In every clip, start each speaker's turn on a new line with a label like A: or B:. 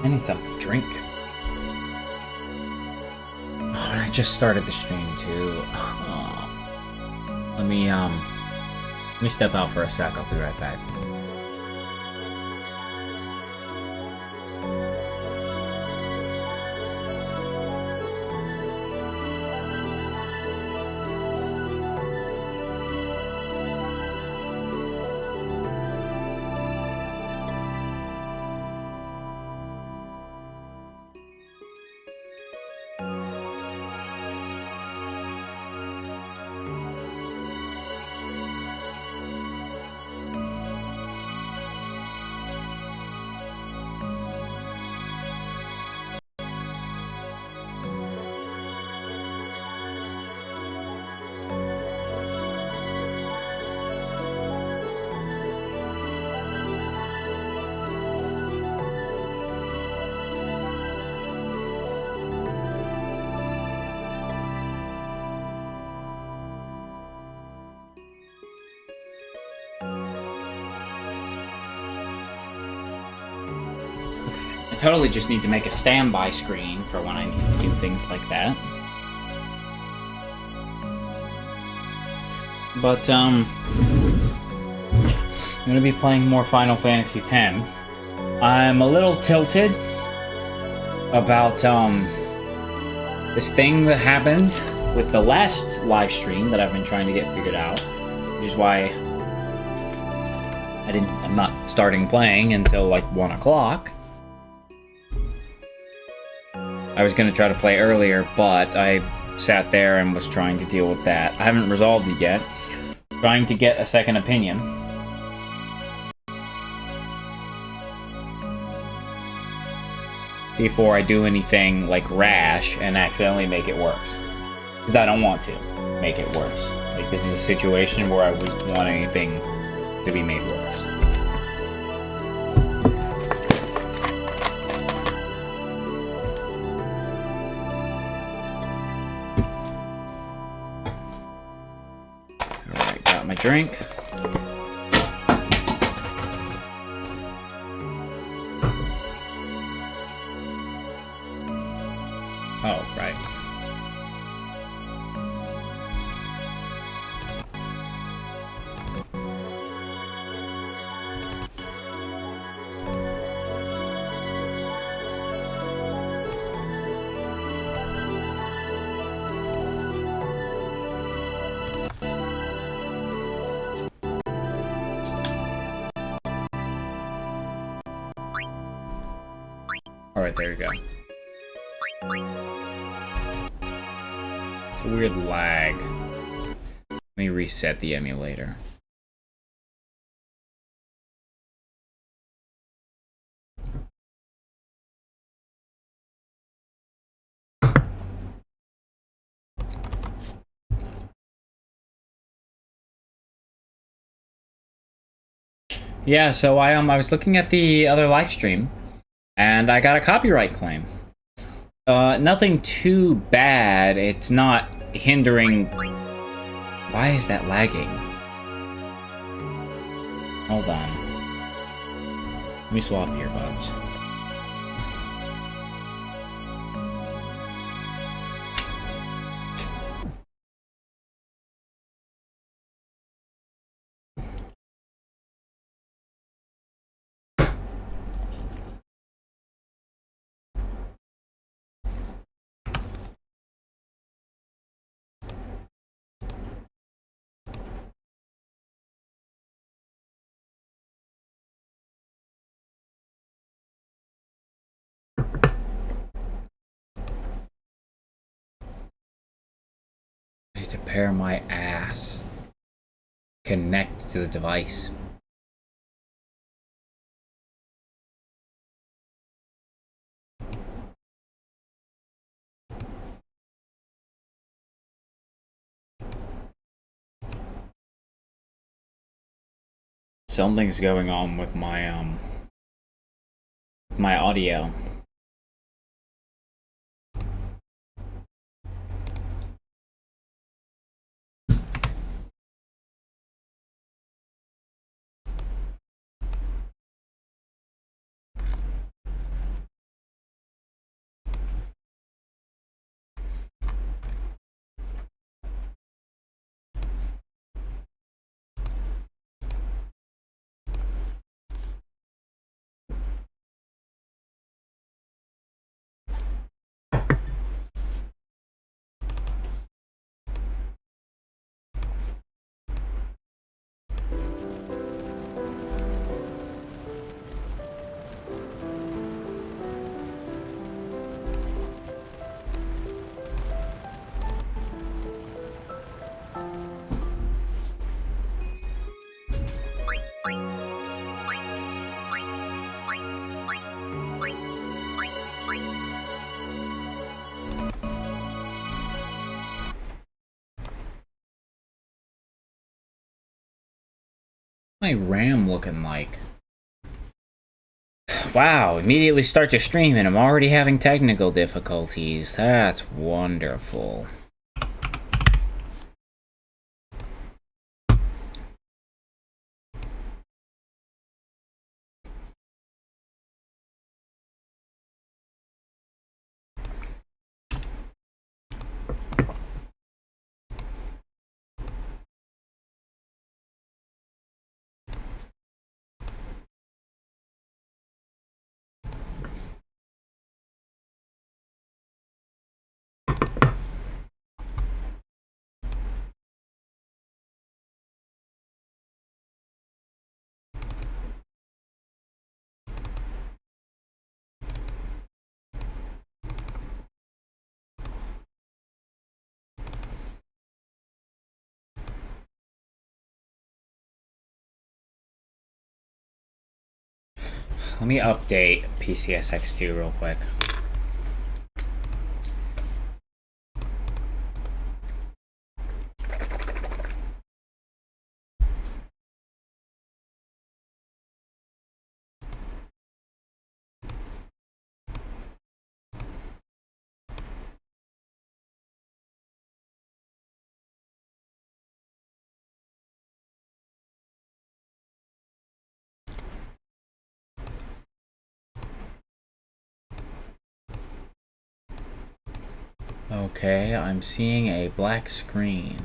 A: I need something to drink. Oh, and I just started the stream too. Oh. Let me step out for a sec. I'll be right back. I totally just need to make a standby screen for when I need to do things like that. But, I'm gonna be playing more Final Fantasy X. I'm a little tilted about, this thing that happened with the last live stream that I've been trying to get figured out, which is why I'm not starting playing until like 1 o'clock. I was gonna try to play earlier, but I sat there and was trying to deal with that. I haven't resolved it yet. Trying to get a second opinion. Before I do anything like rash and accidentally make it worse. Because I don't want to make it worse. Like, this is a situation where I wouldn't want anything to be made worse. Alright, got my drink. Oh, right. Alright, there you go. It's a weird lag. Let me reset the emulator. Yeah, so I was looking at the other live stream, and I got a copyright claim. Nothing too bad. It's not hindering. Why is that lagging? Hold on. Let me swap earbuds. I need to pair my ass. Connect to the device. Something's going on with my audio. My RAM looking like? Wow, immediately start to stream and I'm already having technical difficulties. That's wonderful. Let me update PCSX2 real quick. Okay, I'm seeing a black screen.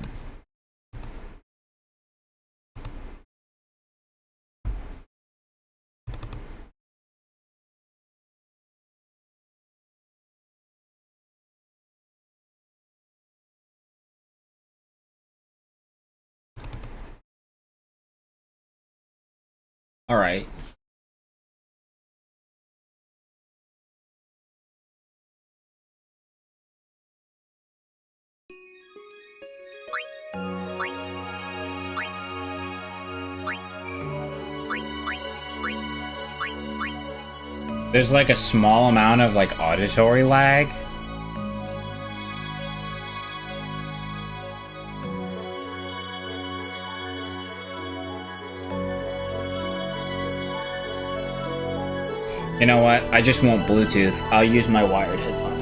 A: All right. There's like a small amount of like auditory lag. You know what? I just won't Bluetooth. I'll use my wired headphones.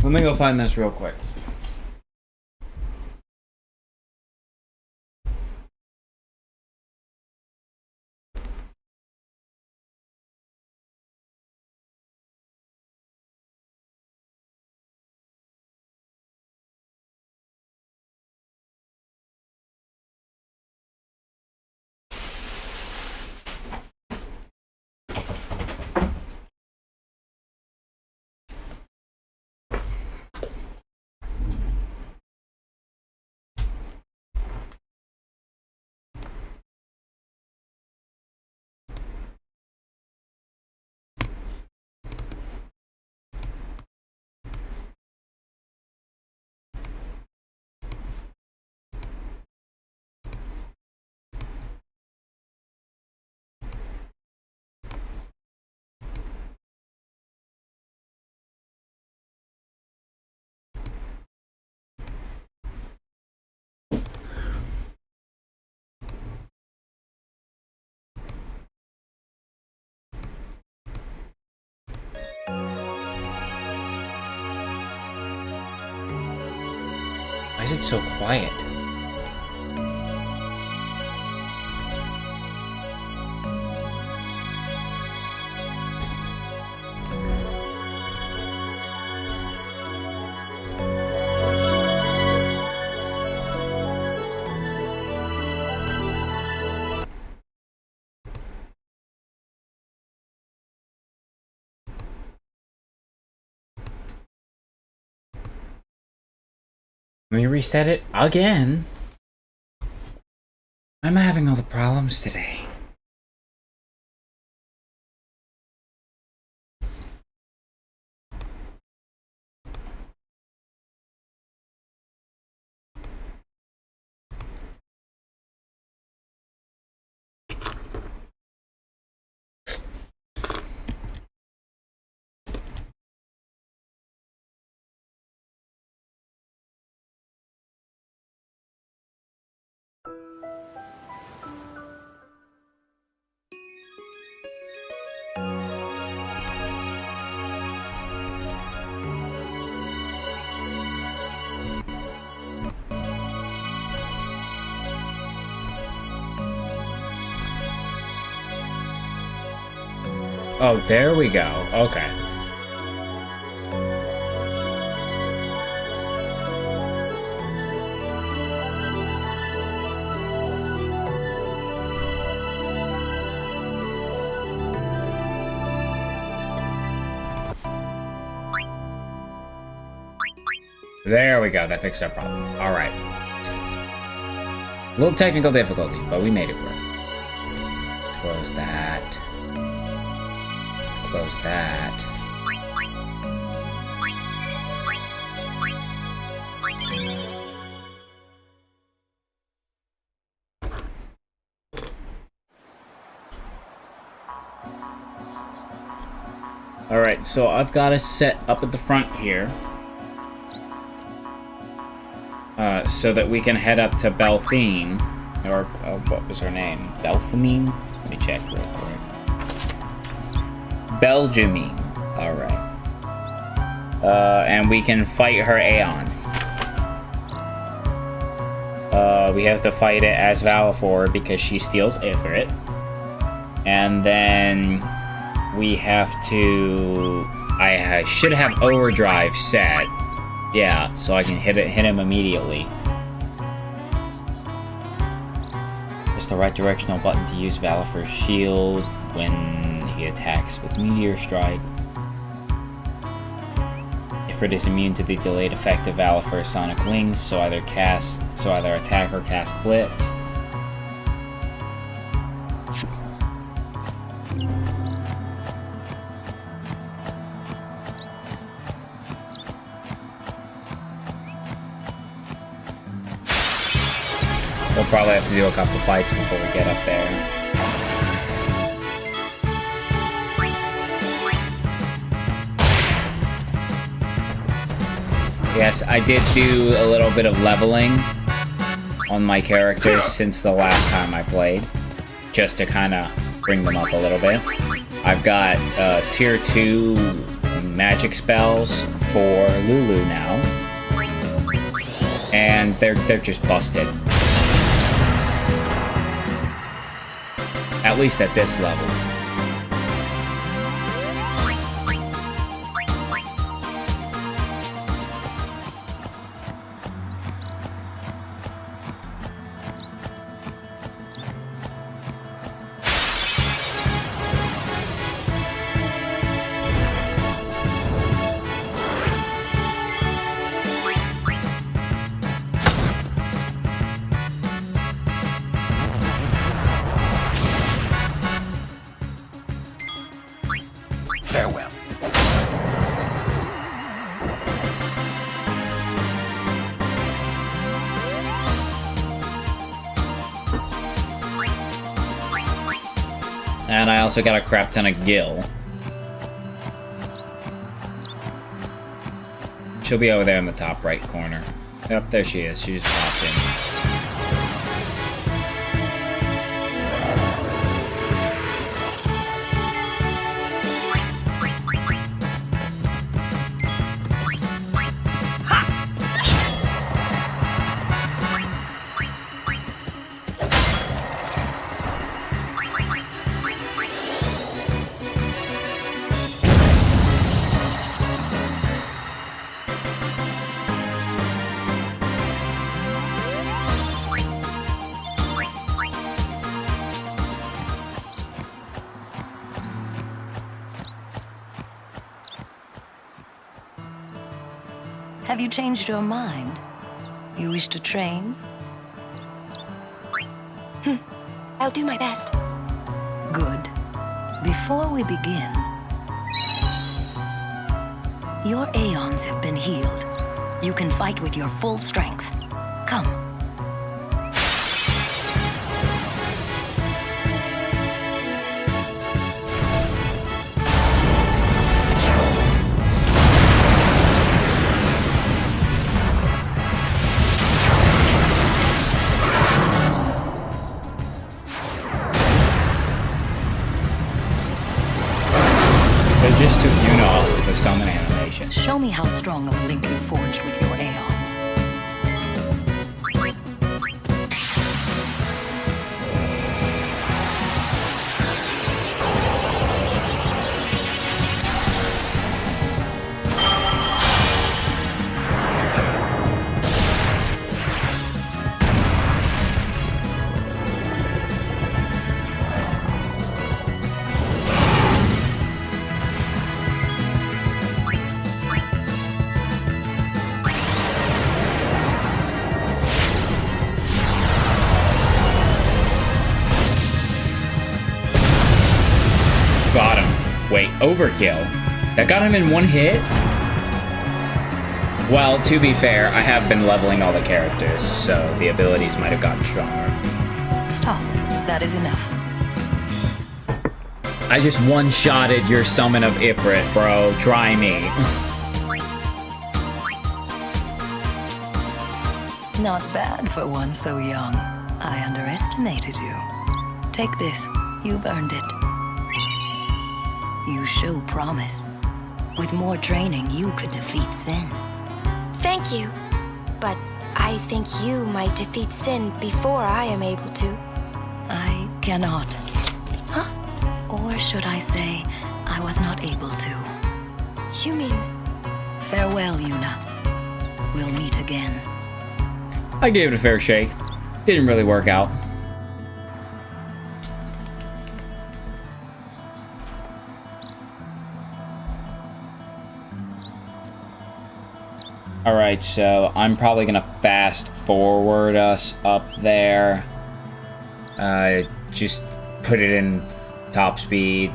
A: Let me go find this real quick. Why is it so quiet? Let me reset it again. I'm having all the problems today. Oh, there we go. Okay. There we go. That fixed our problem. All right. A little technical difficulty, but we made it work. Let's close that. Close that. All right, so I've got to set up at the front here. So that we can head up to Belphine, or what was her name? Belphine? Let me check real quick. Belgemine. All right. And we can fight her Aeon. We have to fight it as Valefor because she steals Ifrit, and then we have to. I should have Overdrive set. Yeah, so I can hit him immediately. It's the right directional button to use Valefor's shield when he attacks with Meteor Strike. Ifrit is immune to the delayed effect of Valefor's Sonic Wings, so either attack or cast Blitz. We'll probably have to do a couple fights before we get up there. Yes, I did do a little bit of leveling on my characters since the last time I played, just to kind of bring them up a little bit. I've got tier 2 magic spells for Lulu now, and they're just busted. At least at this level.
B: Farewell.
A: And I also got a crap ton of gil. She'll be over there in the top right corner. Yep, there she is. She just popped in.
C: Have you changed your mind? You wish to train?
D: I'll do my best.
C: Good. Before we begin, your Aeons have been healed. You can fight with your full strength. Come.
A: Just took Yuna off with the summon animation.
C: Show me how strong of a link you forged with your Aeons.
A: Got him. Wait, overkill. That got him in one hit? Well, to be fair, I have been leveling all the characters, so the abilities might have gotten stronger.
C: Stop. That is enough.
A: I just one-shotted your summon of Ifrit, bro. Try me.
C: Not bad for one so young. I underestimated you. Take this. You've earned it. You show promise. With more training, you could defeat Sin.
D: Thank you. But I think you might defeat Sin before I am able to.
C: I cannot. Huh? Or should I say, I was not able to.
D: You mean...
C: Farewell, Yuna. We'll meet again.
A: I gave it a fair shake. Didn't really work out. Alright, so I'm probably gonna fast forward us up there. Just put it in top speed.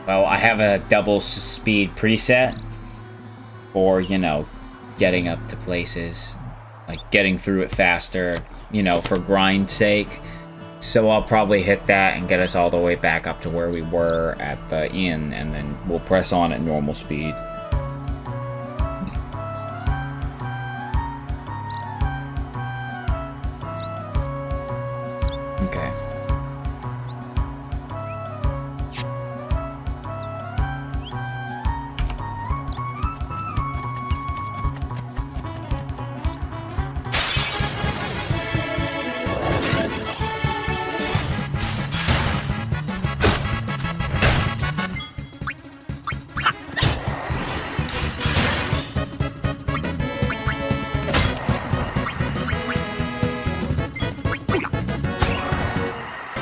A: Well, I have a double speed preset for, you know, getting up to places. Like getting through it faster, you know, for grind's sake. So I'll probably hit that and get us all the way back up to where we were at the inn, and then we'll press on at normal speed. Okay.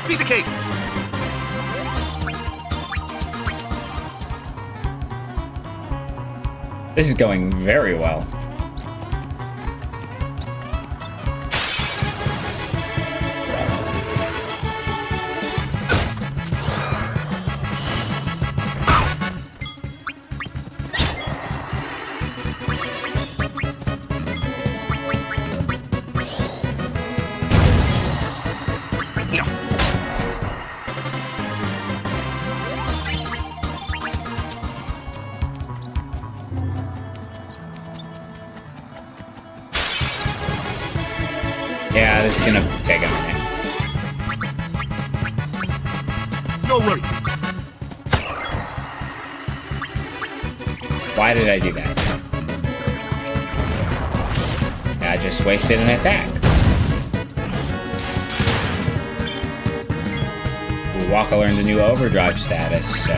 B: Piece of cake.
A: This is going very well. Yeah, this is gonna take a minute.
B: No worries.
A: Why did I do that? I just wasted an attack. Waka learned a new overdrive status, so...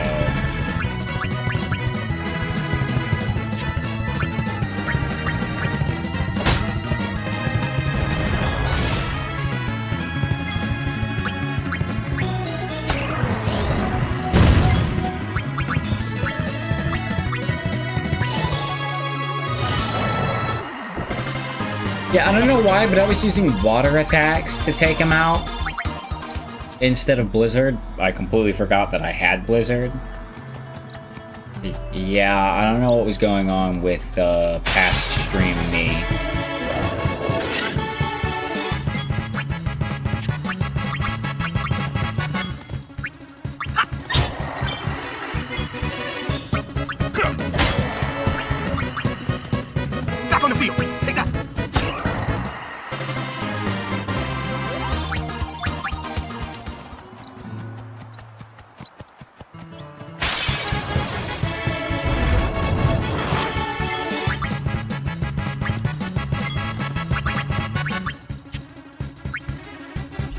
A: Yeah, I don't know why, but I was using water attacks to take him out instead of Blizzard. I completely forgot that I had Blizzard. Yeah, I don't know what was going on with past stream me.
B: Back on the field. Take that.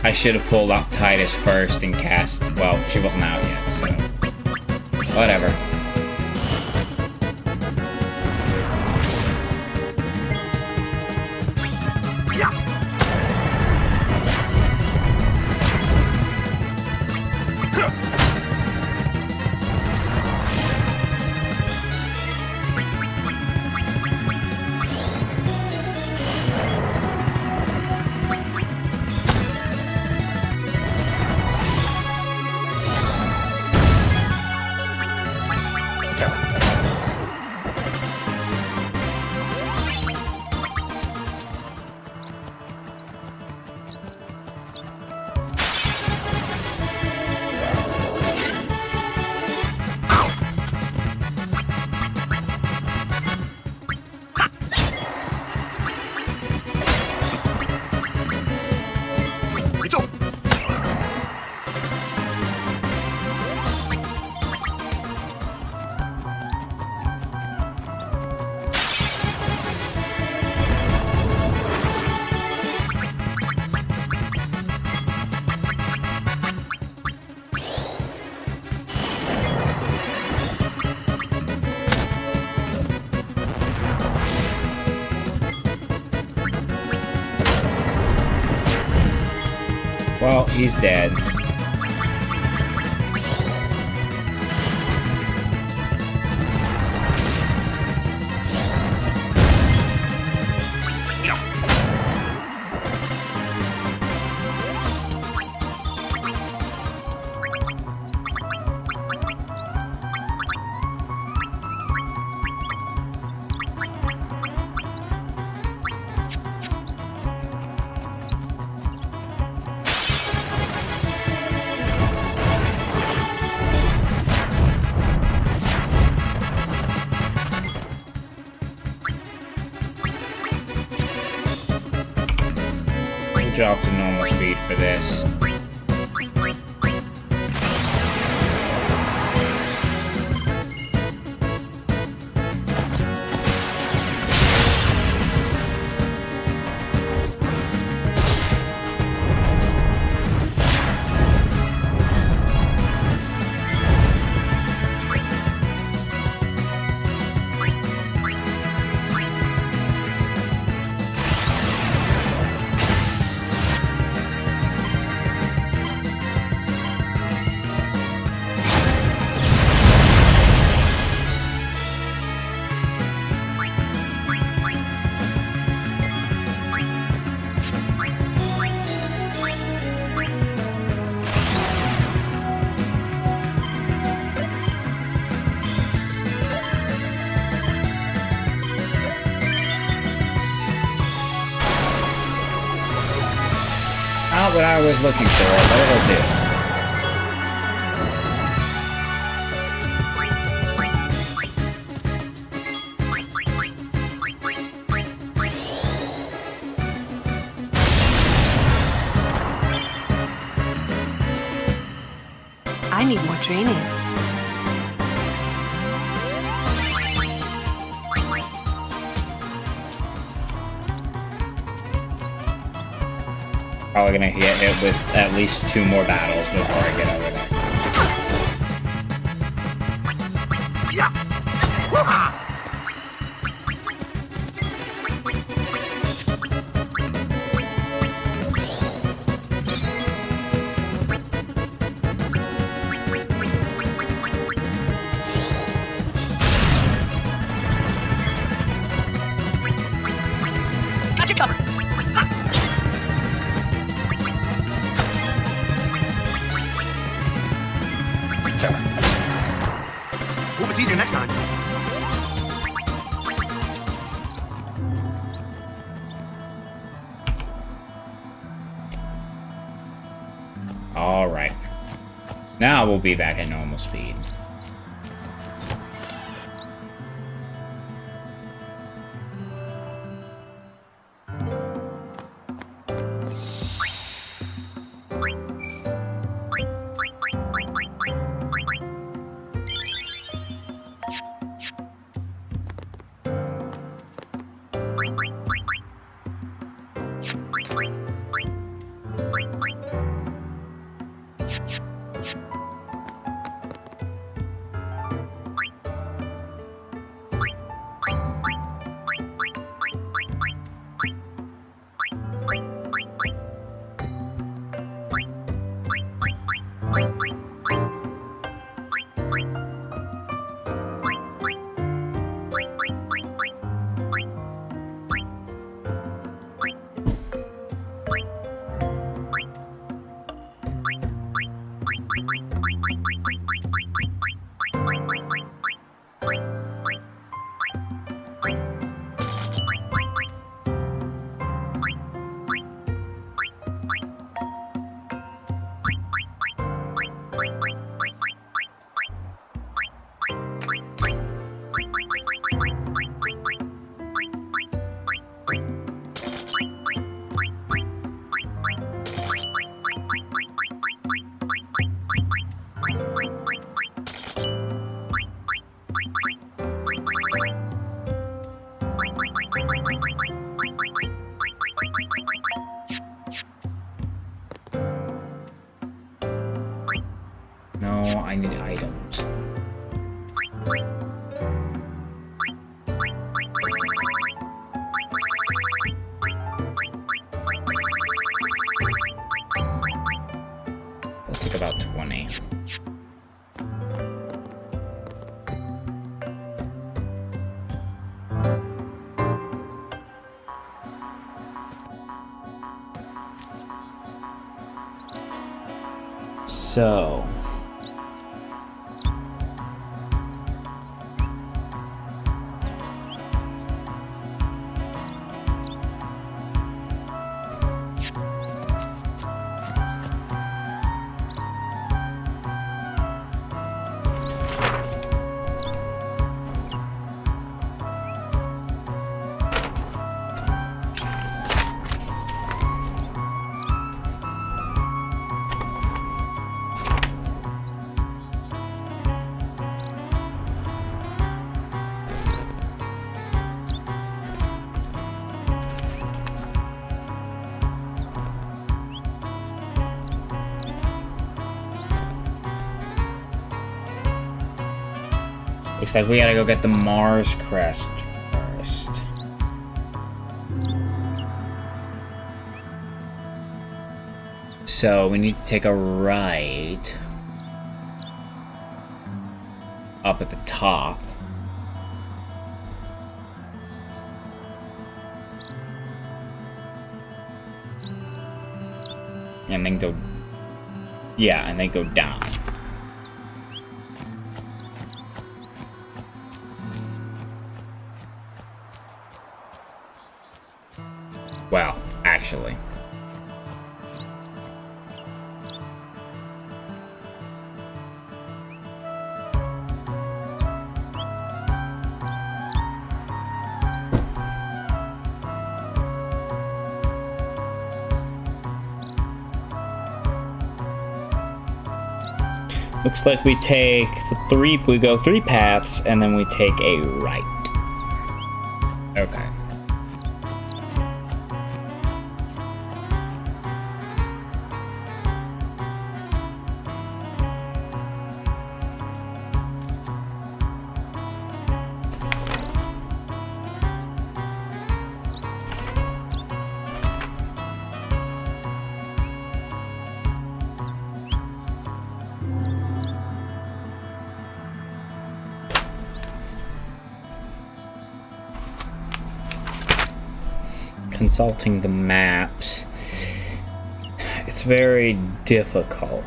A: I should have pulled up Titus first and cast... Well, she wasn't out yet, so... Whatever.
B: It's over.
A: Well, he's dead. Drop to normal speed for this. Not what I was looking for, but it'll do.
C: I need more training.
A: Probably gonna get hit with at least 2 more battles before I get over there.
B: Yeah. Woo-ha! Got you covered. Hope it's easier next time.
A: Alright. Now we'll be back at normal speed. No, I need items. That'll take about 20. So... looks like we gotta go get the Mars Crest first. So we need to take a right up at the top. And then go... yeah, and then go down. Well, actually. Looks like we take we go 3 paths and then we take a right. Okay. Consulting the maps, it's very difficult.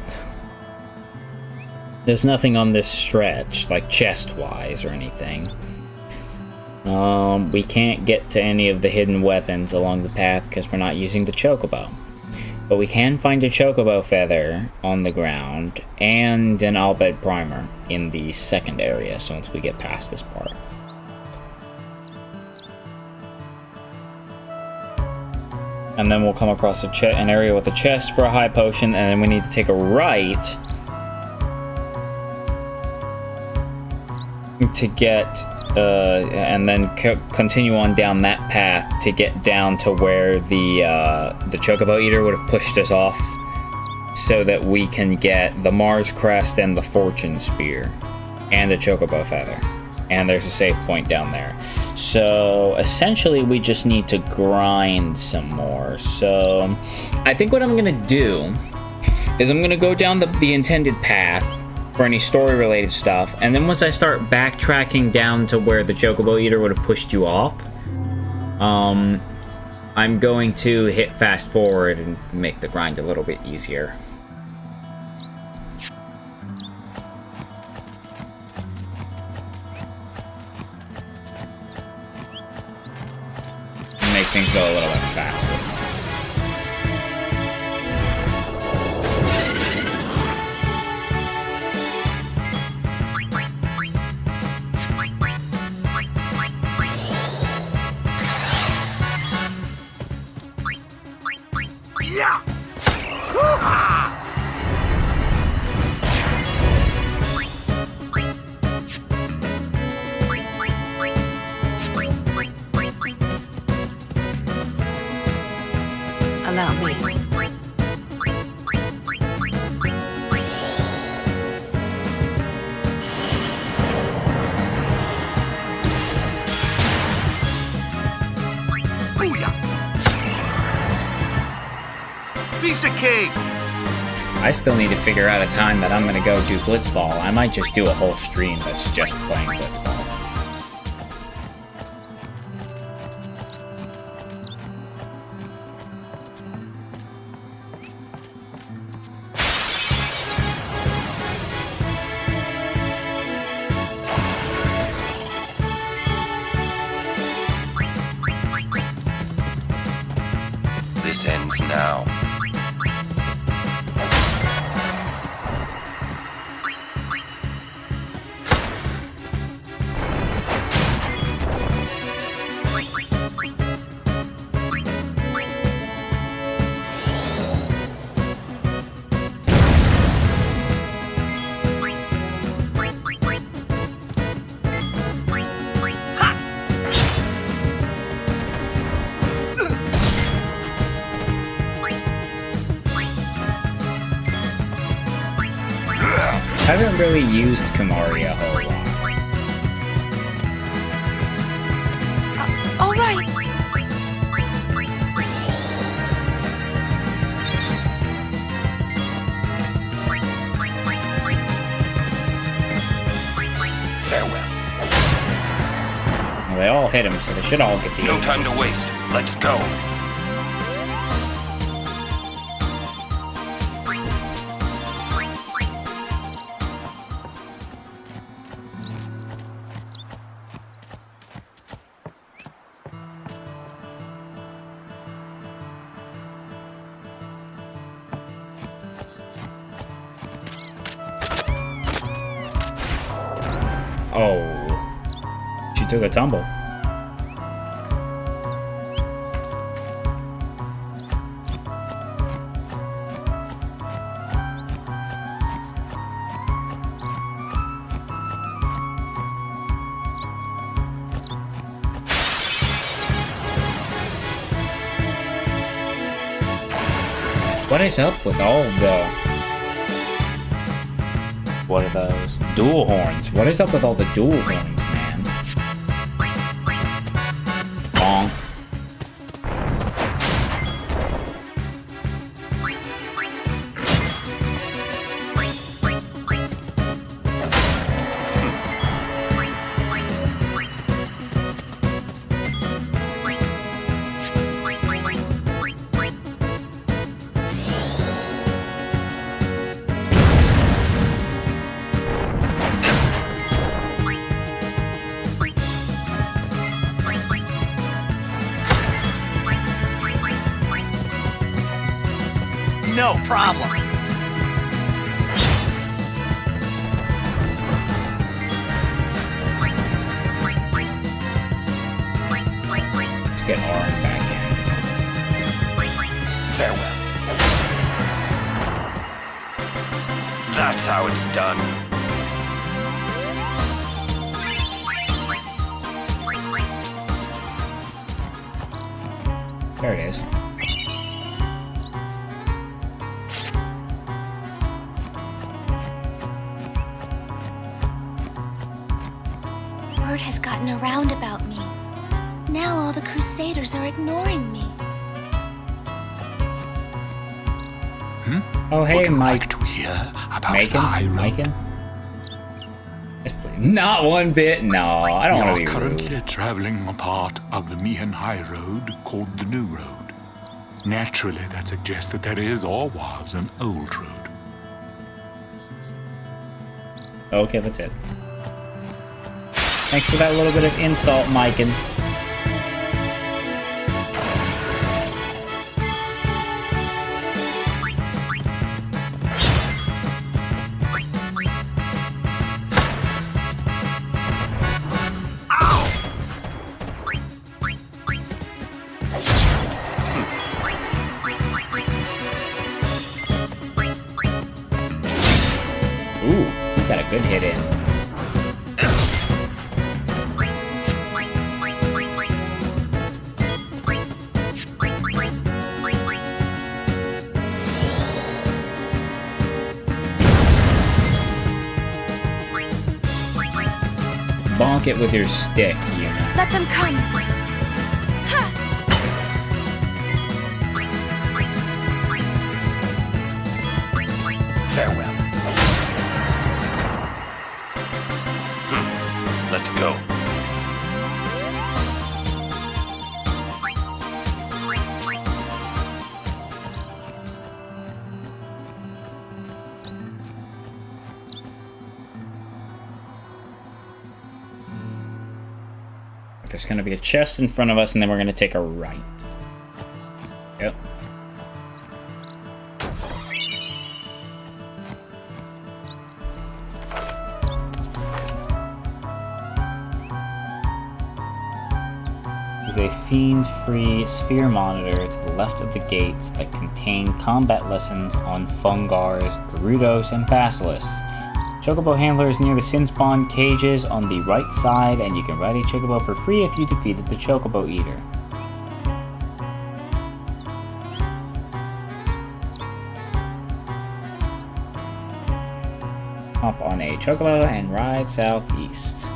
A: There's nothing on this stretch, like chest-wise or anything. We can't get to any of the hidden weapons along the path because we're not using the chocobo. But we can find a chocobo feather on the ground and an Albed primer in the second area, so once we get past this part. And then we'll come across an area with a chest for a high potion, and then we need to take a right to get, and then continue on down that path to get down to where the Chocobo Eater would have pushed us off, so that we can get the Mars Crest and the Fortune Spear, and a Chocobo Feather. And there's a save point down there. So essentially we just need to grind some more. So I think what I'm gonna do is I'm gonna go down the intended path for any story related stuff, and then once I start backtracking down to where the Chocobo Eater would have pushed you off, I'm going to hit fast forward and make the grind a little bit easier. Make things go a little bit faster.
B: piece of cake.
A: I still need to figure out a time that I'm gonna go do Blitzball. I might just do a whole stream that's just playing Blitzball.
E: This ends now.
A: I haven't really used Kamari a whole lot.
D: All right.
E: Farewell.
A: Well, they all hit him, so they should all get the
E: No time to waste. Let's go.
A: Oh. She took a tumble. What is up with all the... What are those? Dual horns. What is up with all the dual horns, man? Bonk.
B: No problem.
A: Let's get Auron back in.
E: Farewell. That's how it's done.
A: There it is.
F: Word has gotten around about me. Now all the Crusaders are ignoring me.
A: Oh, hey,
G: Would you
A: Mike.
G: like to hear about
A: Macon?
G: the High Road?
A: Macon? Yes, please. Not one bit. No, I don't
G: We
A: want
G: are
A: to be
G: currently
A: rude.
G: traveling a part of the Mihan High Road called the New Road. Naturally, that suggests that there is or was an old road.
A: Okay, that's it. Thanks for that little bit of insult, Macon. Ooh, he got a good hit in. Bonk it with your stick, you know.
D: Let them come.
E: Farewell. Let's go.
A: There's gonna be a chest in front of us, and then we're gonna take a right. Yep. There's a fiend-free sphere monitor to the left of the gates that contain combat lessons on Fungars, Gerudos, and Basilisks. Chocobo handler is near the Sin Spawn cages on the right side, and you can ride a Chocobo for free if you defeated the Chocobo Eater. Hop on a Chocobo and ride southeast.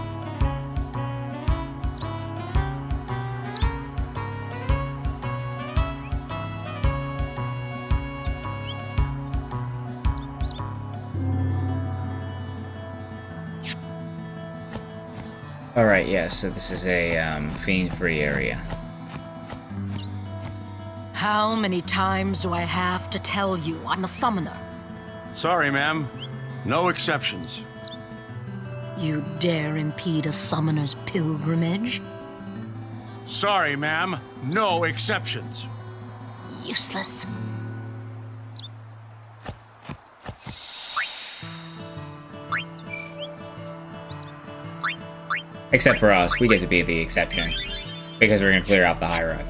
A: Alright, yeah, so this is a fiend-free area.
H: How many times do I have to tell you I'm a summoner?
I: Sorry, ma'am. No exceptions.
H: You dare impede a summoner's pilgrimage?
I: Sorry, ma'am. No exceptions.
H: Useless.
A: Except for us, we get to be the exception. Because we're gonna clear out the high road.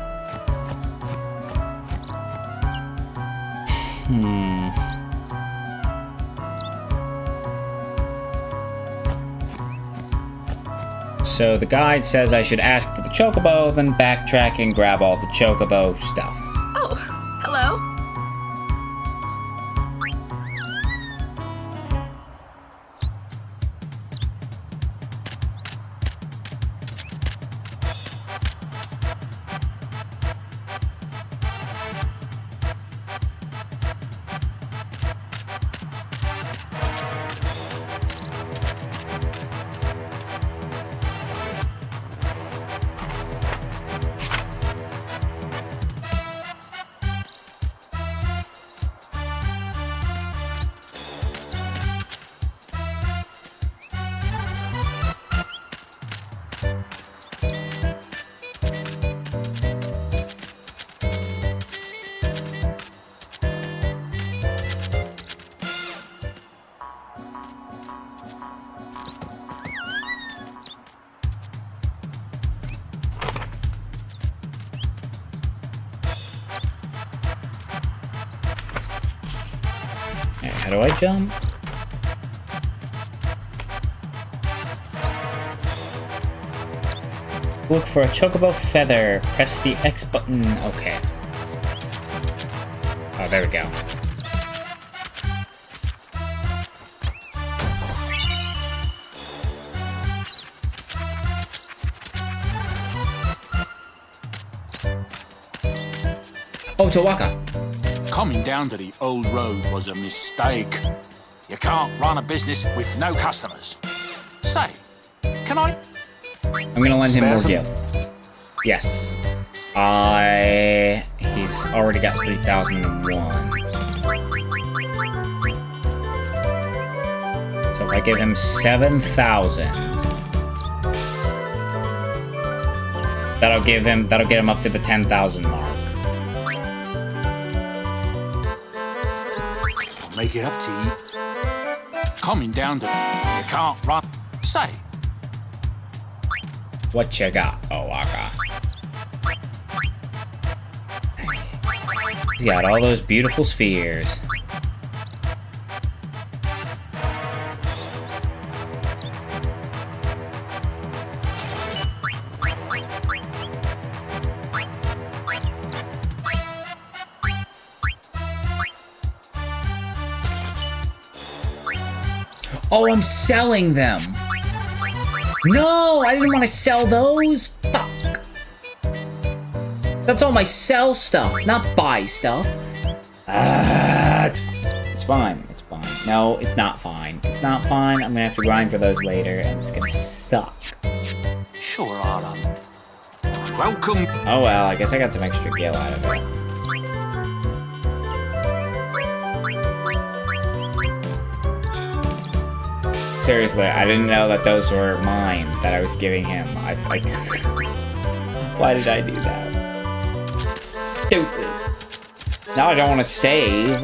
A: So the guide says I should ask for the Chocobo, then backtrack and grab all the Chocobo stuff.
H: Oh, hello.
A: How do I jump? Look for a Chocobo feather. Press the X button. Okay. Oh, there we go. Oh, Tawaka.
G: Coming down to the old road was a mistake. You can't run a business with no customers. Say, can I?
A: I'm gonna lend him more
G: Spare
A: gil. Yes. He's already got 3,001. So if I give him 7,000, that'll get him up to the 10,000 mark.
G: I'll make it up to you. Coming down to you can't run. Say,
A: What you got, Owaka? He's got all those beautiful spheres. Oh, I'm selling them. No, I didn't want to sell those. Fuck. That's all my sell stuff, not buy stuff. It's fine. It's fine. No, it's not fine. It's not fine. I'm gonna have to grind for those later, and it's gonna suck.
E: Sure, Aram.
G: Welcome.
A: Oh well, I guess I got some extra gil out of it. Seriously, I didn't know that those were mine that I was giving him. Why did I do that? Stupid. Now I don't want to save.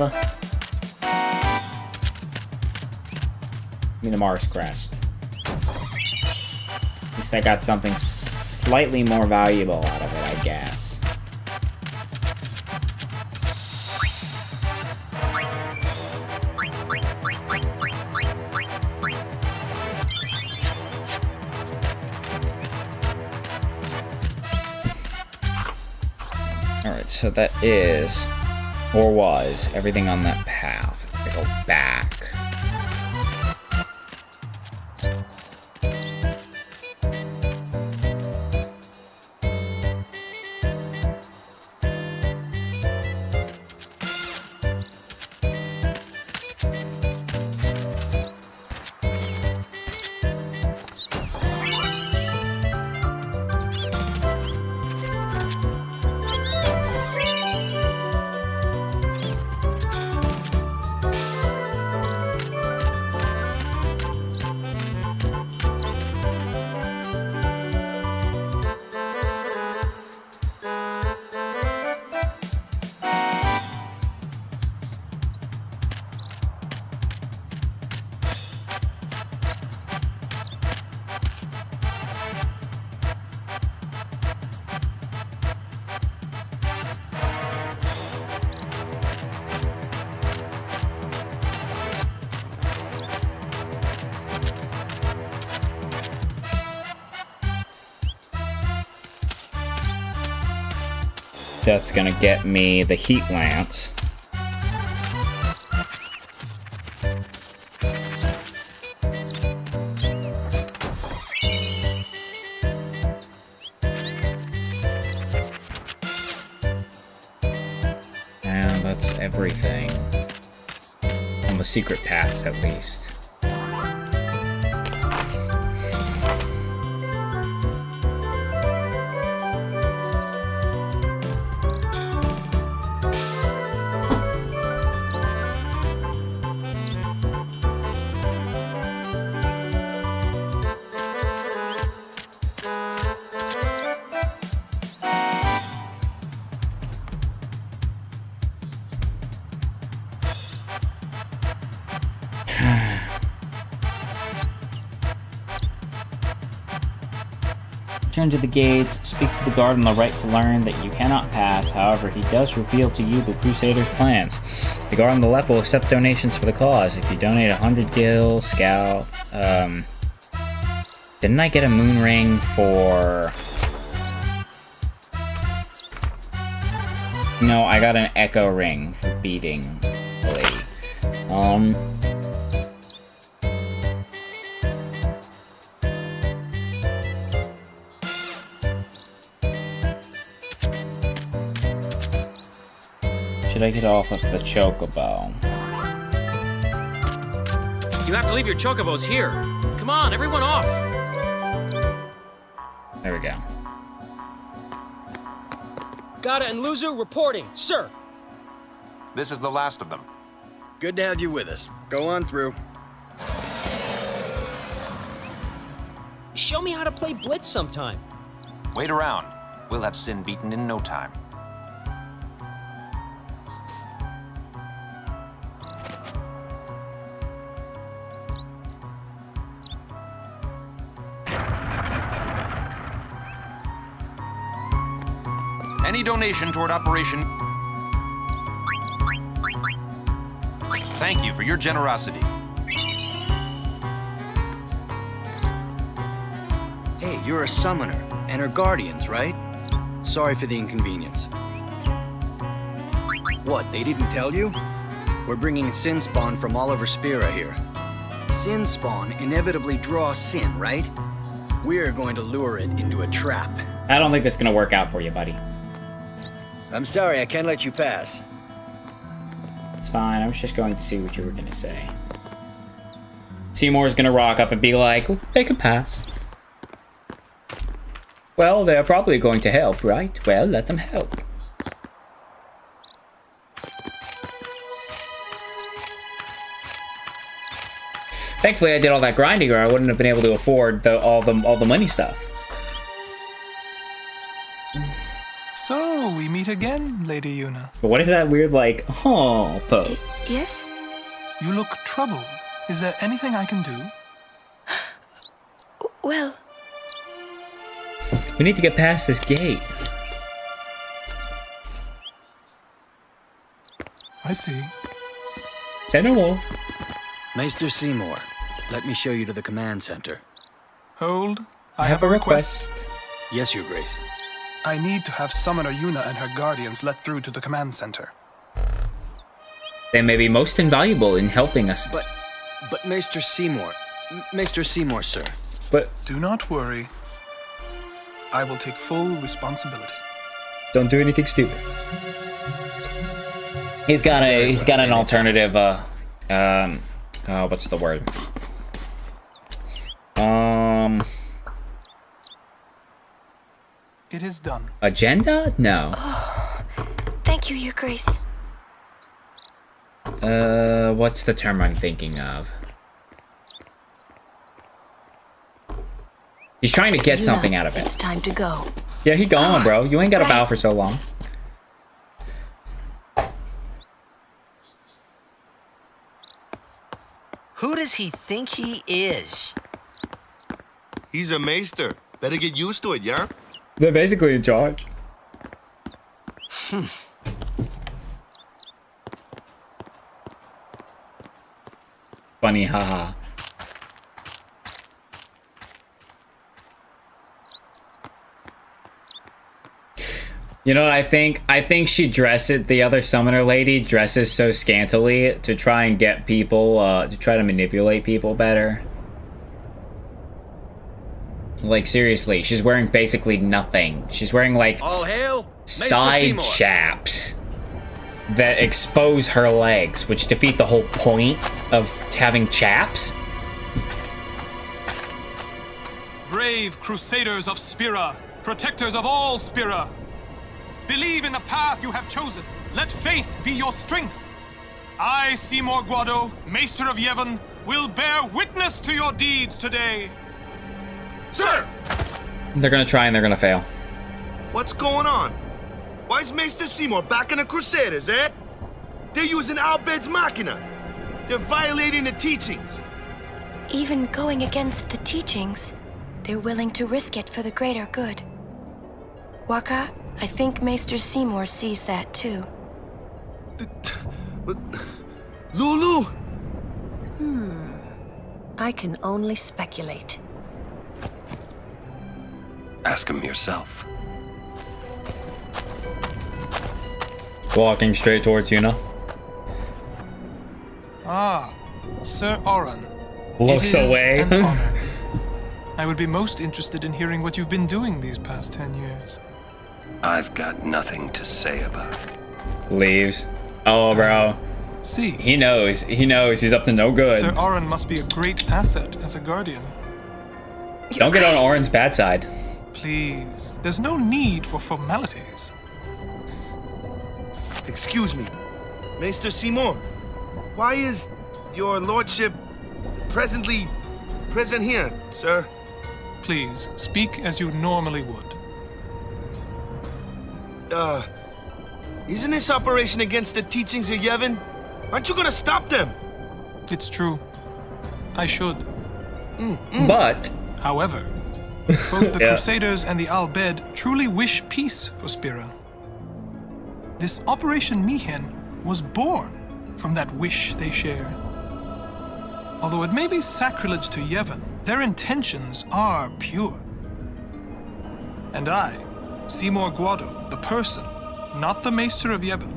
A: Give me the Mars Crest. At least I got something slightly more valuable out of it, I guess. Alright, so that is, or was, everything on that path. I go back. That's gonna get me the Heat Lance. And that's everything. On the secret paths, at least. Return to the gates, speak to the guard on the right to learn that you cannot pass. However, he does reveal to you the Crusaders' plans. The guard on the left will accept donations for the cause. If you donate 100 gil, scout. Didn't I get a moon ring for... No, I got an echo ring for beating the lady. Should I get off of the chocobo?
J: You have to leave your chocobos here. Come on, everyone off!
A: There we go.
J: Gata and Luzu reporting, sir.
K: This is the last of them.
B: Good to have you with us. Go on through.
J: Show me how to play Blitz sometime.
K: Wait around. We'll have Sin beaten in no time. Any donation toward Operation... Thank you for your generosity.
B: Hey, you're a summoner, and her guardians, right? Sorry for the inconvenience. What, they didn't tell you? We're bringing Sin Spawn from Oliver Spira here. Sin Spawn inevitably draws Sin, right? We're going to lure it into a trap.
A: I don't think that's gonna work out for you, buddy.
B: I'm sorry, I can't let you pass.
A: It's fine, I was just going to see what you were gonna say. Seymour's gonna rock up and be like, they can pass. Well, they're probably going to help, right? Well, let them help. Thankfully, I did all that grinding, or I wouldn't have been able to afford all the money stuff.
L: So, we meet again, Lady Yuna.
A: But what is that weird, like, oh, pose?
D: Yes?
L: You look troubled. Is there anything I can do?
D: Well...
A: We need to get past this gate.
L: I see.
A: Say no more.
B: Maester Seymour, let me show you to the command center.
L: Hold. I have a request.
B: Yes, Your Grace.
L: I need to have Summoner Yuna and her guardians let through to the command center.
A: They may be most invaluable in helping us.
B: But Maester Seymour... Maester Seymour, sir.
A: But...
L: Do not worry. I will take full responsibility.
A: Don't do anything stupid. He's got an alternative, what's the word?
L: It is done.
A: Agenda? No.
D: Oh, thank you, Your Grace.
A: What's the term I'm thinking of? He's trying to get something out of it.
H: It's time to go.
A: Yeah, he gone, bro. You ain't got to bow for so long.
E: Who does he think he is?
M: He's a maester. Better get used to it, yeah?
A: They're basically in charge. Funny, haha. You know what I think? I think she the other summoner lady dresses so scantily to try and get people, to try to manipulate people better. Like, seriously, she's wearing basically nothing. She's wearing, like,
I: All hail,
A: side chaps that expose her legs, which defeat the whole point of having chaps.
L: Brave Crusaders of Spira, protectors of all Spira. Believe in the path you have chosen. Let faith be your strength. I, Seymour Guado, Maester of Yevon, will bear witness to your deeds today.
M: Sir!
A: They're gonna try and they're gonna fail.
M: What's going on? Why is Maester Seymour back in the Crusaders, eh? They're using Al Bhed's Machina. They're violating the teachings.
D: Even going against the teachings, they're willing to risk it for the greater good. Waka, I think Maester Seymour sees that too.
M: But... Lulu!
H: I can only speculate.
E: Ask him yourself.
A: Walking straight towards Yuna.
L: Ah, Sir Oran.
A: Looks away.
L: An honor. I would be most interested in hearing what you've been doing these past 10 years.
E: I've got nothing to say about it.
A: Leaves. Oh, bro.
L: See.
A: He knows. He knows he's up to no good.
L: Sir Oran must be a great asset as a guardian.
A: Don't get on Oran's bad side.
L: Please, there's no need for formalities.
M: Excuse me, Maester Seymour. Why is your lordship present here, sir?
L: Please, speak as you normally would.
M: Isn't this operation against the teachings of Yevon? Aren't you gonna stop them?
L: It's true. I should.
A: But...
L: However, both the Crusaders and the Al Bhed truly wish peace for Spira. This Operation Mi'ihen was born from that wish they share. Although it may be sacrilege to Yevon, their intentions are pure. And I, Seymour Guado, the person, not the Maester of Yevon,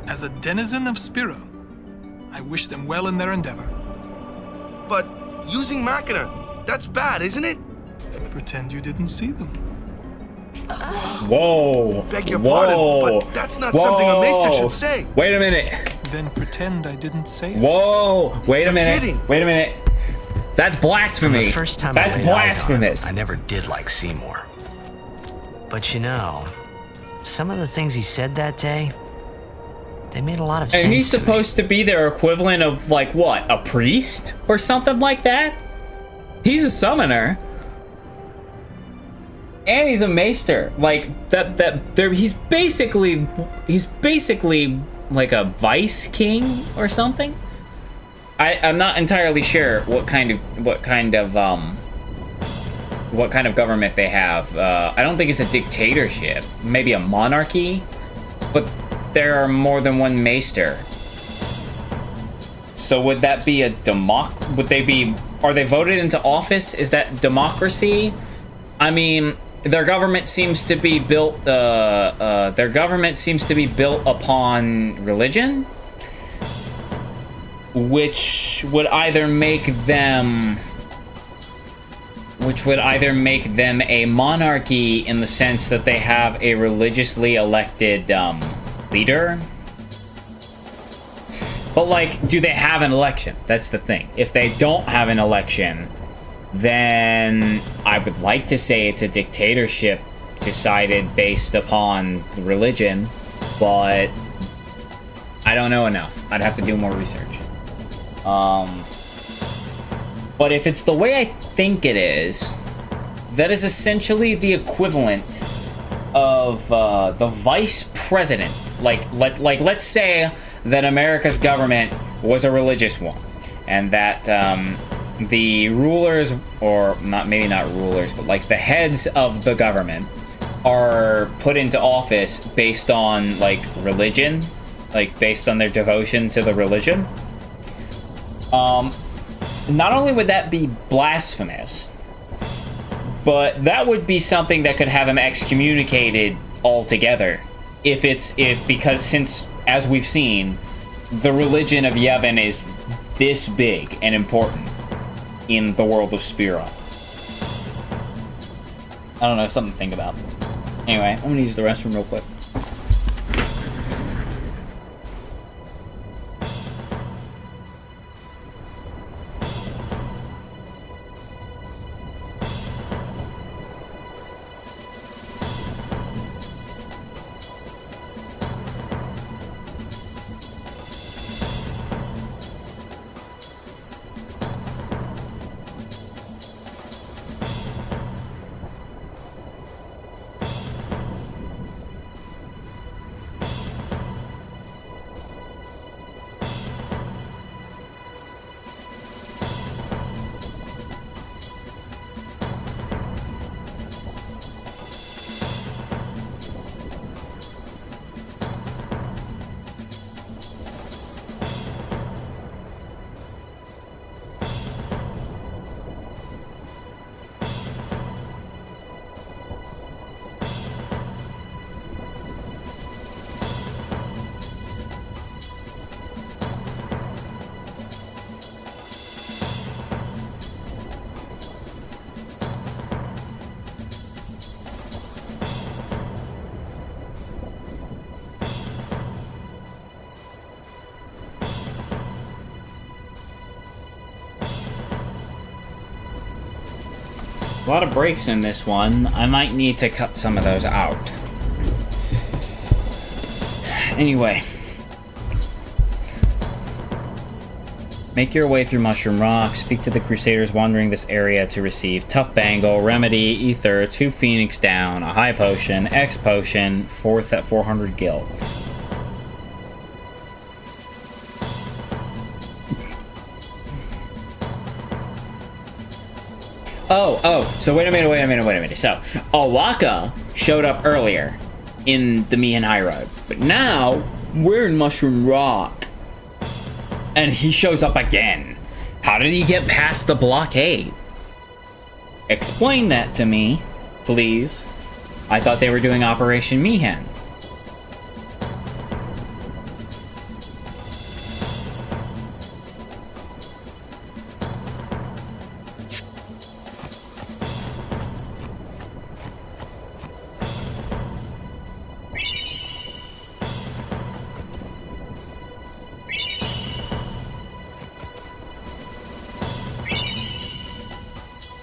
L: as a denizen of Spira, I wish them well in their endeavor.
M: But using Machina, that's bad, isn't it?
L: Pretend you didn't see them.
A: Whoa.
M: Beg your pardon, but that's not something a Maester should say.
A: Wait a minute.
L: Then pretend I didn't say it.
A: Whoa. Wait a minute.
M: kidding.
A: Wait a minute. That's blasphemy.
N: The first time
A: That's
N: I laid eyes on him,
A: blasphemous.
N: I never did like Seymour. But you know, some of the things he said that day, they made a lot of sense.
A: And he's
N: to me.
A: supposed to be their equivalent of, like, what? A priest? Or something like that? He's a summoner. And he's a maester. Like, he's basically like a vice king or something. I'm not entirely sure what kind of government they have. I don't think it's a dictatorship. Maybe a monarchy, but there are more than one maester. So would that be a are they voted into office? Is that democracy? I mean, their government seems to be built upon religion, which would either make them a monarchy in the sense that they have a religiously elected leader. But, like, do they have an election? That's the thing. If they don't have an election, then I would like to say it's a dictatorship decided based upon religion, but I don't know enough. I'd have to do more research. But if it's the way I think it is, that is essentially the equivalent of the vice president. Let's say that America's government was a religious one, and that the rulers, or maybe not rulers, but like the heads of the government are put into office based on like religion, like based on their devotion to the religion. Not only would that be blasphemous, but that would be something that could have him excommunicated altogether. Because since, as we've seen, the religion of Yevon is this big and important in the world of Spira. I don't know, something to think about. Anyway, I'm gonna use the restroom real quick. A lot of breaks in this one. I might need to cut some of those out. Anyway. Make your way through Mushroom Rock. Speak to the Crusaders wandering this area to receive Tough Bangle, Remedy, Ether, 2 Phoenix Down, a High Potion, X Potion, 4th at 400 Gil. So wait a minute. So, O'aka showed up earlier in the Mi'ihen High Road, but now we're in Mushroom Rock, and he shows up again. How did he get past the blockade? Explain that to me, please. I thought they were doing Operation Mi'ihen.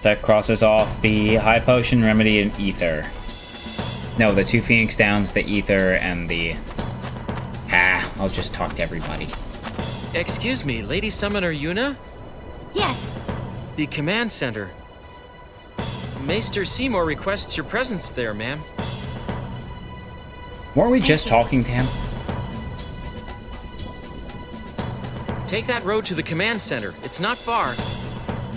A: That crosses off the High Potion, Remedy, and Ether. No, the 2 Phoenix Downs, the Ether, and the... I'll just talk to everybody.
J: Excuse me, Lady Summoner Yuna?
F: Yes.
J: The command center. Maester Seymour requests your presence there, ma'am.
A: Weren't we just talking to him?
J: Take that road to the command center. It's not far.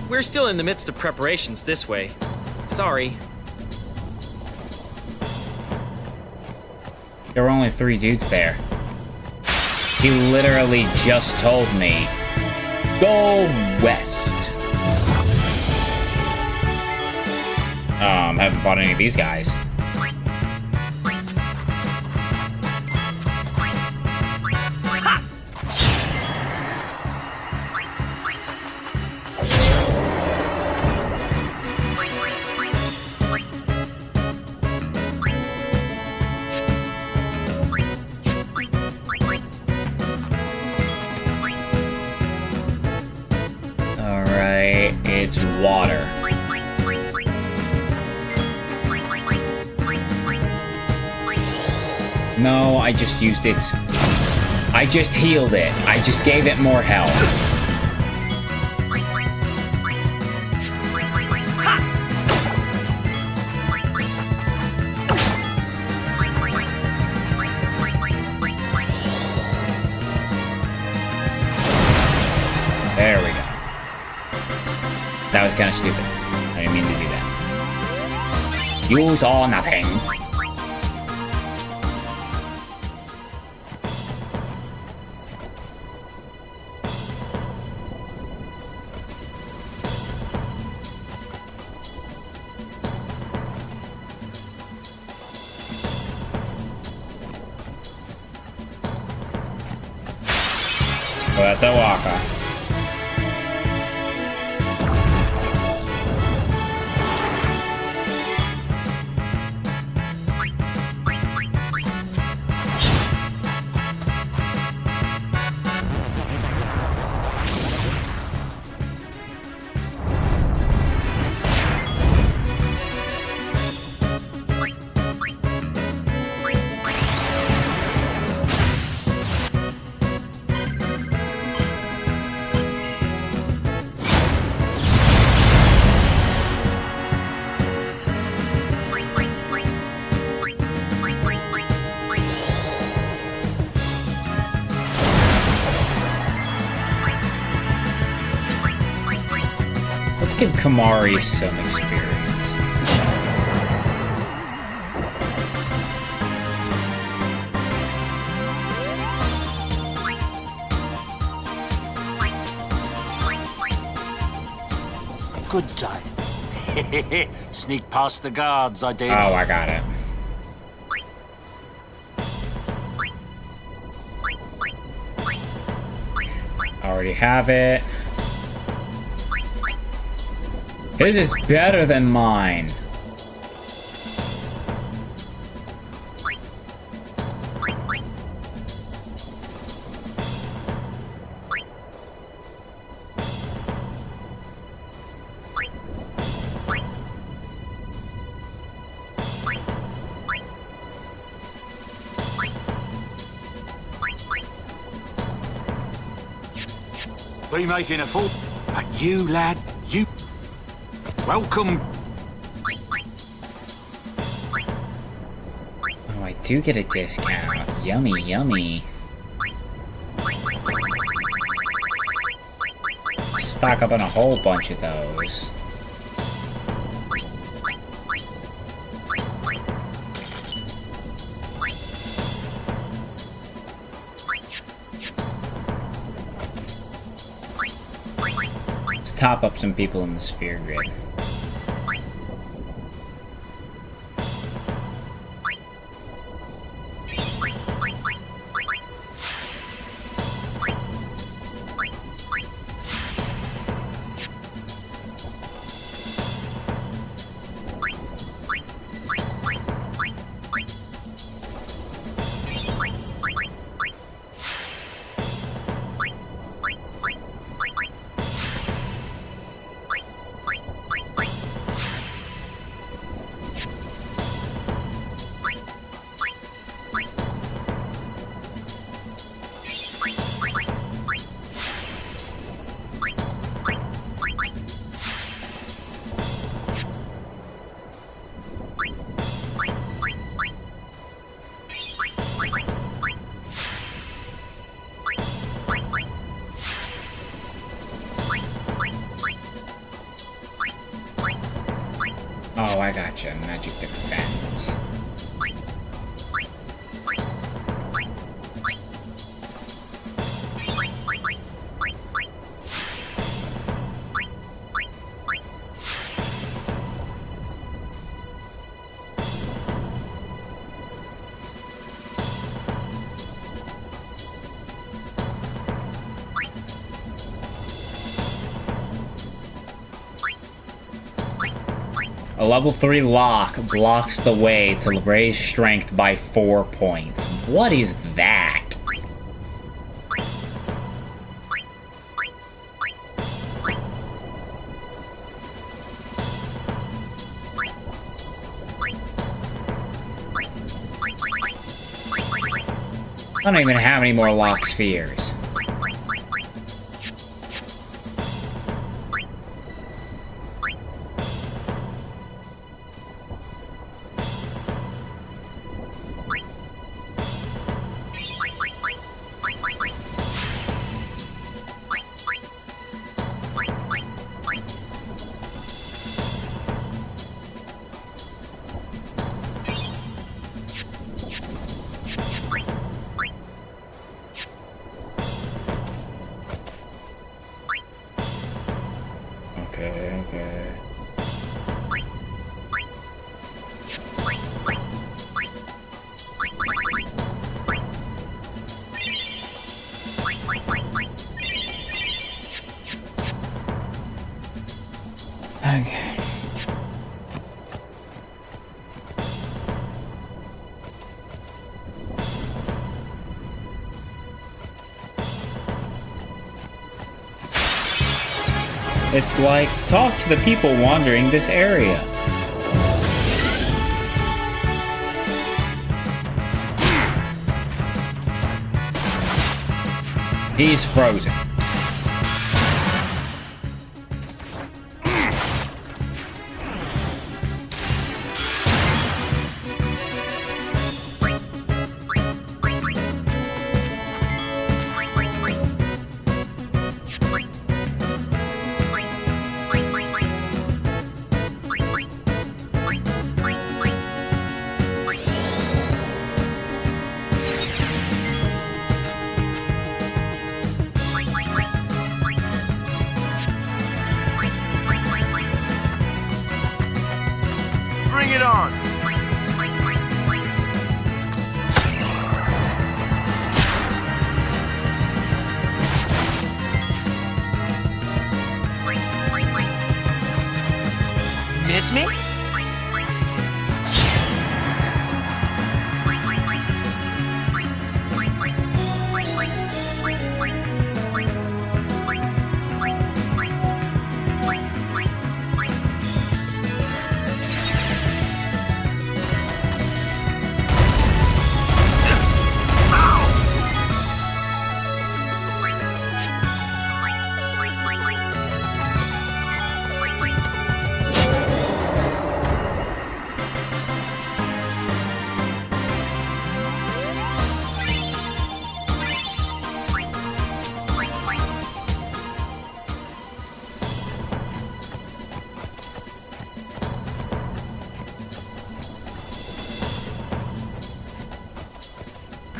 J: We're still in the midst of preparations this way. Sorry.
A: There were only 3 dudes there. He literally just told me, go west. Haven't fought any of these guys. Alright, it's water. No, I just used it. I just healed it. I just gave it more health. There we go. That was kind of stupid. I didn't mean to do that. Use or nothing. Well, that's a walker. Let's give Kamari some experience.
O: Good time. Sneak past the guards, I did.
A: Oh, I got it. Already have it. His is better than mine.
O: Be making a fool. But you, lad, you... Welcome.
A: Oh, I do get a discount. Yummy, yummy. Stock up on a whole bunch of those. Let's top up some people in the sphere grid. Oh, I gotcha. Magic defense. A level 3 lock blocks the way to raise strength by 4 points. What is that? I don't even have any more lock spheres. Okay. It's like, talk to the people wandering this area. He's frozen.
M: Bring it on!
N: Miss me?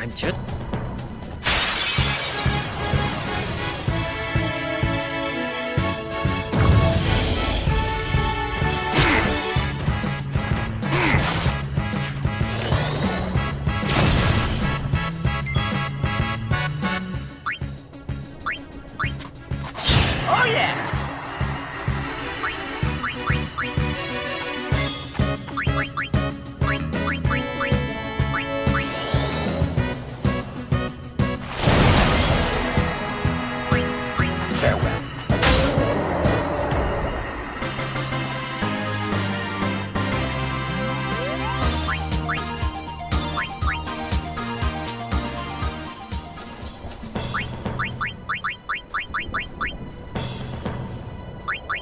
J: I'm just...
N: Oh yeah!
O: Farewell.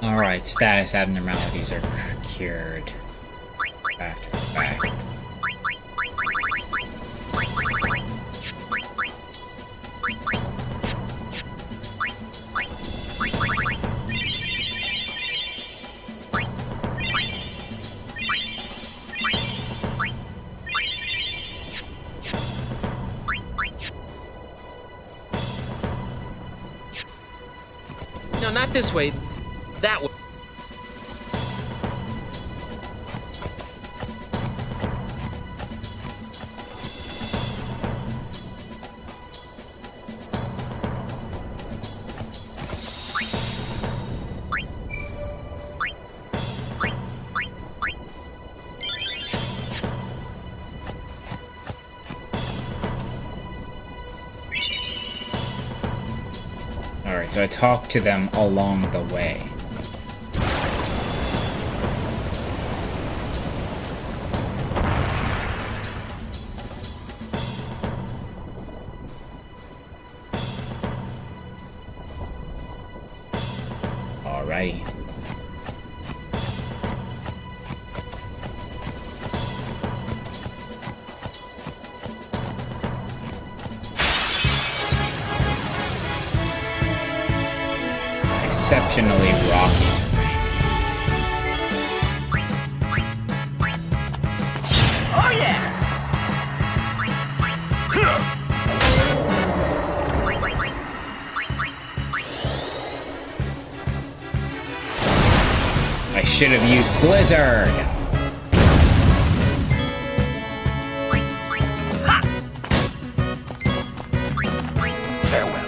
A: Alright, status abnormalities are cured. After the fact.
J: this way. That way.
A: Alright, so I talked to them along the way. Alrighty. Exceptionally rocky terrain.
O: Oh yeah!
A: I should have used Blizzard!
O: Farewell.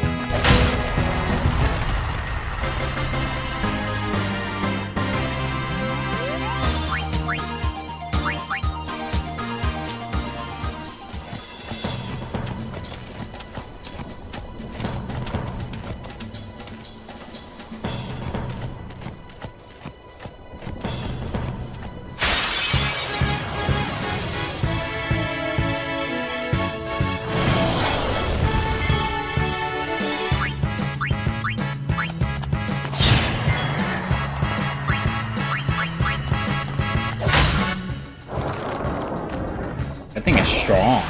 A: That thing is strong.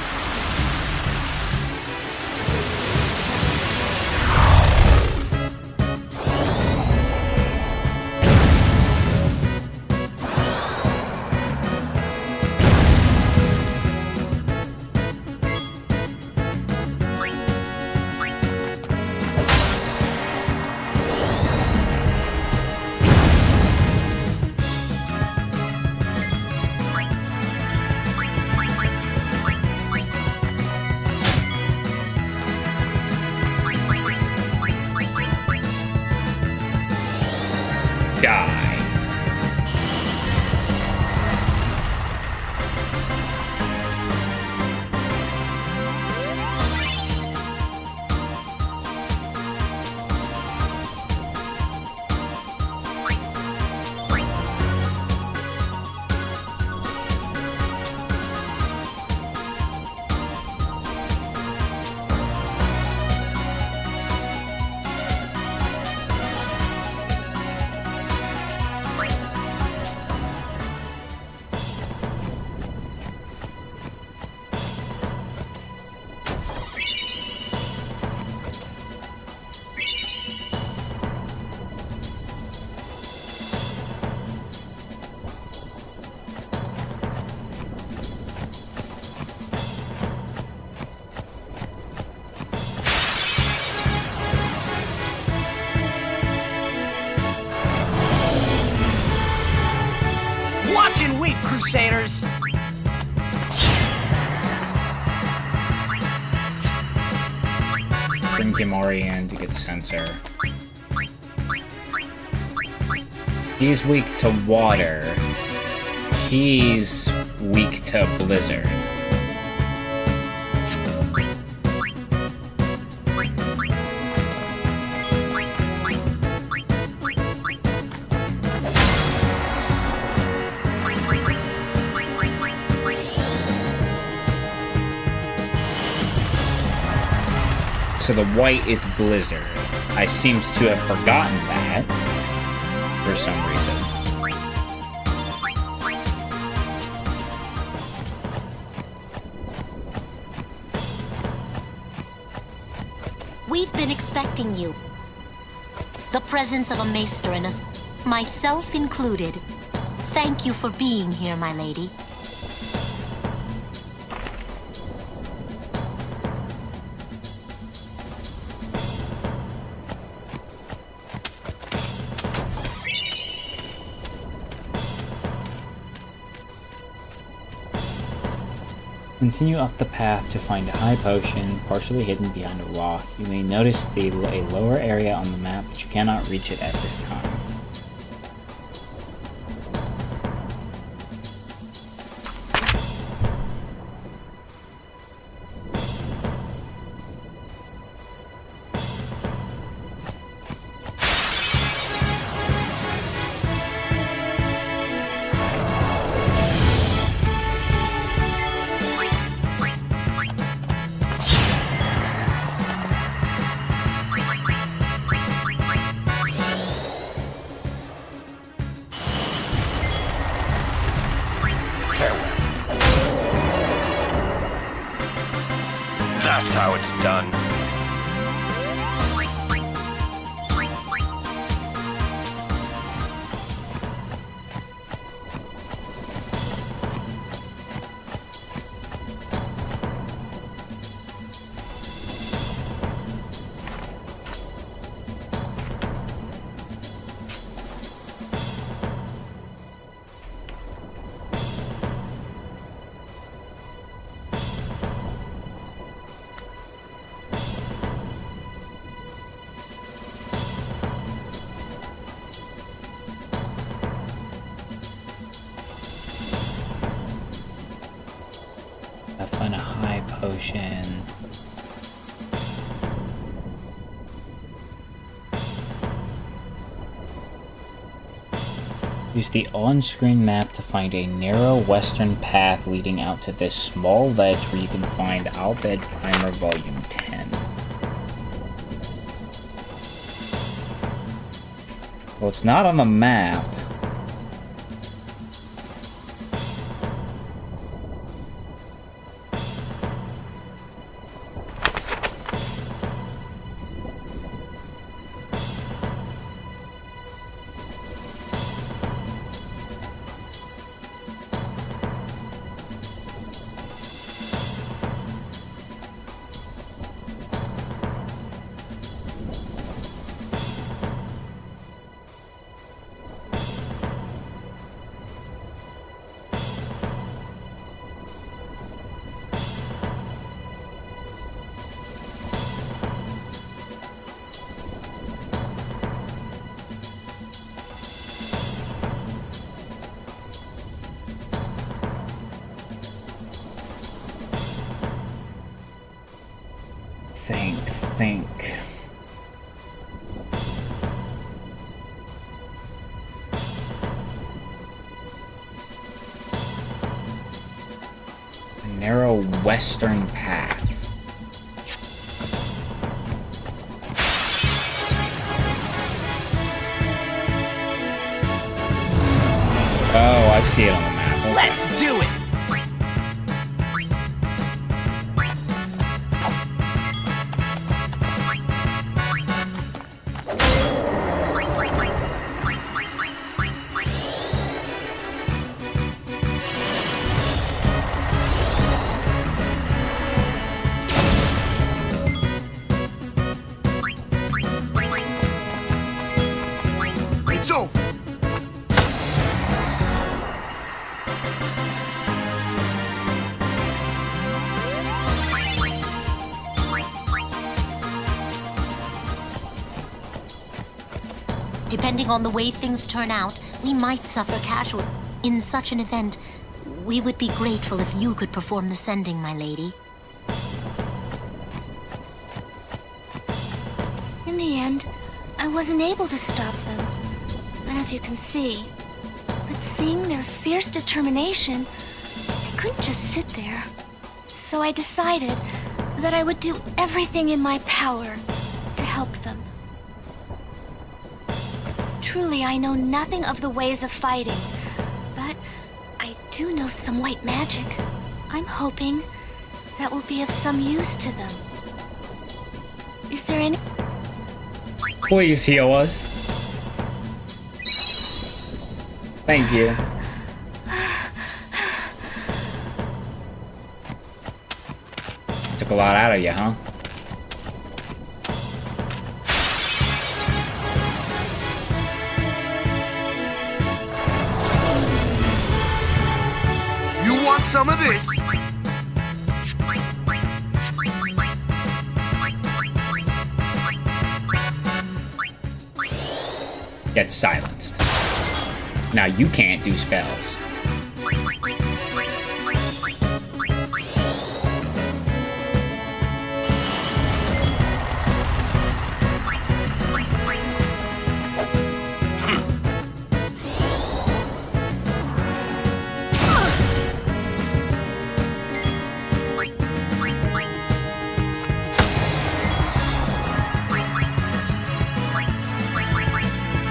A: Die.
O: Watch and weep, Crusaders!
A: Bring Kimari in to get Sensor. He's weak to water. He's weak to Blizzard. So the white is Blizzard. I seemed to have forgotten that for some reason.
P: We've been expecting you. The presence of a maester and us, myself included. Thank you for being here, my lady.
A: Continue up the path to find a high potion partially hidden behind a rock. You may notice a lower area on the map, but you cannot reach it at this time.
E: That's how it's done. Find a high potion. Use the on-screen map to find a narrow western path leading out to this small ledge where you can find Al Bhed Primer Volume 10. Well, it's not on the map. Think. A narrow western path. Oh, I see it on the map. Okay.
O: Let's do it!
M: It's over.
P: Depending on the way things turn out, we might suffer casualties. In such an event, we would be grateful if you could perform the sending, my lady.
F: In the end, I wasn't able to stop them, as you can see. But seeing their fierce determination, I couldn't just sit there. So I decided that I would do everything in my power to help them. Truly, I know nothing of the ways of fighting, but I do know some white magic. I'm hoping that will be of some use to them. Is there any...
A: Please heal us. Thank you. Took a lot out of you, huh?
M: You want some of this?
A: gets silenced. Now you can't do spells.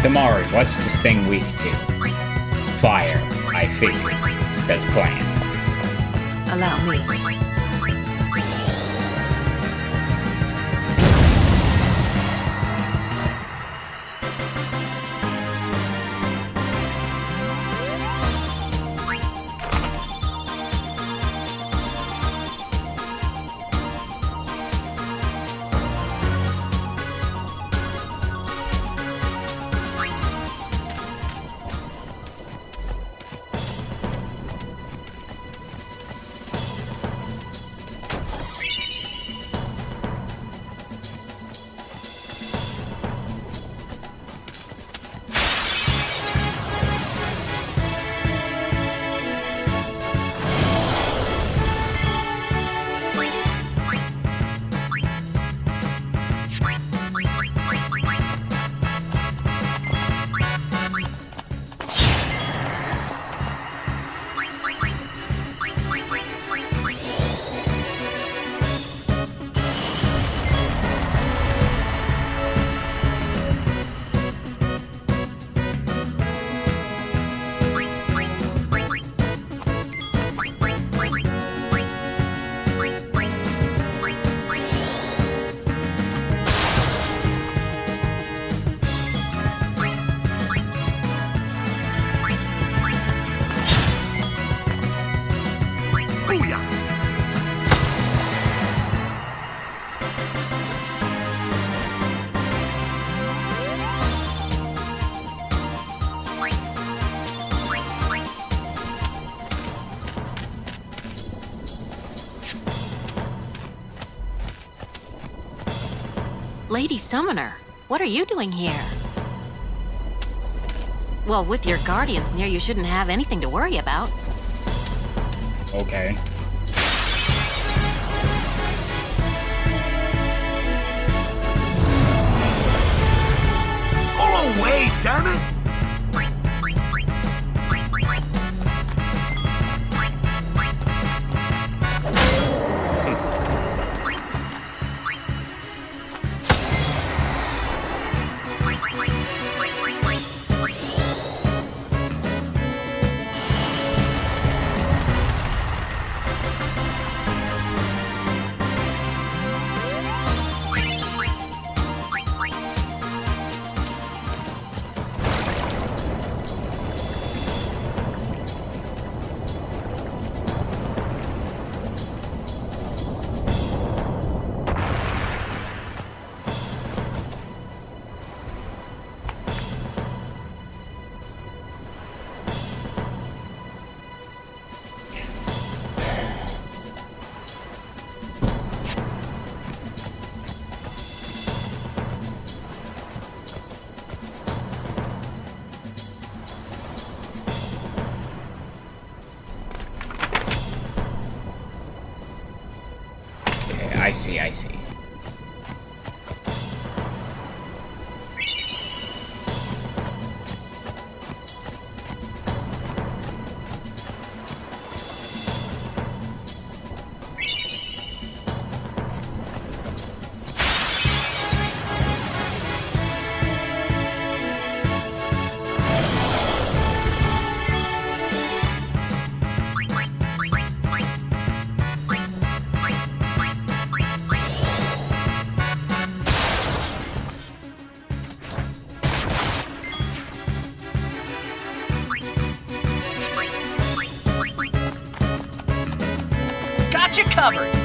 A: Damari, what's this thing weak to? Fire, I figured. That's planned.
C: Allow me.
Q: Lady Summoner, what are you doing here? Well, with your guardians near, you shouldn't have anything to worry about.
A: Okay.
M: Go away, damn it!
A: I see, I see.
R: You covered.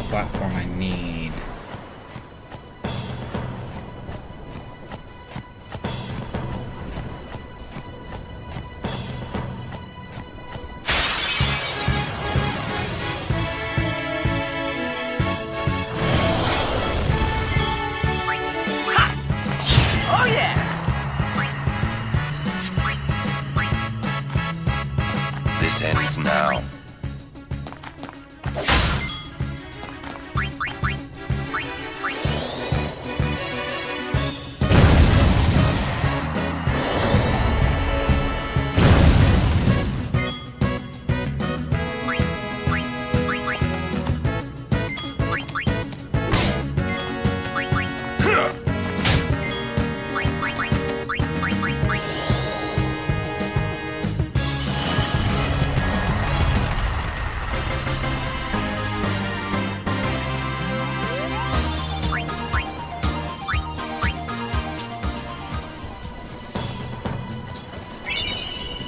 E: platform I need.
O: Oh yeah!
K: This ends now.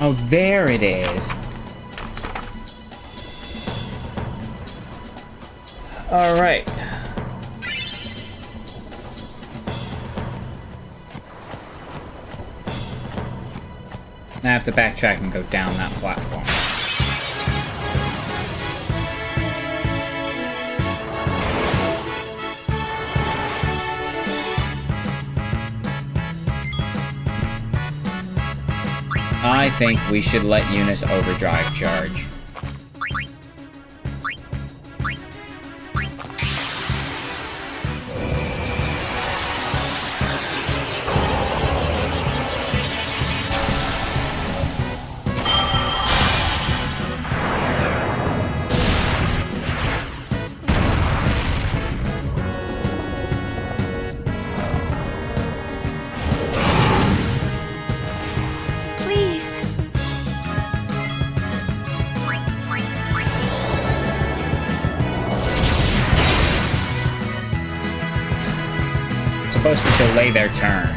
E: Oh, there it is. All right. Now I have to backtrack and go down that platform. I think we should let Eunice overdrive charge.
D: Please.
E: It's supposed to delay their turn.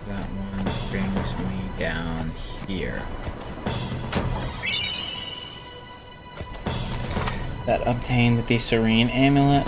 E: That one brings me down here. That obtained the Serene Amulet.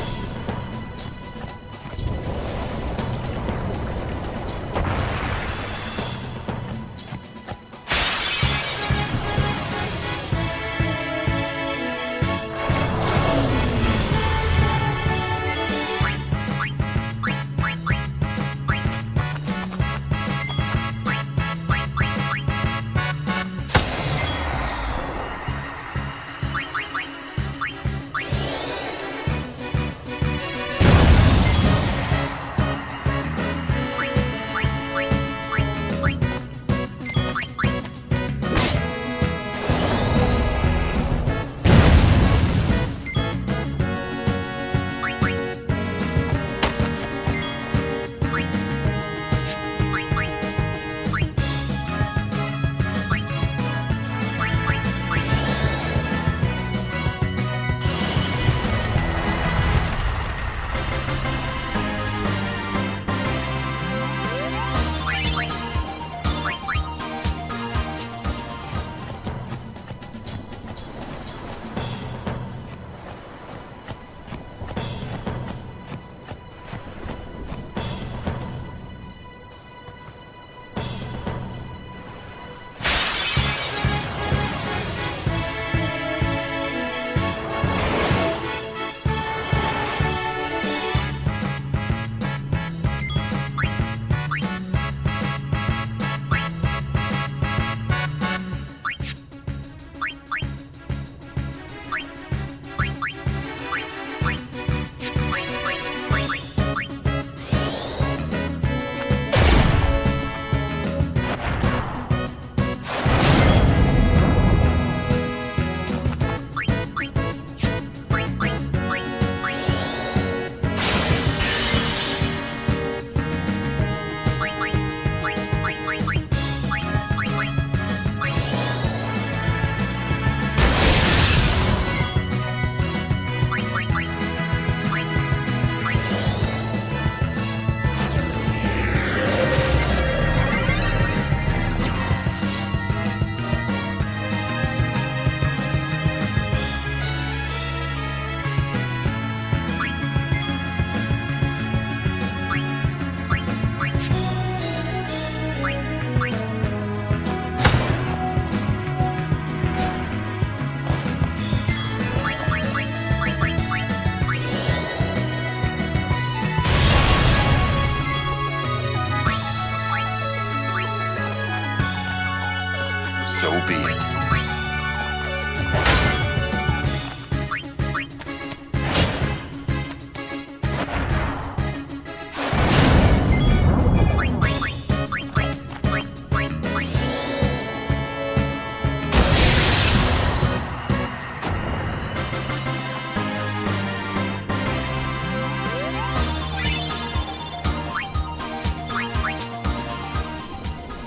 M: be it.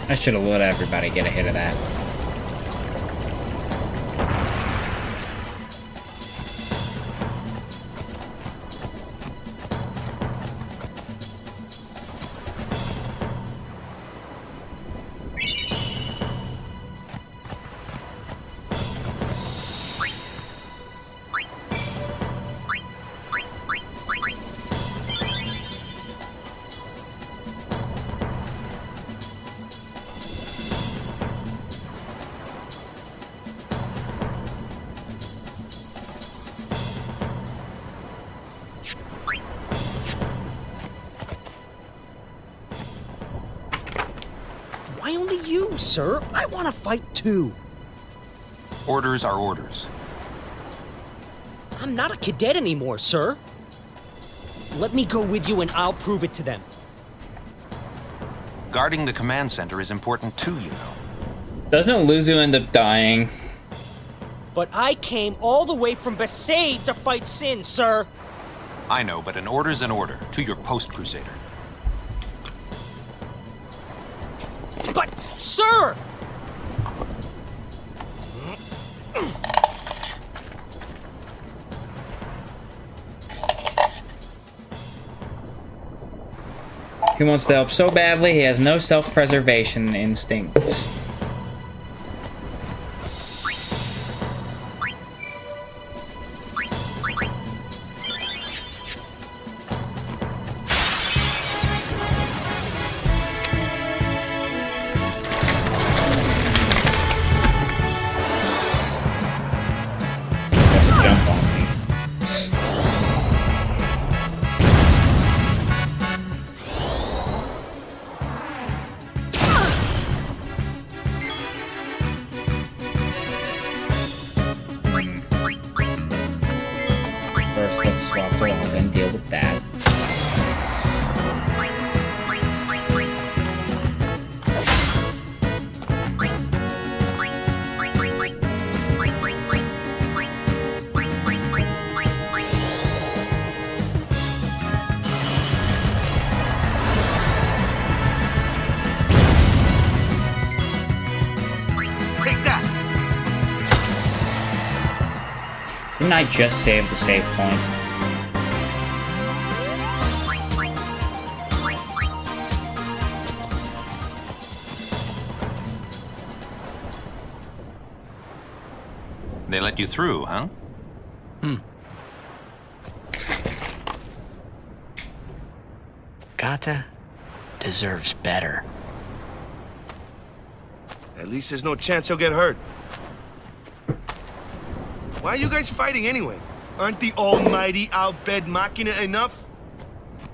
A: I should have let everybody get a hit of that.
R: Why only you, sir? I want to fight too.
K: Orders are orders.
R: I'm not a cadet anymore, sir. Let me go with you and I'll prove it to them.
K: Guarding the command center is important too, you know.
A: Doesn't Luzu end up dying?
R: But I came all the way from Besaid to fight Sin, sir.
K: I know, but an order's an order. To your post, Crusader.
R: But, sir!
A: He wants to help so badly, he has no self-preservation instincts. Jump on me. First, let's swap to lava and deal with that.
M: Take that!
A: Didn't I just save the save point?
K: They let you through, huh?
N: Kata deserves better.
M: At least there's no chance he'll get hurt. Why are you guys fighting anyway? Aren't the almighty Al Bhed Machina enough?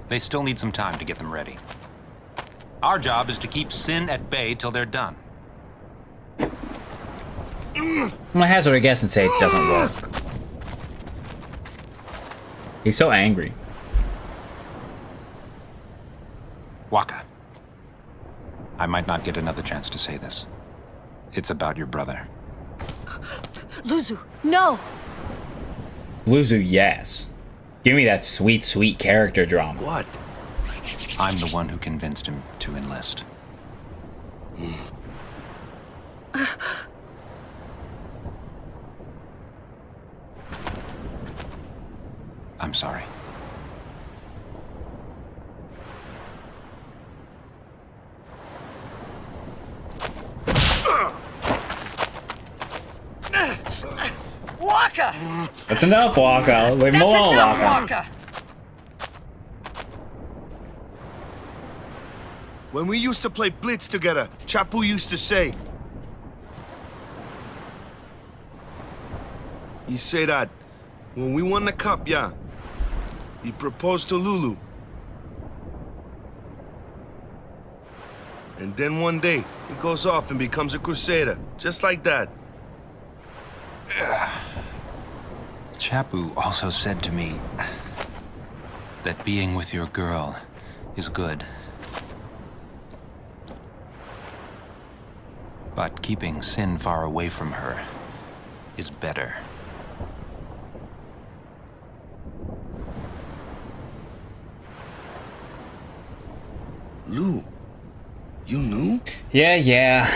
K: They still need some time to get them ready. Our job is to keep Sin at bay till they're done.
A: I'm gonna hazard a guess and say it doesn't work. He's so angry.
K: Waka. I might not get another chance to say this. It's about your brother.
H: Luzu, no!
A: Luzu, yes. Give me that sweet, sweet character drama.
M: What?
K: I'm the one who convinced him to enlist. I'm sorry.
H: Waka!
A: That's enough, Waka. Leave him alone, Waka.
M: When we used to play Blitz together, Chapu used to say... He say that when we won the cup, yeah, he proposed to Lulu. And then one day, he goes off and becomes a crusader, just like that.
K: Chapu also said to me that being with your girl is good. But keeping Sin far away from her is better.
M: Lou, you knew?
A: Yeah.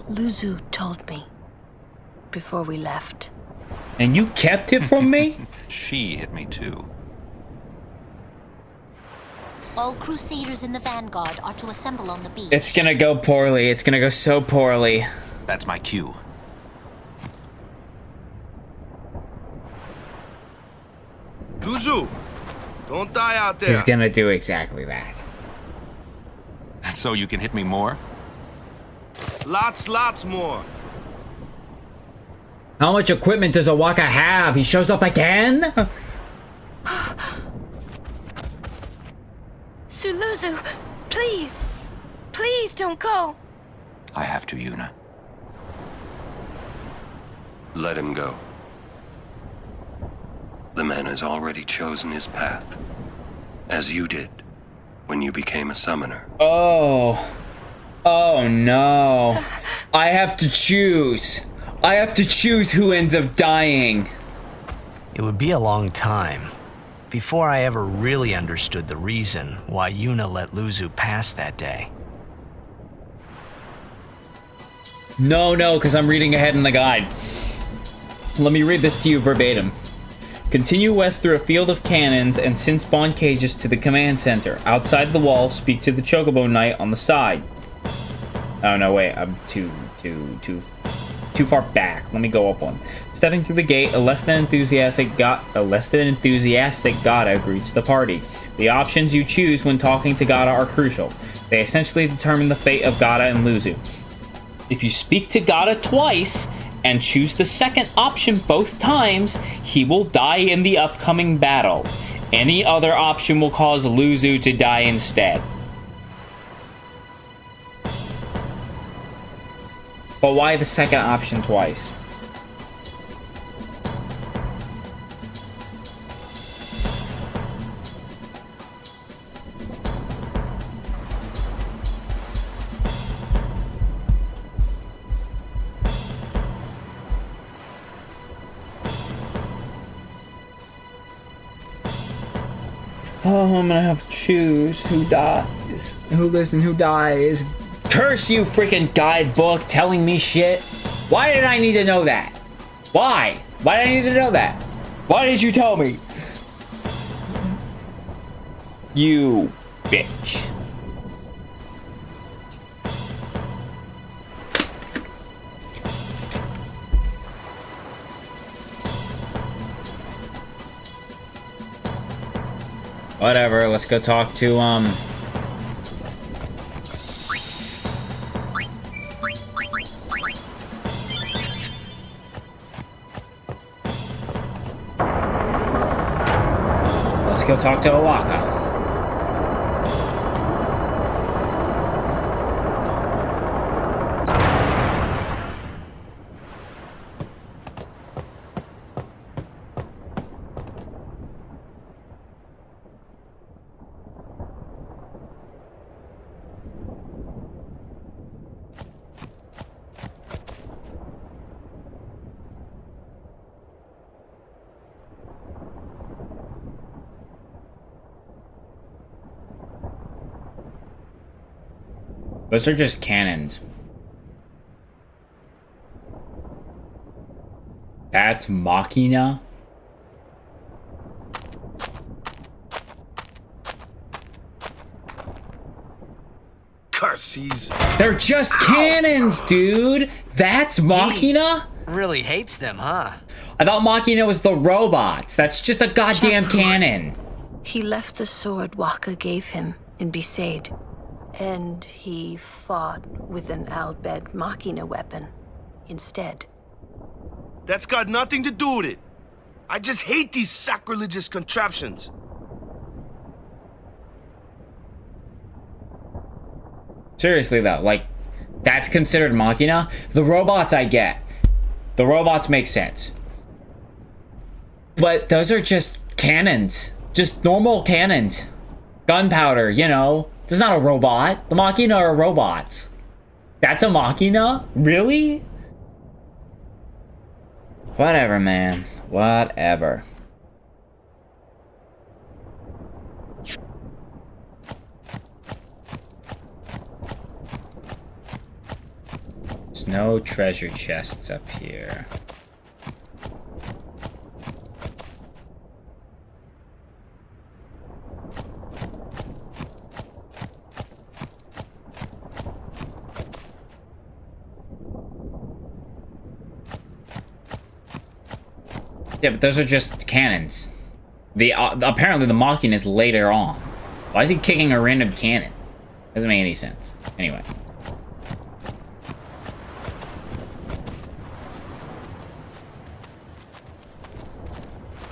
C: Luzu told me before we left.
A: And you kept it from me?
K: She hit me too.
P: All Crusaders in the Vanguard are to assemble on the beach.
A: It's gonna go poorly. It's gonna go so poorly.
K: That's my cue.
M: Luzu, don't die out there.
A: He's gonna do exactly that.
K: So you can hit me more?
M: Lots more.
A: How much equipment does O'aka have? He shows up again?
D: Suluzu, please. Please don't go.
K: I have to, Yuna.
S: Let him go. The man has already chosen his path, as you did when you became a summoner.
A: Oh. Oh no. I have to choose. I have to choose who ends up dying.
N: It would be a long time before I ever really understood the reason why Yuna let Luzu pass that day.
A: No, because I'm reading ahead in the guide. Let me read this to you verbatim. Continue west through a field of cannons and Sin spawn cages to the command center. Outside the wall, speak to the Chocobo Knight on the side. Oh no, wait, I'm too far back. Let me go up one. Stepping through the gate, a less than enthusiastic Gata greets the party. The options you choose when talking to Gata are crucial. They essentially determine the fate of Gata and Luzu. If you speak to Gata twice and choose the second option both times, he will die in the upcoming battle. Any other option will cause Luzu to die instead. But why the second option twice? Oh, I'm gonna have to choose who dies, who lives and who dies. Curse you, freaking guidebook telling me shit. Why did I need to know that? Why? Why did I need to know that? Why did you tell me? You bitch. Whatever, let's go talk to, let's go talk to O'aka. Those are just cannons. That's Machina?
M: Curses.
A: They're just cannons, dude! That's Machina?
N: Really hates them, huh?
A: I thought Machina was the robots. That's just a goddamn cannon.
C: He left the sword Waka gave him in Besaid. And he fought with an Al Bhed Machina weapon instead.
M: That's got nothing to do with it. I just hate these sacrilegious contraptions.
A: Seriously though, like, that's considered Machina? The robots I get. The robots make sense. But those are just cannons. Just normal cannons. Gunpowder, you know. This is not a robot. The Machina are robots. That's a Machina? Really? Whatever, man. Whatever. There's no treasure chests up here. Yeah, but those are just cannons. The apparently the Machina is later on. Why is he kicking a random cannon? Doesn't make any sense. Anyway.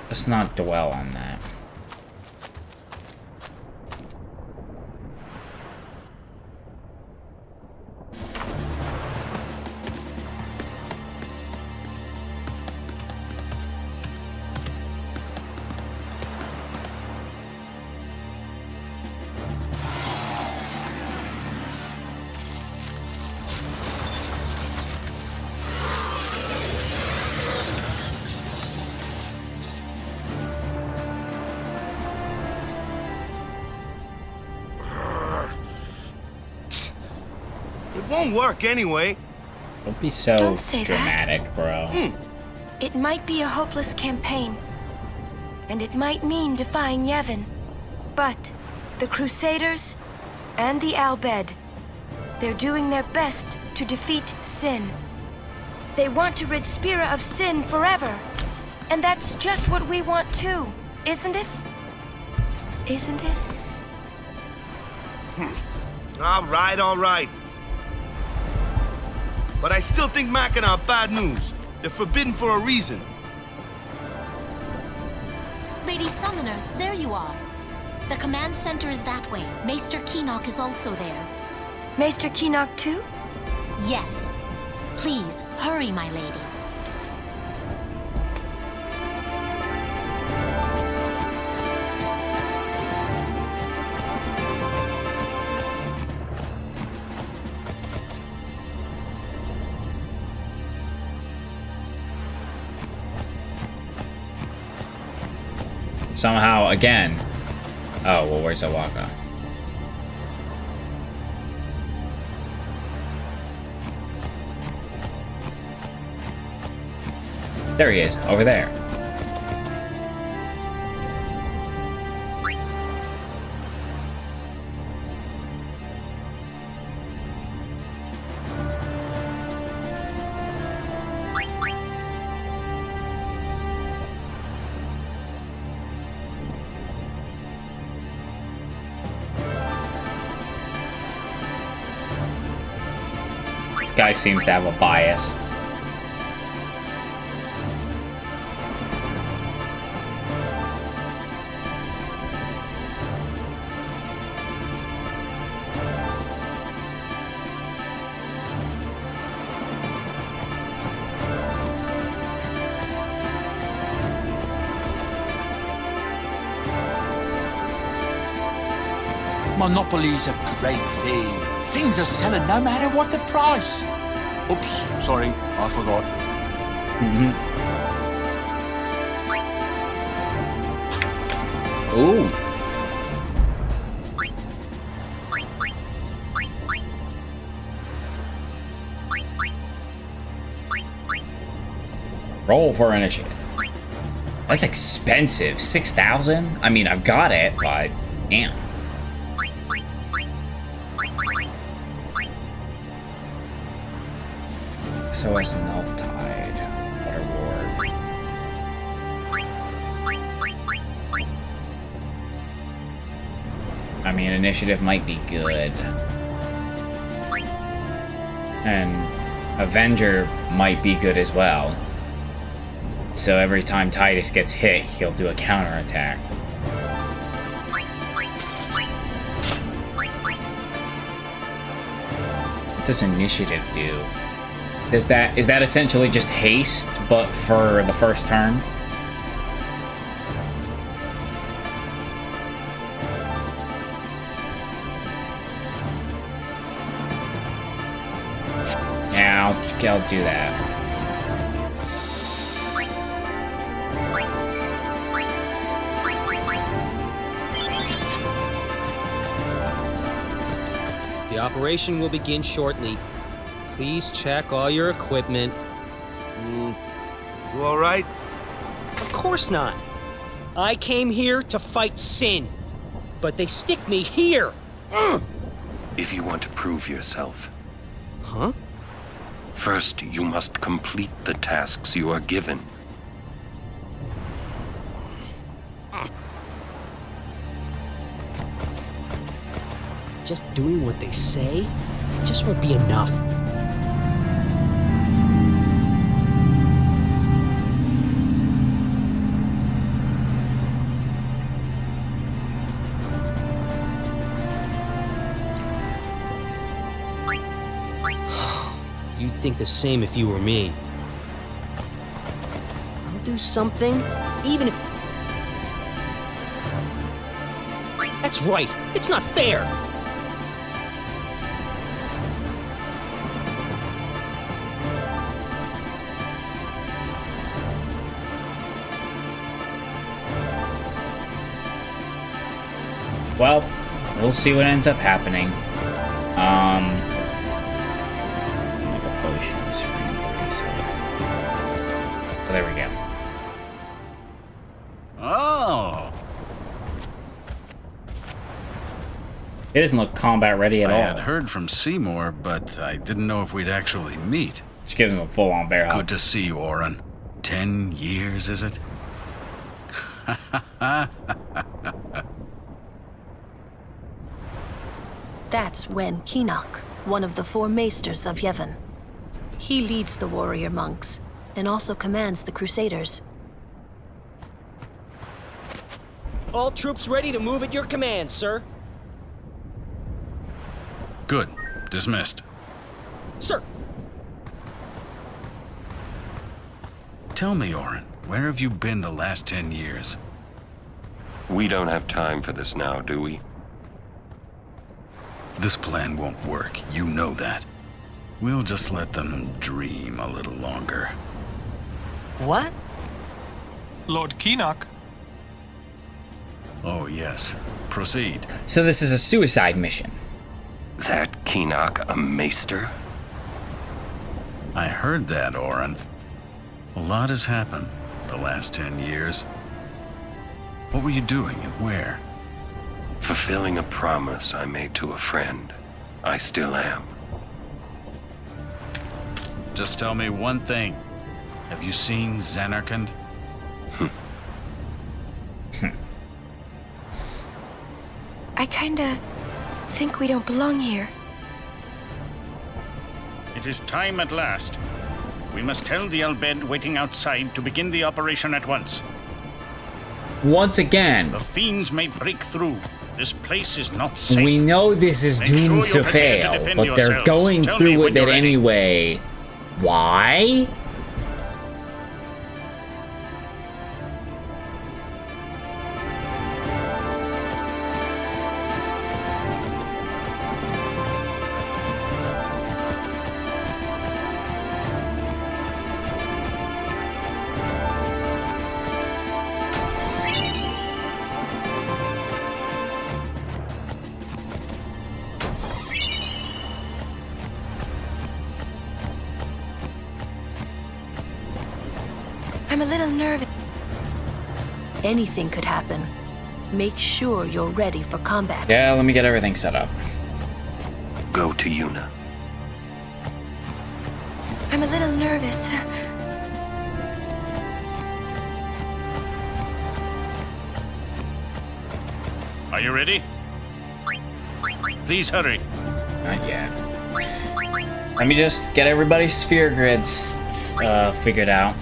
A: Let's not dwell on that.
M: Won't work anyway.
A: Don't be so
D: Don't say
A: dramatic,
D: that.
A: bro.
D: It might be a hopeless campaign, and it might mean defying Yevon. But the Crusaders and the Al Bhed, they're doing their best to defeat sin. They want to rid Spira of sin forever. And that's just what we want too, isn't it? Isn't it?
M: All right. But I still think Machina are bad news. They're forbidden for a reason.
P: Lady Summoner, there you are. The command center is that way. Maester Keenock is also there.
D: Maester Keenock too?
P: Yes. Please, hurry, my lady.
A: Somehow, again. Oh, well, where's O'aka? There he is, over there. Guy seems to have a bias.
O: Monopoly's a great thing. Things are selling no matter what the price. Oops, sorry, I forgot.
A: Ooh. Roll for initiative. That's expensive. 6,000? I mean, I've got it, but damn. SOS Null Tide. Water Ward. I mean, initiative might be good. And Avenger might be good as well. So every time Titus gets hit, he'll do a counterattack. What does initiative do? Is that essentially just haste, but for the first turn? Yeah, I'll do that.
R: The operation will begin shortly. Please check all your equipment.
M: You all right?
R: Of course not. I came here to fight Sin, but they stick me here.
S: If you want to prove yourself.
R: Huh?
S: First, you must complete the tasks you are given.
R: Just doing what they say, it just won't be enough. You'd think the same if you were me. I'll do something, even if... That's right, it's not fair!
A: Well, we'll see what ends up happening. Make a potion, screen 37. Oh, there we go.
I: Oh.
A: It doesn't look combat ready at
I: I
A: all.
I: had heard from Seymour, but I didn't know if we'd actually meet.
A: Just gives him a full-on bear hug.
I: Good to see you, Orin. 10 years, is it?
C: That's Wen Kinok, one of the 4 maesters of Yevon. He leads the warrior monks, and also commands the Crusaders.
R: All troops ready to move at your command, sir.
I: Good. Dismissed.
R: Sir.
I: Tell me, Orin, where have you been the last 10 years?
S: We don't have time for this now, do we?
I: This plan won't work. You know that. We'll just let them dream a little longer.
N: What?
L: Lord Kinok.
I: Oh, yes. Proceed.
A: So this is a suicide mission.
S: That Kinok a maester?
I: I heard that, Orin. A lot has happened the last 10 years. What were you doing and where?
S: Fulfilling a promise I made to a friend. I still am.
I: Just tell me one thing. Have you seen Zanarkand?
D: I kinda think we don't belong here.
T: It is time at last. We must tell the Al Bhed waiting outside to begin the operation at once.
A: Once again,
T: the fiends may break through. This place is not safe.
A: We know this is doomed to fail, but they're going through with it anyway. Why?
D: I'm a little nervous.
C: Anything could happen. Make sure you're ready for combat.
A: Yeah, let me get everything set up.
S: Go to Yuna.
D: I'm a little nervous.
T: Are you ready? Please hurry.
A: Not yet. Let me just get everybody's sphere grids figured out.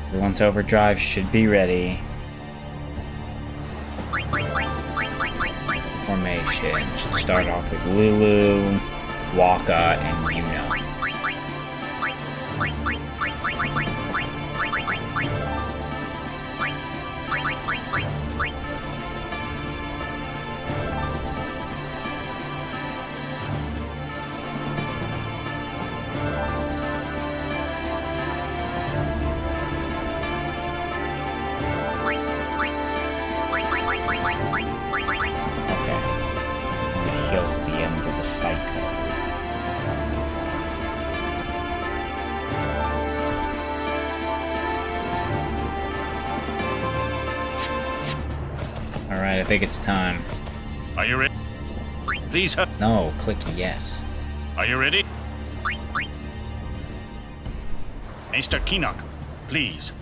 E: Everyone's overdrive should be ready. Formation should start off with Lulu, Waka, and Yuna. Alright, I think it's time.
T: Are you ready? Please hurry.
E: No, click yes.
T: Are you ready? Mr. Keenock, please.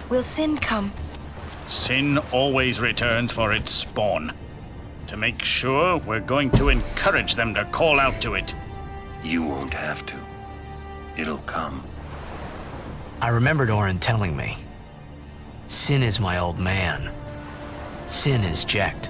D: Will Sin come?
T: Sin always returns for its spawn. To make sure, we're going to encourage them to call out to it.
S: You won't have to. It'll come.
N: I remembered Orin telling me. Sin is my old man. Sin is Jecht.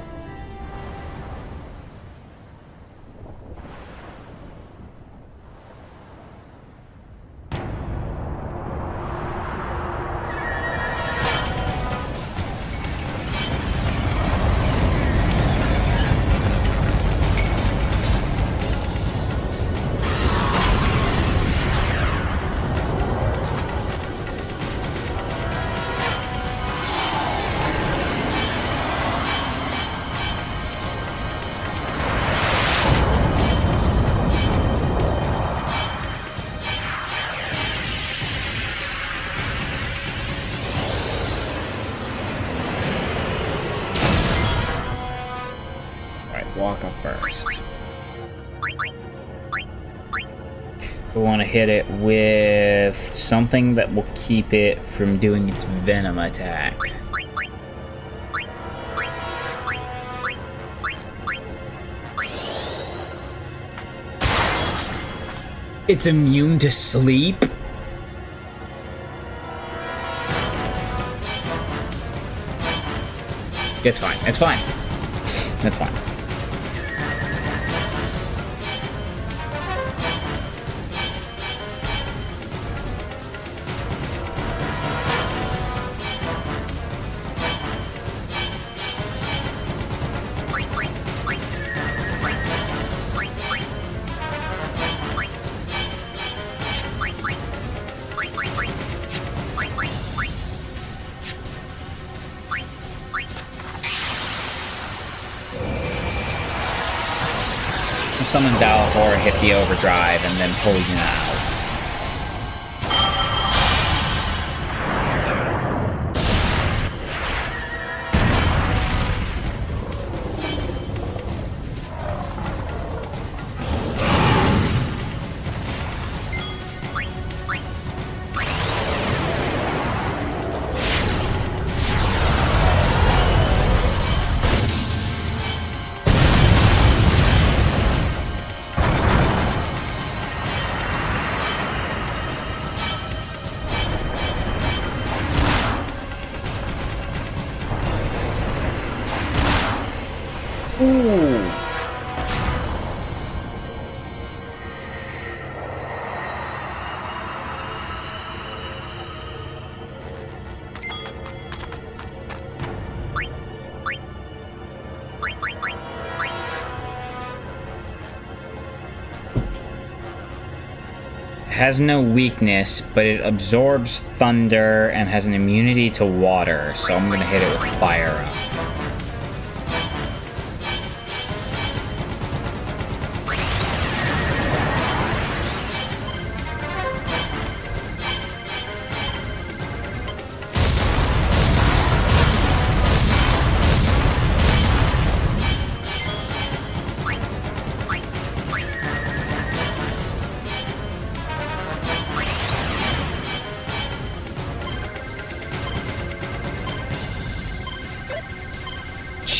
E: Waka first. We want to hit it with something that will keep it from doing its venom attack. It's immune to sleep? It's fine. It's fine. That's fine. Summon Dalahor, hit the overdrive, and then pull you out. Ooh. Has no weakness, but it absorbs thunder and has an immunity to water, so I'm gonna hit it with Fire Up.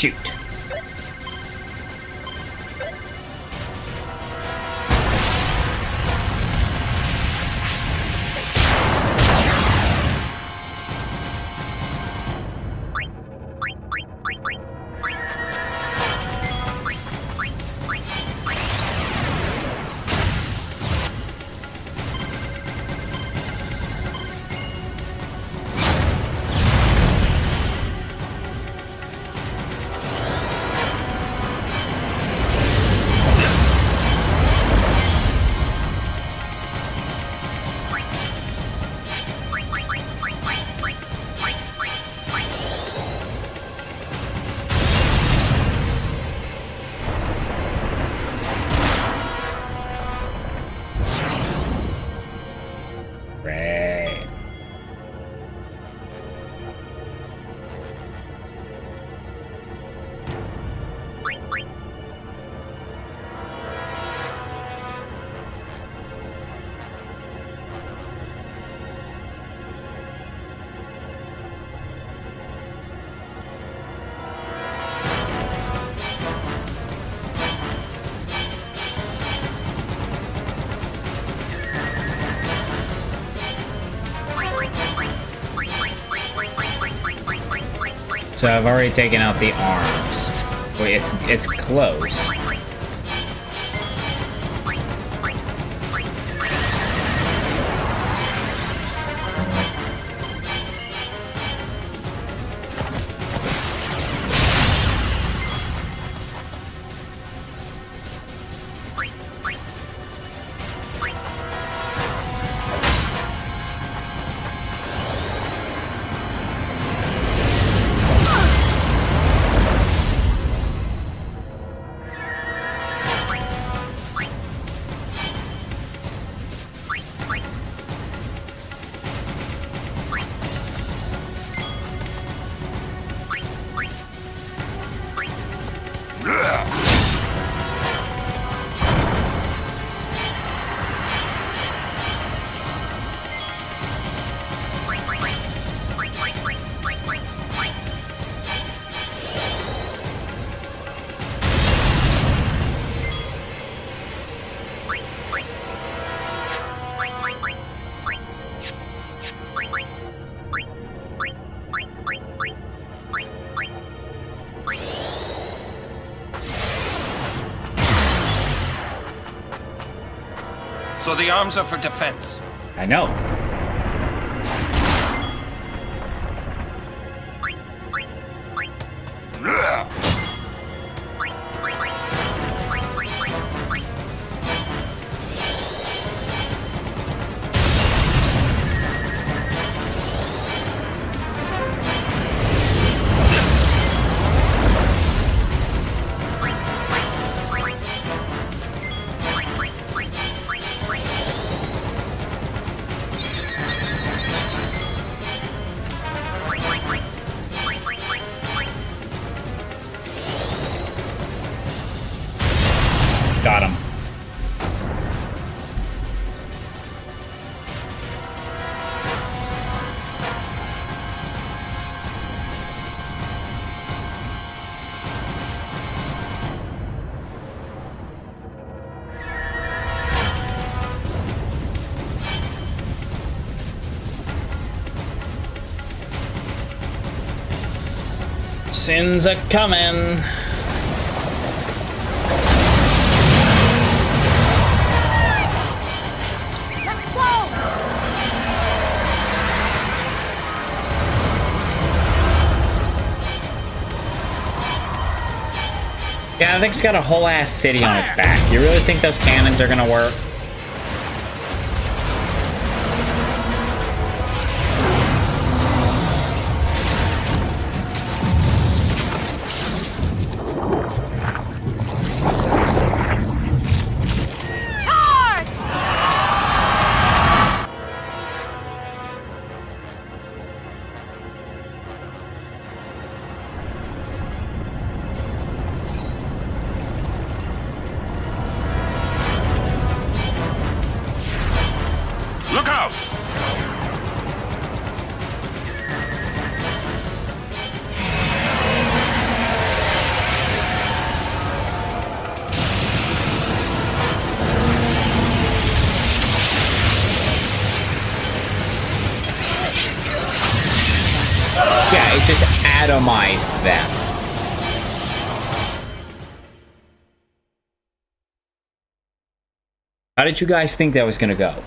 A: Shoot. Right. So I've already taken out the arms. Wait, it's close.
S: So the arms are for defense.
A: I know. Got him. Sins are coming. Yeah, I think it's got a whole ass city on its back. You really think those cannons are gonna work? minimized them. How did you guys think that was gonna go?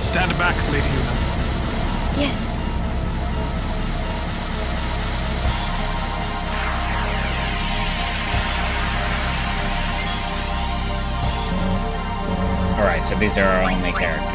L: Stand back, Lady Yuna.
D: Yes.
A: Alright, so these are our only characters.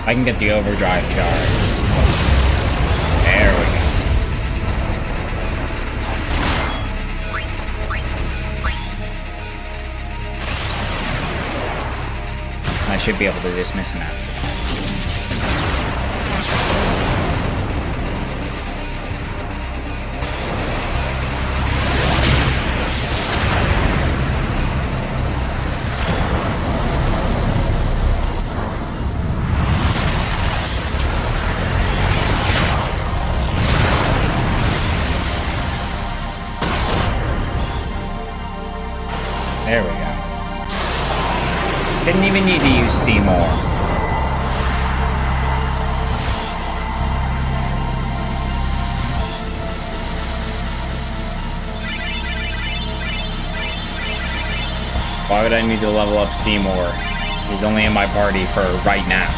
A: I can get the overdrive charged. There we go. I should be able to dismiss him after. There we go. Didn't even need to use Seymour. Why would I need to level up Seymour? He's only in my party for right now.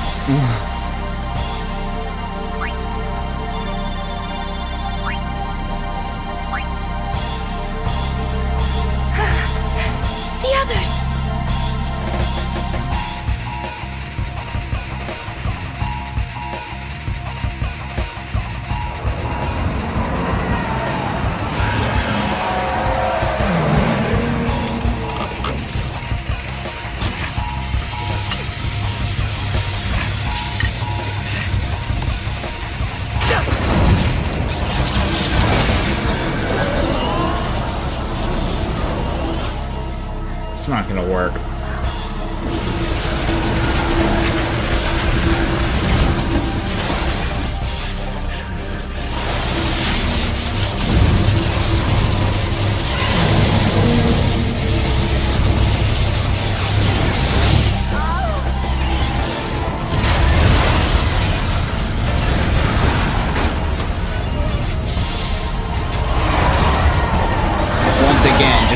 A: It's not gonna work.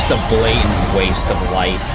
A: just a blatant waste of life.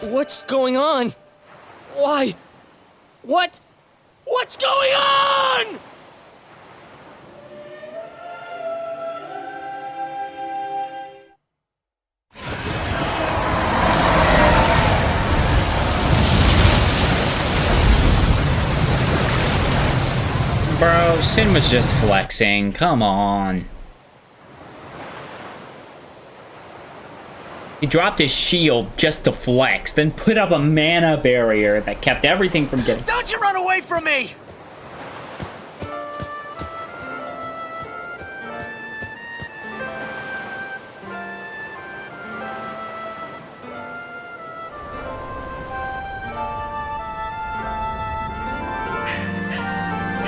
R: What's going on? Why? What's going on?
A: Bro, Sin was just flexing. Come on. He dropped his shield just to flex, then put up a mana barrier that kept everything from getting...
M: Don't you run away from me!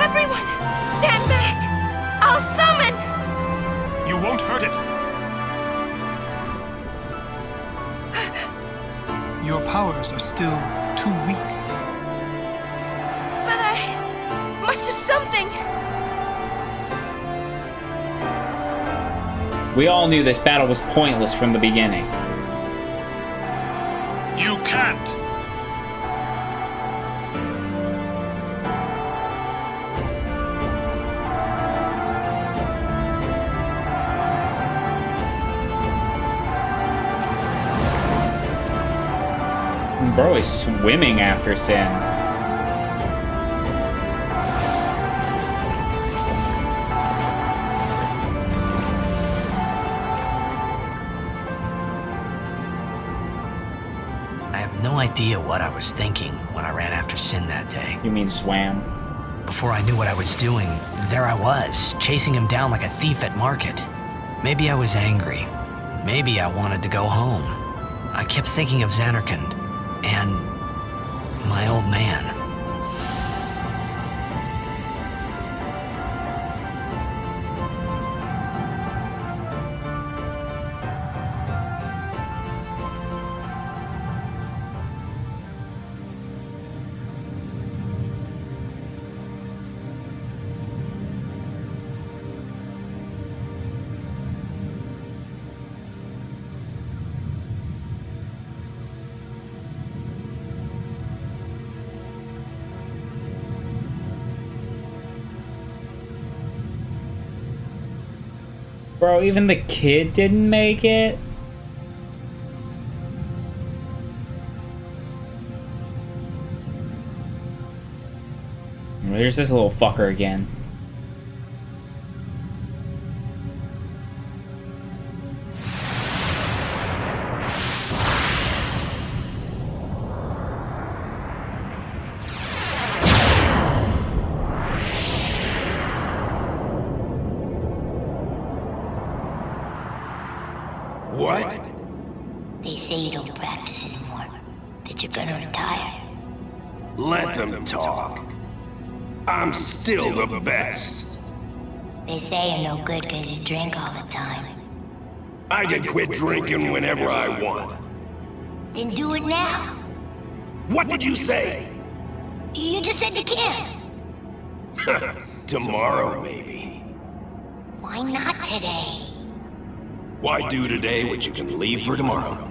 D: Everyone, stand back! I'll summon!
G: You won't hurt it!
L: Your powers are still too weak.
D: But I must do something!
A: We all knew this battle was pointless from the beginning.
G: You can't!
A: Bro is swimming after Sin.
N: I have no idea what I was thinking when I ran after Sin that day.
A: You mean swam?
N: Before I knew what I was doing, there I was, chasing him down like a thief at market. Maybe I was angry. Maybe I wanted to go home. I kept thinking of Zanarkand and my old man.
A: Bro, even the kid didn't make it? Here's this little fucker again.
U: What?
V: They say you don't practice anymore, that you're gonna retire.
U: Let them talk. I'm still the best.
V: They say you're no good because you drink all the time.
U: I can quit drinking whenever I want.
V: Then do it now.
U: What did you say?
V: You just said you can't.
U: Tomorrow, maybe.
V: Why not today?
U: Why do today what you can leave for tomorrow?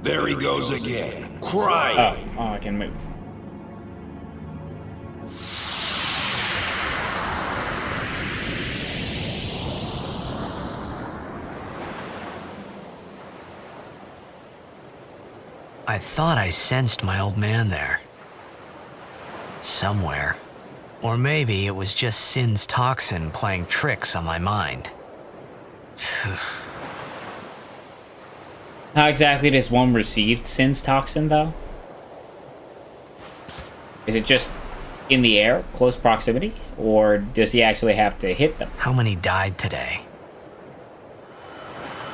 U: There he goes again, crying.
A: Oh, I can move.
N: I thought I sensed my old man there. Somewhere. Or maybe it was just Sin's toxin playing tricks on my mind.
A: How exactly does one receive Sin's toxin, though? Is it just in the air, close proximity? Or does he actually have to hit them?
N: How many died today?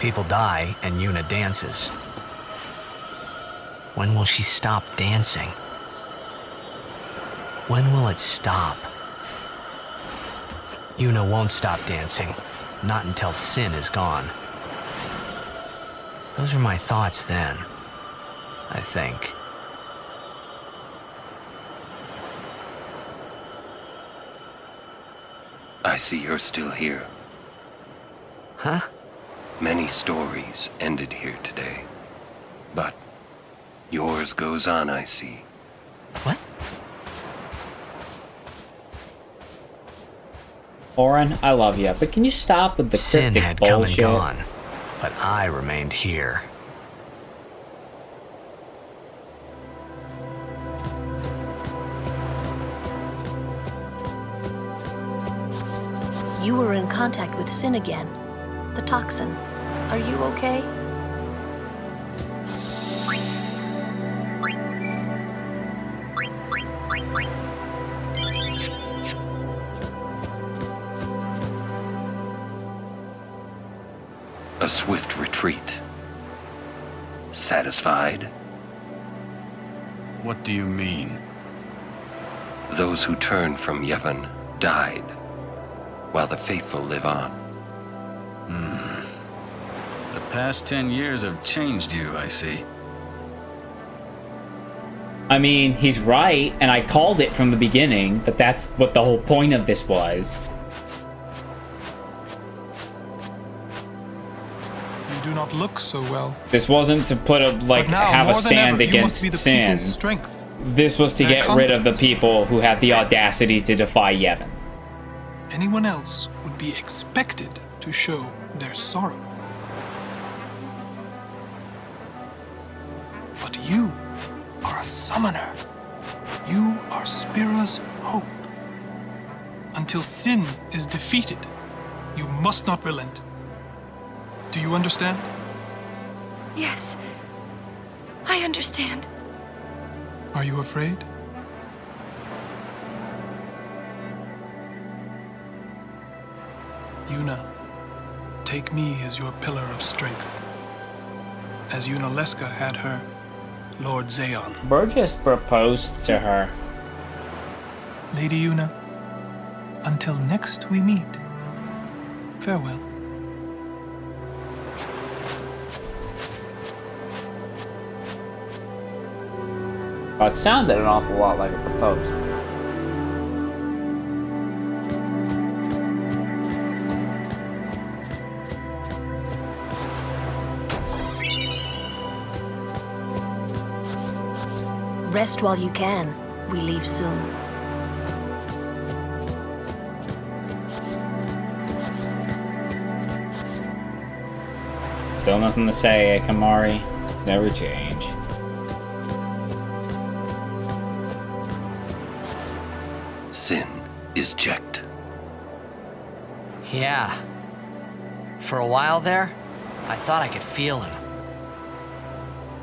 N: People die and Yuna dances. When will she stop dancing? When will it stop? Yuna won't stop dancing, not until Sin is gone. Those were my thoughts then, I think.
S: I see you're still here.
N: Huh?
S: Many stories ended here today. But yours goes on, I see.
N: What?
A: Oren, I love you, but can you stop with the
N: Sin
A: cryptic
N: had
A: bullshit?
N: come and gone, but I remained here.
C: You were in contact with Sin again. The toxin. Are you okay?
S: A swift retreat. Satisfied?
I: What do you mean?
S: Those who turned from Yevon died, while the faithful live on.
I: The past 10 years have changed you, I see.
A: I mean, he's right, and I called it from the beginning, that that's what the whole point of this was.
L: You do not look so well.
A: This wasn't to put a, like,
L: But now,
A: have a
L: more than
A: stand
L: ever, you
A: against
L: must be the
A: Sin.
L: people's strength.
A: This was to
L: Their
A: get rid of the
L: confidence.
A: people who had the audacity to defy Yevon.
L: Anyone else would be expected to show their sorrow. But you are a summoner. You are Spira's hope. Until Sin is defeated, you must not relent. Do you understand?
D: Yes, I understand.
L: Are you afraid? Yuna, take me as your pillar of strength. As Yuna Leska had her, Lord Zayon.
A: Burgess proposed to her.
L: Lady Yuna, until next we meet, farewell.
A: It sounded an awful lot like a proposal.
C: Rest while you can. We leave soon.
A: Still nothing to say, Kamari. Never change.
S: Sin is checked.
N: Yeah. For a while there, I thought I could feel him.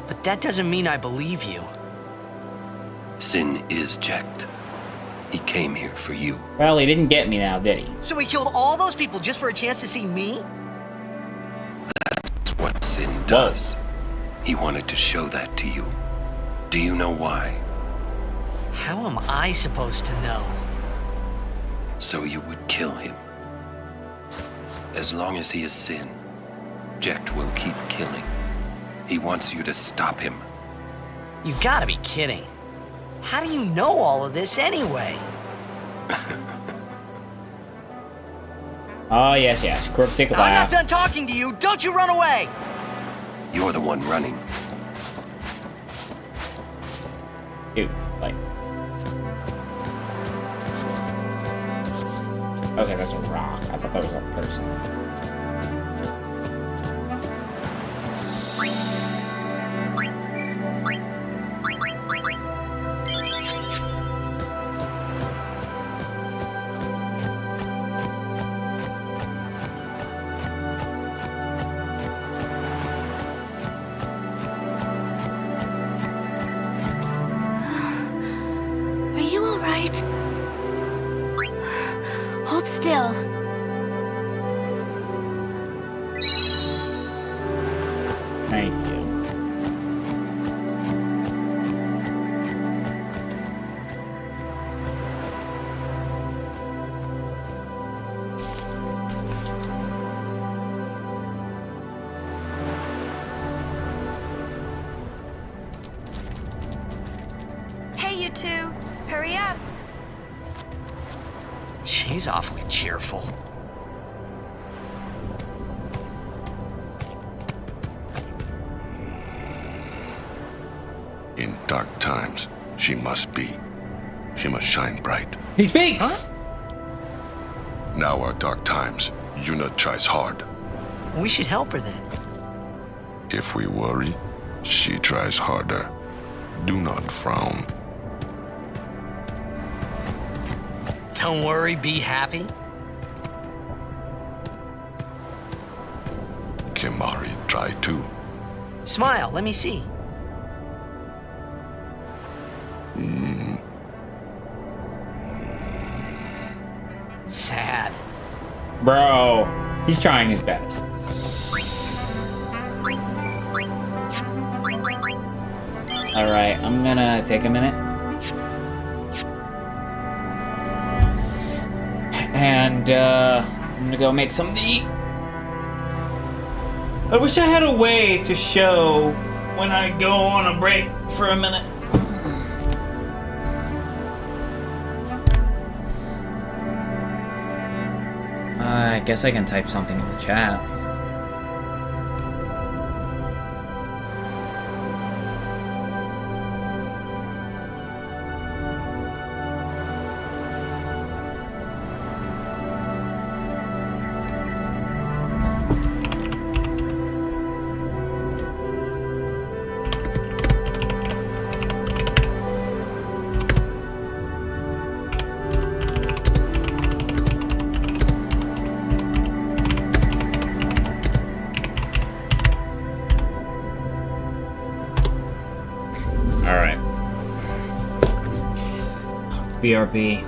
N: But that doesn't mean I believe you.
S: Sin is checked. He came here for you.
A: Well, he didn't get me now, did he?
N: So he killed all those people just for a chance to see me?
S: That's what Sin does. He wanted to show that to you. Do you know why?
N: How am I supposed to know?
S: So you would kill him. As long as he is Sin, Jecht will keep killing. He wants you to stop him.
N: You gotta be kidding. How do you know all of this anyway?
A: Oh, yes, yes. Cryptic
N: I'm not
A: laugh.
N: done talking to you. Don't you run away!
S: You're the one running.
A: Dude, like... Okay, that's a rock. I thought that was a person.
F: Are you all right? Hold still.
A: Thank you.
D: Hey, you two. Hurry up.
N: She's awfully cheerful.
B: In dark times, she must be. She must shine bright.
A: He speaks!
N: Huh?
B: Now are dark times. Yuna tries hard.
N: We should help her then.
B: If we worry, she tries harder. Do not frown.
N: Don't worry, be happy.
B: Kimahri try too.
N: Smile, let me see. Sad.
A: Bro, he's trying his best. Alright, I'm gonna take a minute. And, I'm gonna go make something to eat. I wish I had a way to show when I go on a break for a minute. I guess I can type something in the chat. Alright. BRB.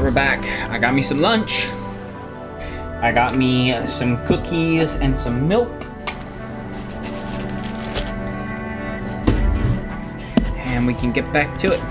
A: Alright, we're back. I got me some lunch. I got me some cookies and some milk. And we can get back to it.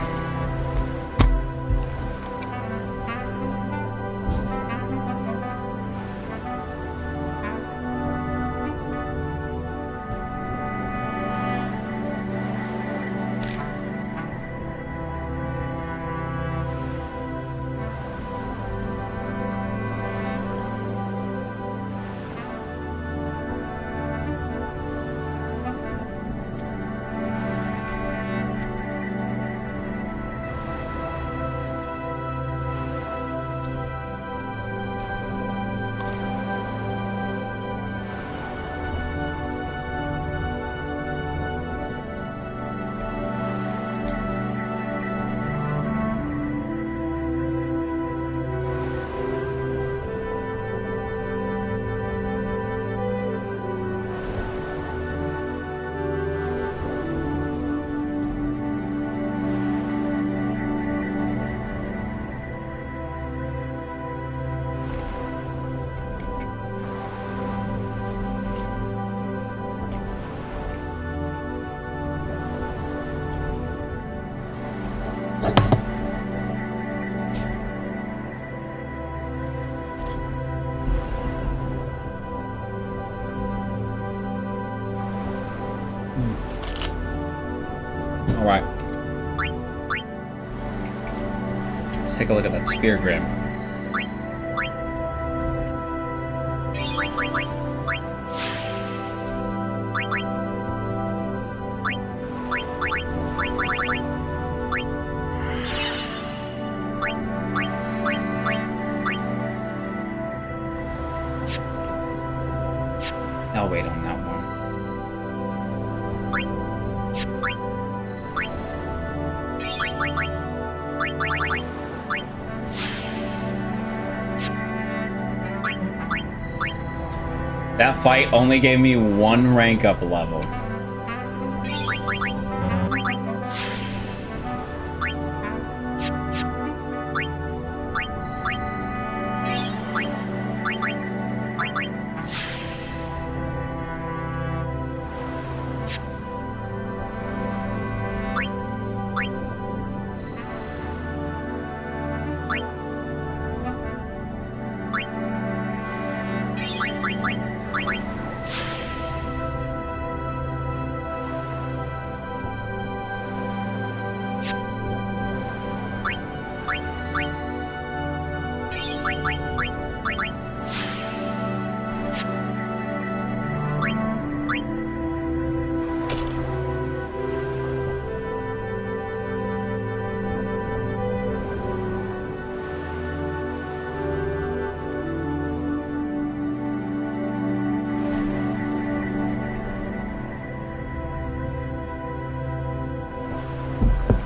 A: Alright. Let's take a look at that spear grim. I'll wait on that one. That fight only gave me 1 rank up level.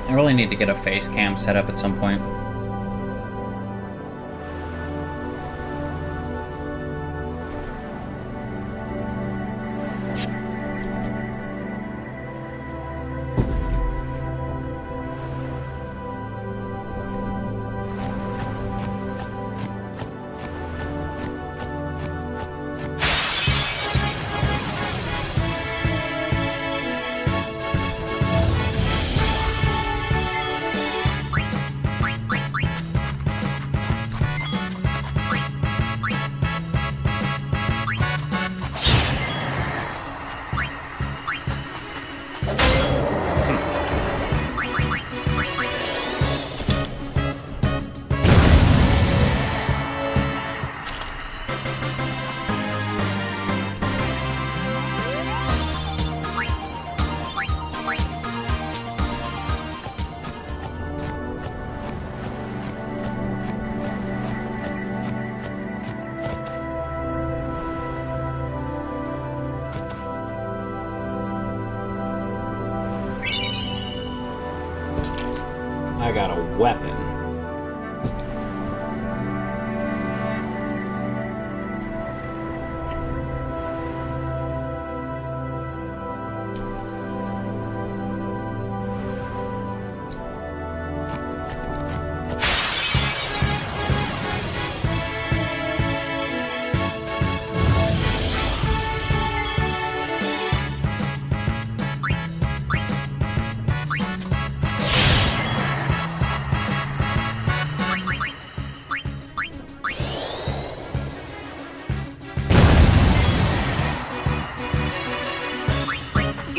A: I really need to get a face cam set up at some point. I got a weapon.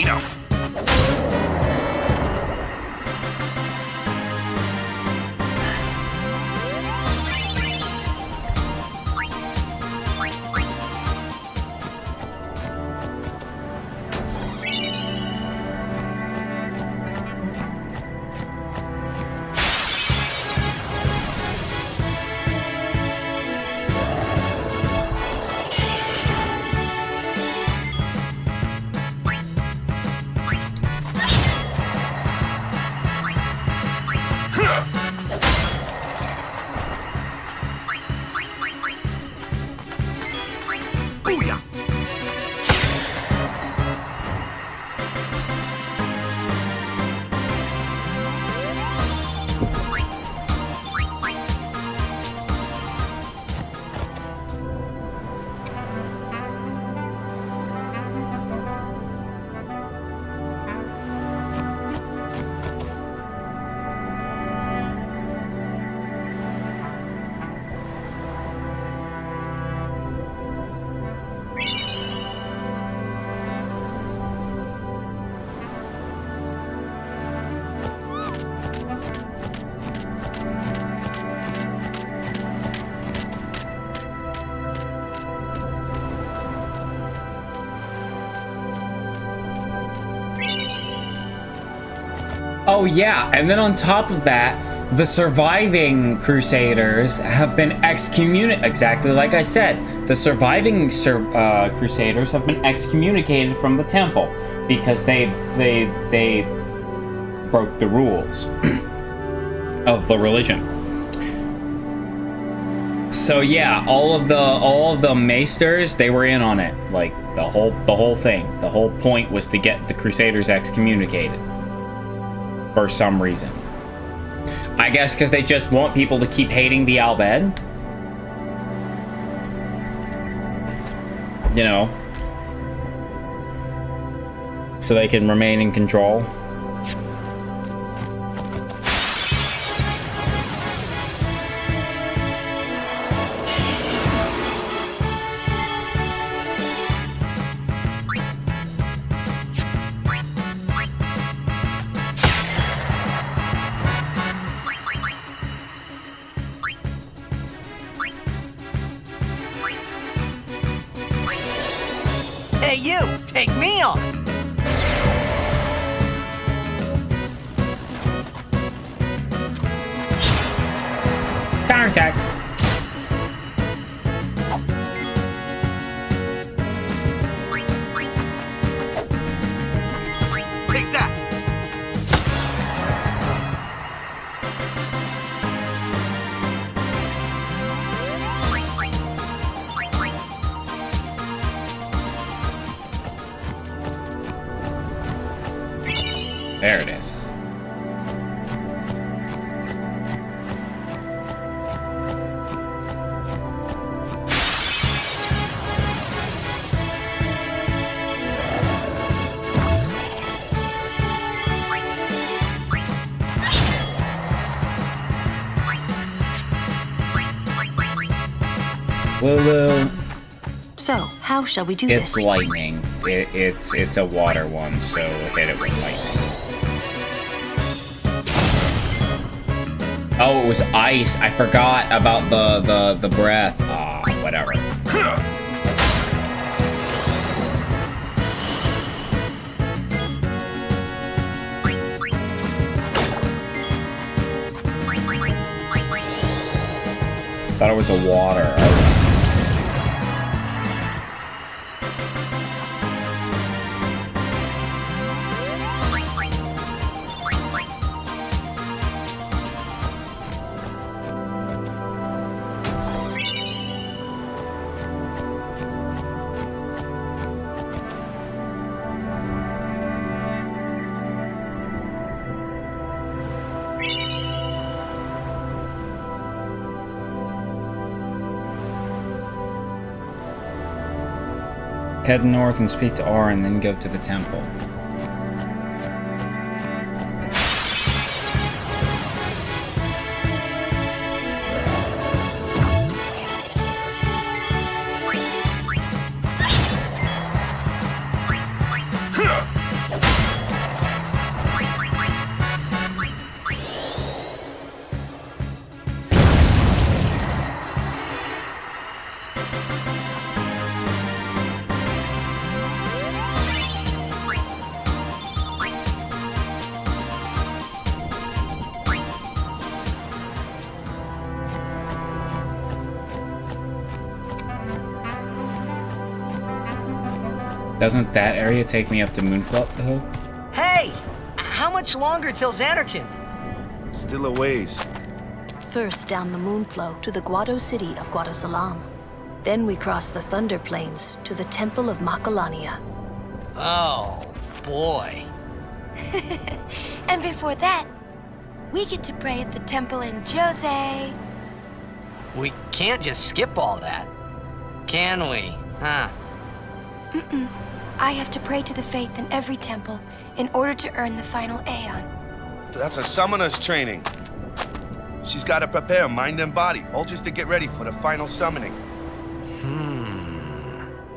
U: Enough!
M: Booyah!
A: Oh yeah, and then on top of that, the surviving Crusaders have been excommunicated. Exactly like I said, the surviving Crusaders have been excommunicated from the temple because they broke the rules of the religion. So yeah, all of the maesters, they were in on it. Like the whole thing. The whole point was to get the Crusaders excommunicated. For some reason. I guess because they just want people to keep hating the Al Bhed. You know. So they can remain in control.
J: Hey, you! Take me on!
A: Counterattack.
M: Take that!
A: There it is. Lulu.
C: So, how shall we do
A: It's
C: this?
A: lightning. It's a water one, so hit it with lightning. Oh, it was ice. I forgot about the breath. Ah, whatever. Thought it was a water. Head north and speak to Auron, then go to the temple. Doesn't that area take me up to Moonflood, though?
J: Hey! How much longer till Xanarkand?
M: Still a ways.
C: First down the Moonflow to the Guado city of Guadosalam. Then we cross the Thunder Plains to the Temple of Macalania.
J: Oh, boy.
D: And before that, we get to pray at the temple in Jose.
J: We can't just skip all that, can we? Huh?
D: Mm-mm. I have to pray to the faith in every temple in order to earn the final Aeon.
M: That's a summoner's training. She's got to prepare mind and body, all just to get ready for the final summoning.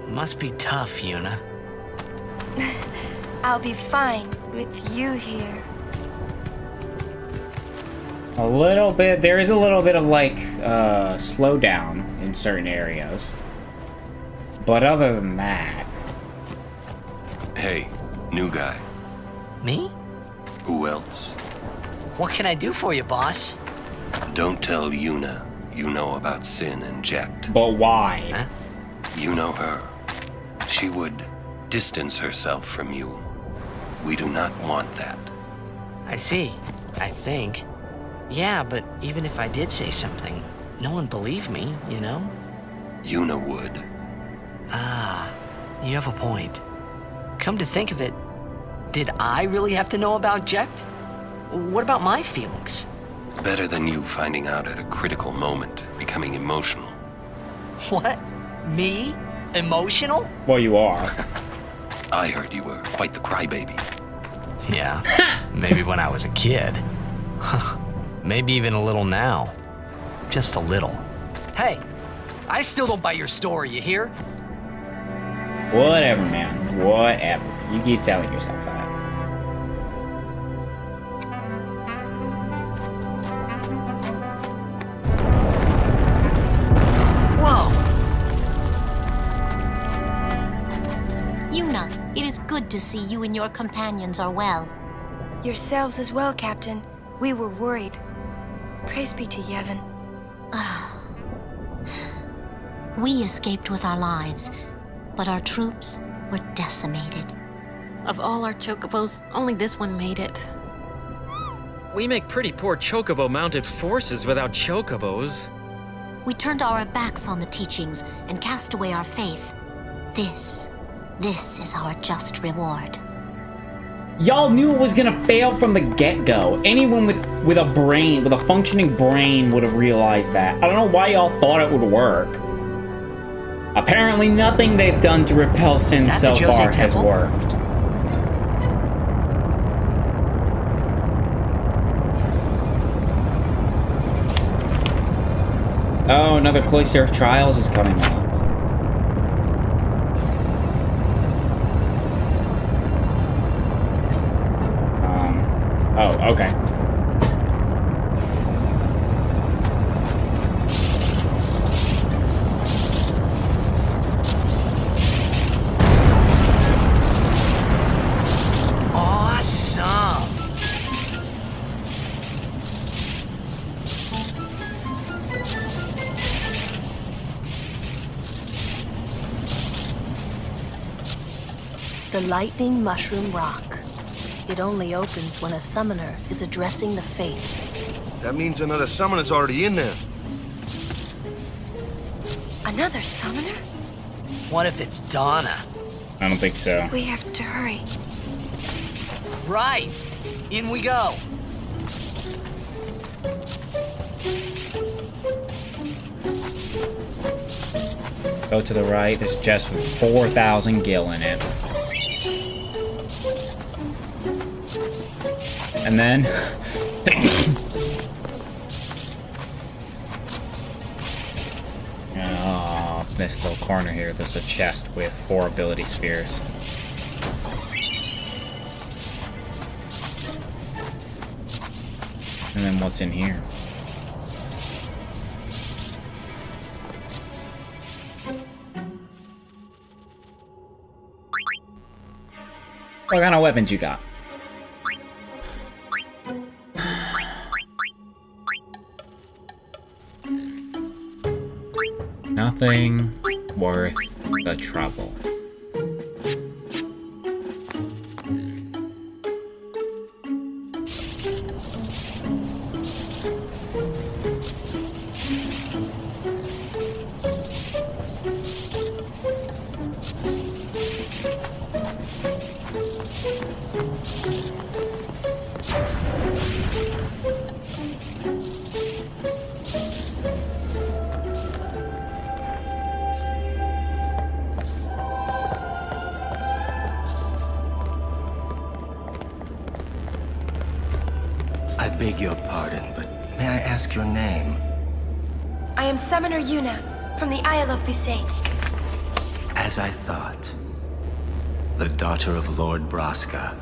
N: Must be tough, Yuna.
D: I'll be fine with you here.
A: A little bit. There is a little bit of like slowdown in certain areas, but other than that,
S: Hey, new guy.
N: Me?
S: Who else?
N: What can I do for you, boss?
S: Don't tell Yuna you know about Sin and Jekt.
A: But why?
N: Huh?
S: You know her. She would distance herself from you. We do not want that.
N: I see. I think. Yeah, but even if I did say something, no one believed me, you know?
S: Yuna would.
N: Ah, you have a point. Come to think of it, did I really have to know about Jekt? What about my feelings?
S: Better than you finding out at a critical moment, becoming emotional.
N: What? Me? Emotional?
A: Well, you are.
S: I heard you were quite the crybaby.
N: Yeah, maybe when I was a kid. Maybe even a little now. Just a little.
J: Hey, I still don't buy your story, you hear?
A: Whatever, man. Whatever. You keep telling yourself that.
J: Whoa!
P: Yuna, it is good to see you and your companions are well.
D: Yourselves as well, Captain. We were worried. Praise be to Yevon.
P: We escaped with our lives, but our troops were decimated.
H: Of all our chocobos, only this one made it.
Q: We make pretty poor chocobo-mounted forces without chocobos.
P: We turned our backs on the teachings and cast away our faith. This is our just reward.
A: Y'all knew it was gonna fail from the get-go. Anyone with a brain, with a functioning brain, would have realized that. I don't know why y'all thought it would work. Apparently nothing they've done to repel Sin so far has worked. Oh, another Cloister of Trials is coming up. Oh, okay.
J: Awesome!
C: The Lightning Mushroom Rock. It only opens when a summoner is addressing the faith.
M: That means another summoner's already in there.
D: Another summoner?
J: What if it's Donna?
A: I don't think so.
D: We have to hurry.
J: Right. In we go.
A: Go to the right. There's a chest with 4,000 gil in it. And then... oh, this little corner here, there's a chest with 4 ability spheres. And then what's in here? What kind of weapons you got? Nothing worth the trouble.
K: beg your pardon, but may I ask your name?
D: I am Summoner Yuna, from the Isle of Besaid.
K: As I thought. The daughter of Lord Braska.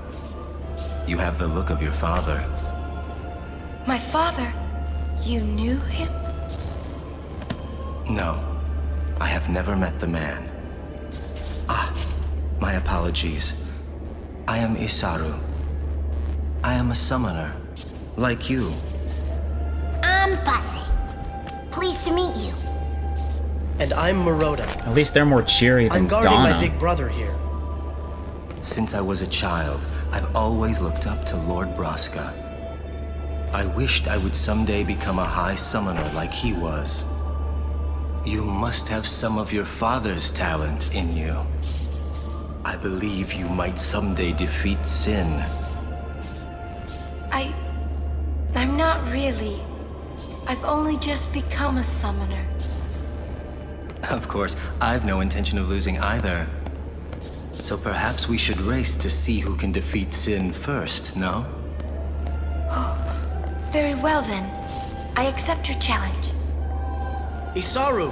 K: You have the look of your father.
D: My father? You knew him?
K: No, I have never met the man. Ah, my apologies. I am Isaru. I am a summoner, like you.
V: I'm Pase. Pleased to meet you.
R: And I'm Maroda.
A: At least they're more cheery than
R: I'm guarding
A: Donna.
R: my big brother here.
K: Since I was a child, I've always looked up to Lord Braska. I wished I would someday become a high summoner like he was. You must have some of your father's talent in you. I believe you might someday defeat Sin.
D: I'm not really. I've only just become a summoner.
K: Of course, I've no intention of losing either. So perhaps we should race to see who can defeat Sin first, no?
D: Very well then. I accept your challenge.
R: Isaru!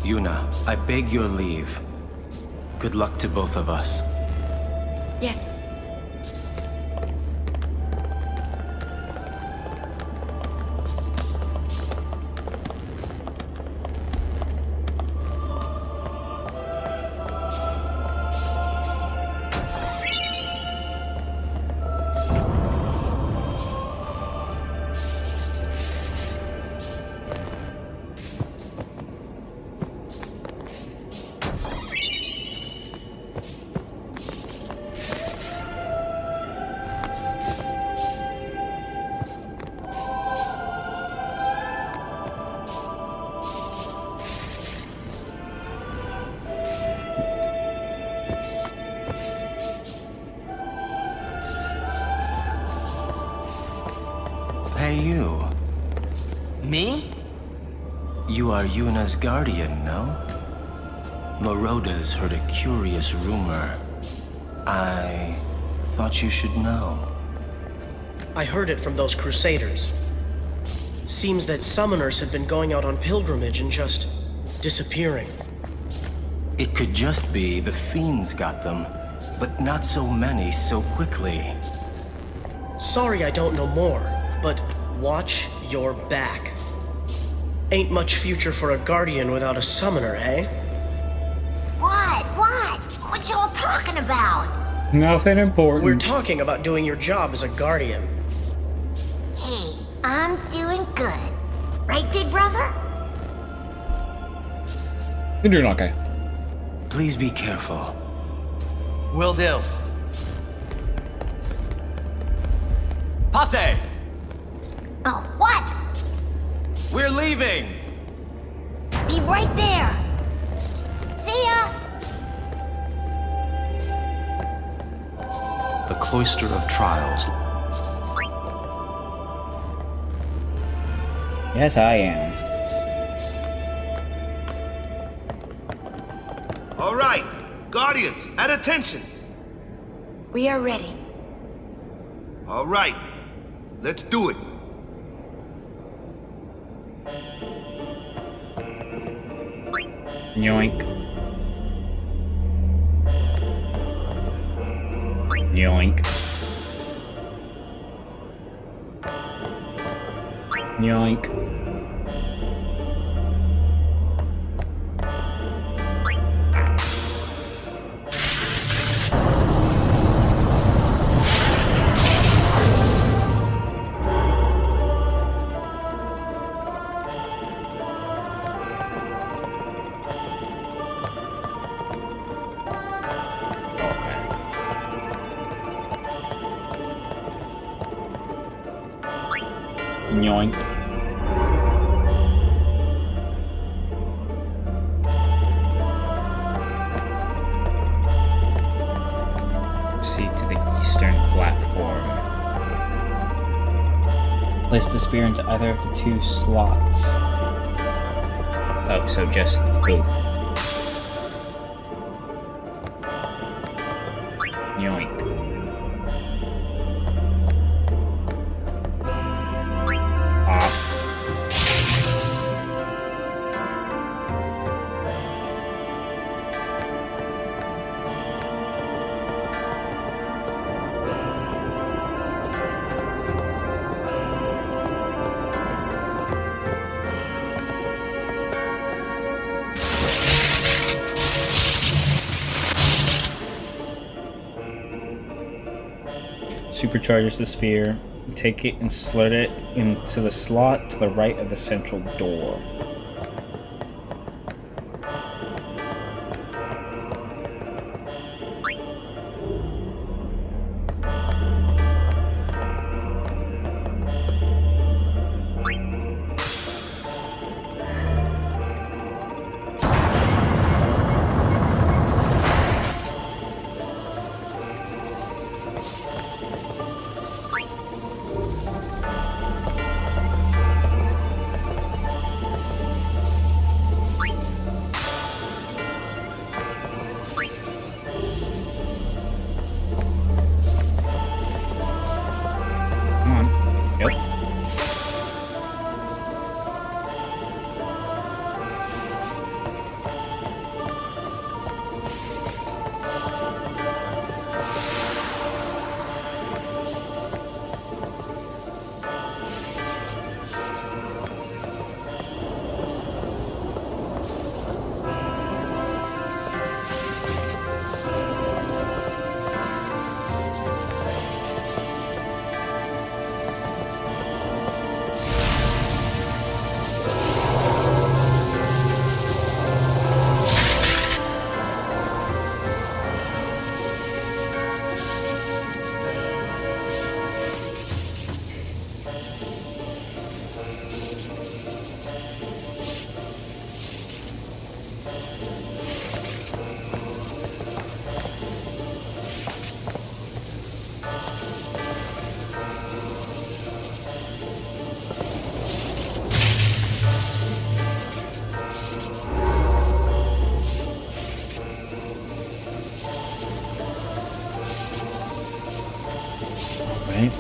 K: Yuna, I beg your leave. Good luck to both of us.
D: Yes.
K: Hey, you.
J: Me?
K: You are Yuna's guardian, no? Maroda's heard a curious rumor. I thought you should know.
R: I heard it from those Crusaders. Seems that summoners had been going out on pilgrimage and just disappearing.
K: It could just be the fiends got them, but not so many so quickly.
R: Sorry I don't know more, but watch your back. Ain't much future for a guardian without a summoner, eh?
V: What? What y'all talking about?
A: Nothing important.
R: We're talking about doing your job as a guardian.
V: Hey, I'm doing good. Right, big brother?
A: You're doing okay.
K: Please be careful.
J: Will do. Pase!
V: Oh, what?
J: We're leaving!
V: Be right there. See ya.
O: The Cloister of Trials.
A: Yes, I am.
M: All right, Guardians, at attention.
D: We are ready.
M: All right, let's do it.
A: Yoink. Yoink. Yoink. Yoink. Proceed to the eastern platform. Place the spear into either of the two slots. Oh, so just boop. Yoink. supercharges the sphere. Take it and slot it into the slot to the right of the central door.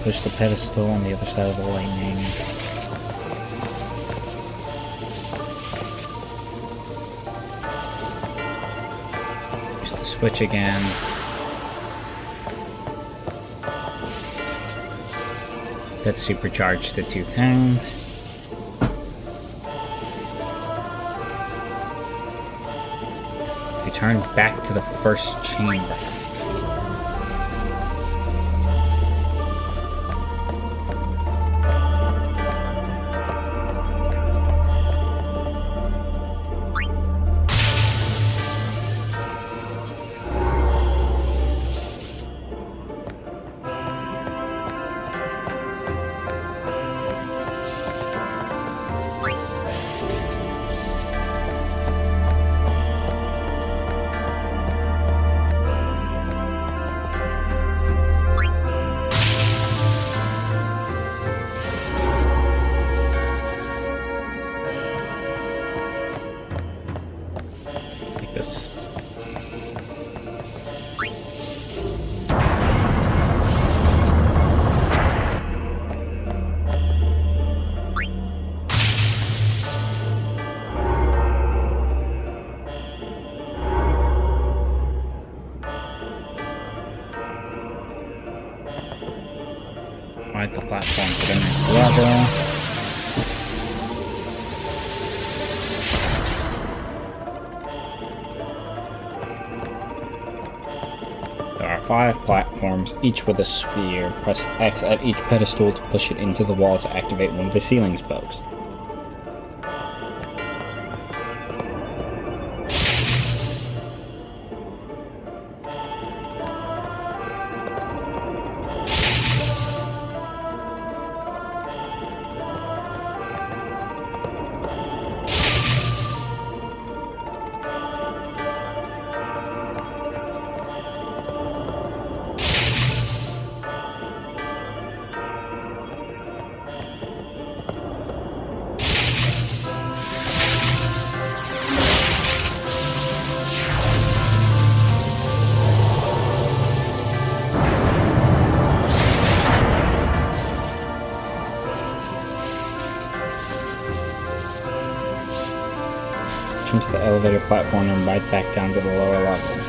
A: Push the pedestal on the other side of the lightning. Use the switch again. That supercharged the two things. Return back to the first chamber. Ride the platform to the next level. There are 5 platforms, each with a sphere. Press X at each pedestal to push it into the wall to activate one of the ceiling spokes. To the elevator platform and right back down to the lower level.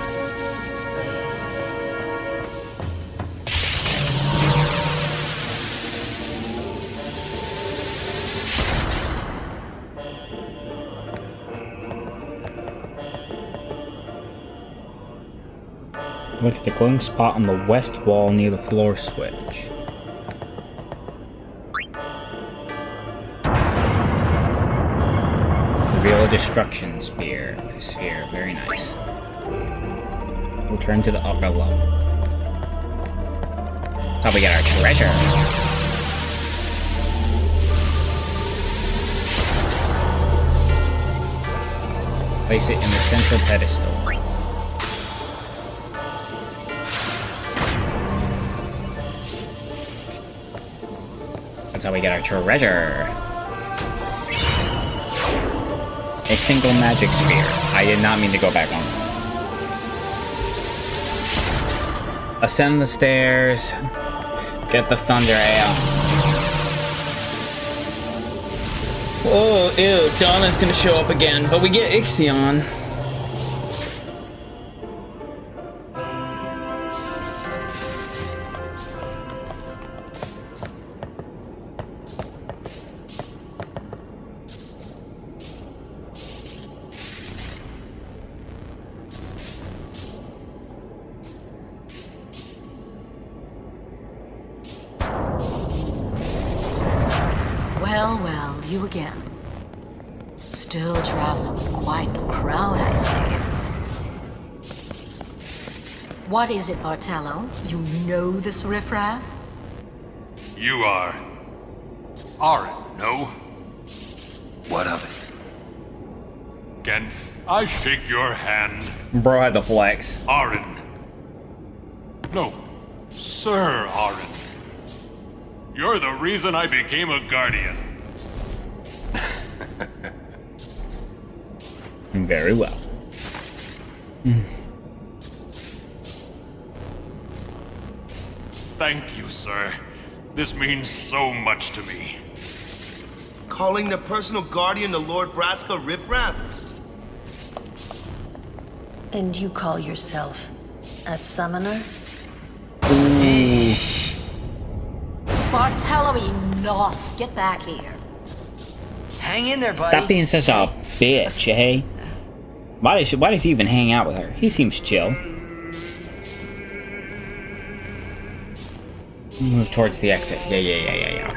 A: Look at the glowing spot on the west wall near the floor switch. Reveal a destruction sphere. Very nice. Return to the upper level. That's how we get our treasure. Place it in the central pedestal. That's how we get our treasure. A single magic sphere. I did not mean to go back on. Ascend the stairs. Get the thunder ale. Oh, ew, Donna's gonna show up again, but we get Ixion.
E: Well, you again. Still traveling with quite the crowd, I see. What is it, Bartello? You know this riffraff?
G: You are... Arin, no?
S: What of it?
G: Can I shake your hand?
A: Bro had the flex.
G: Arin. No, Sir Arin. You're the reason I became a guardian.
A: Very well.
G: Thank you, sir. This means so much to me.
M: Calling the personal guardian to Lord Braska riffraff?
C: And you call yourself a summoner?
E: Bartello, enough. Get back here.
J: Hang in there, buddy.
A: Stop being such a bitch, eh? Why does he even hang out with her? He seems chill. Move towards the exit. Yeah.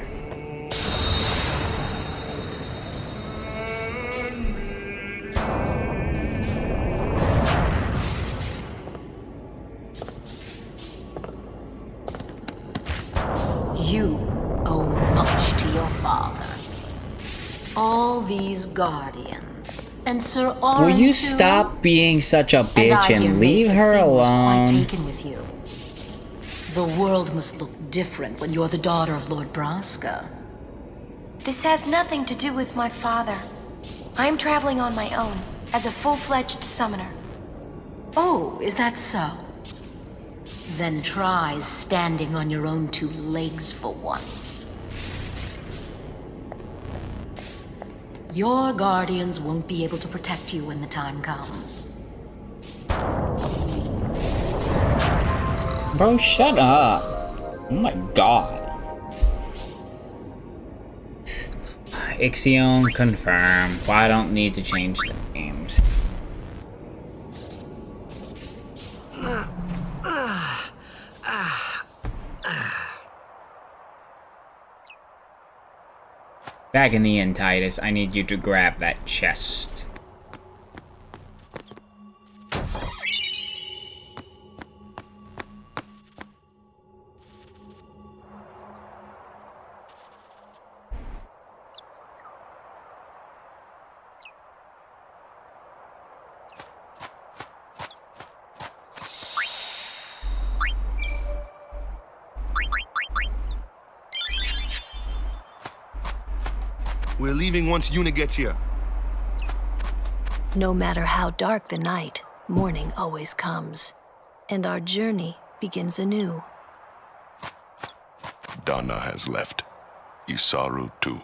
E: You owe much to your father. All these guardians, and Sir Arin
A: Will you
E: too?
A: stop being such a bitch
E: and
A: and leave her
E: Was quite
A: alone?
E: taken with you. The world must look different when you're the daughter of Lord Braska.
D: This has nothing to do with my father. I'm traveling on my own, as a full-fledged summoner.
E: Oh, is that so? Then try standing on your own two legs for once. Your guardians won't be able to protect you when the time comes.
A: Bro, shut up. Oh my god. Ixion confirm. Well, I don't need to change the names. Back in the inn, Titus. I need you to grab that chest.
M: We're leaving once Yuna gets here.
C: No matter how dark the night, morning always comes. And our journey begins anew.
B: Donna has left. Isaru too.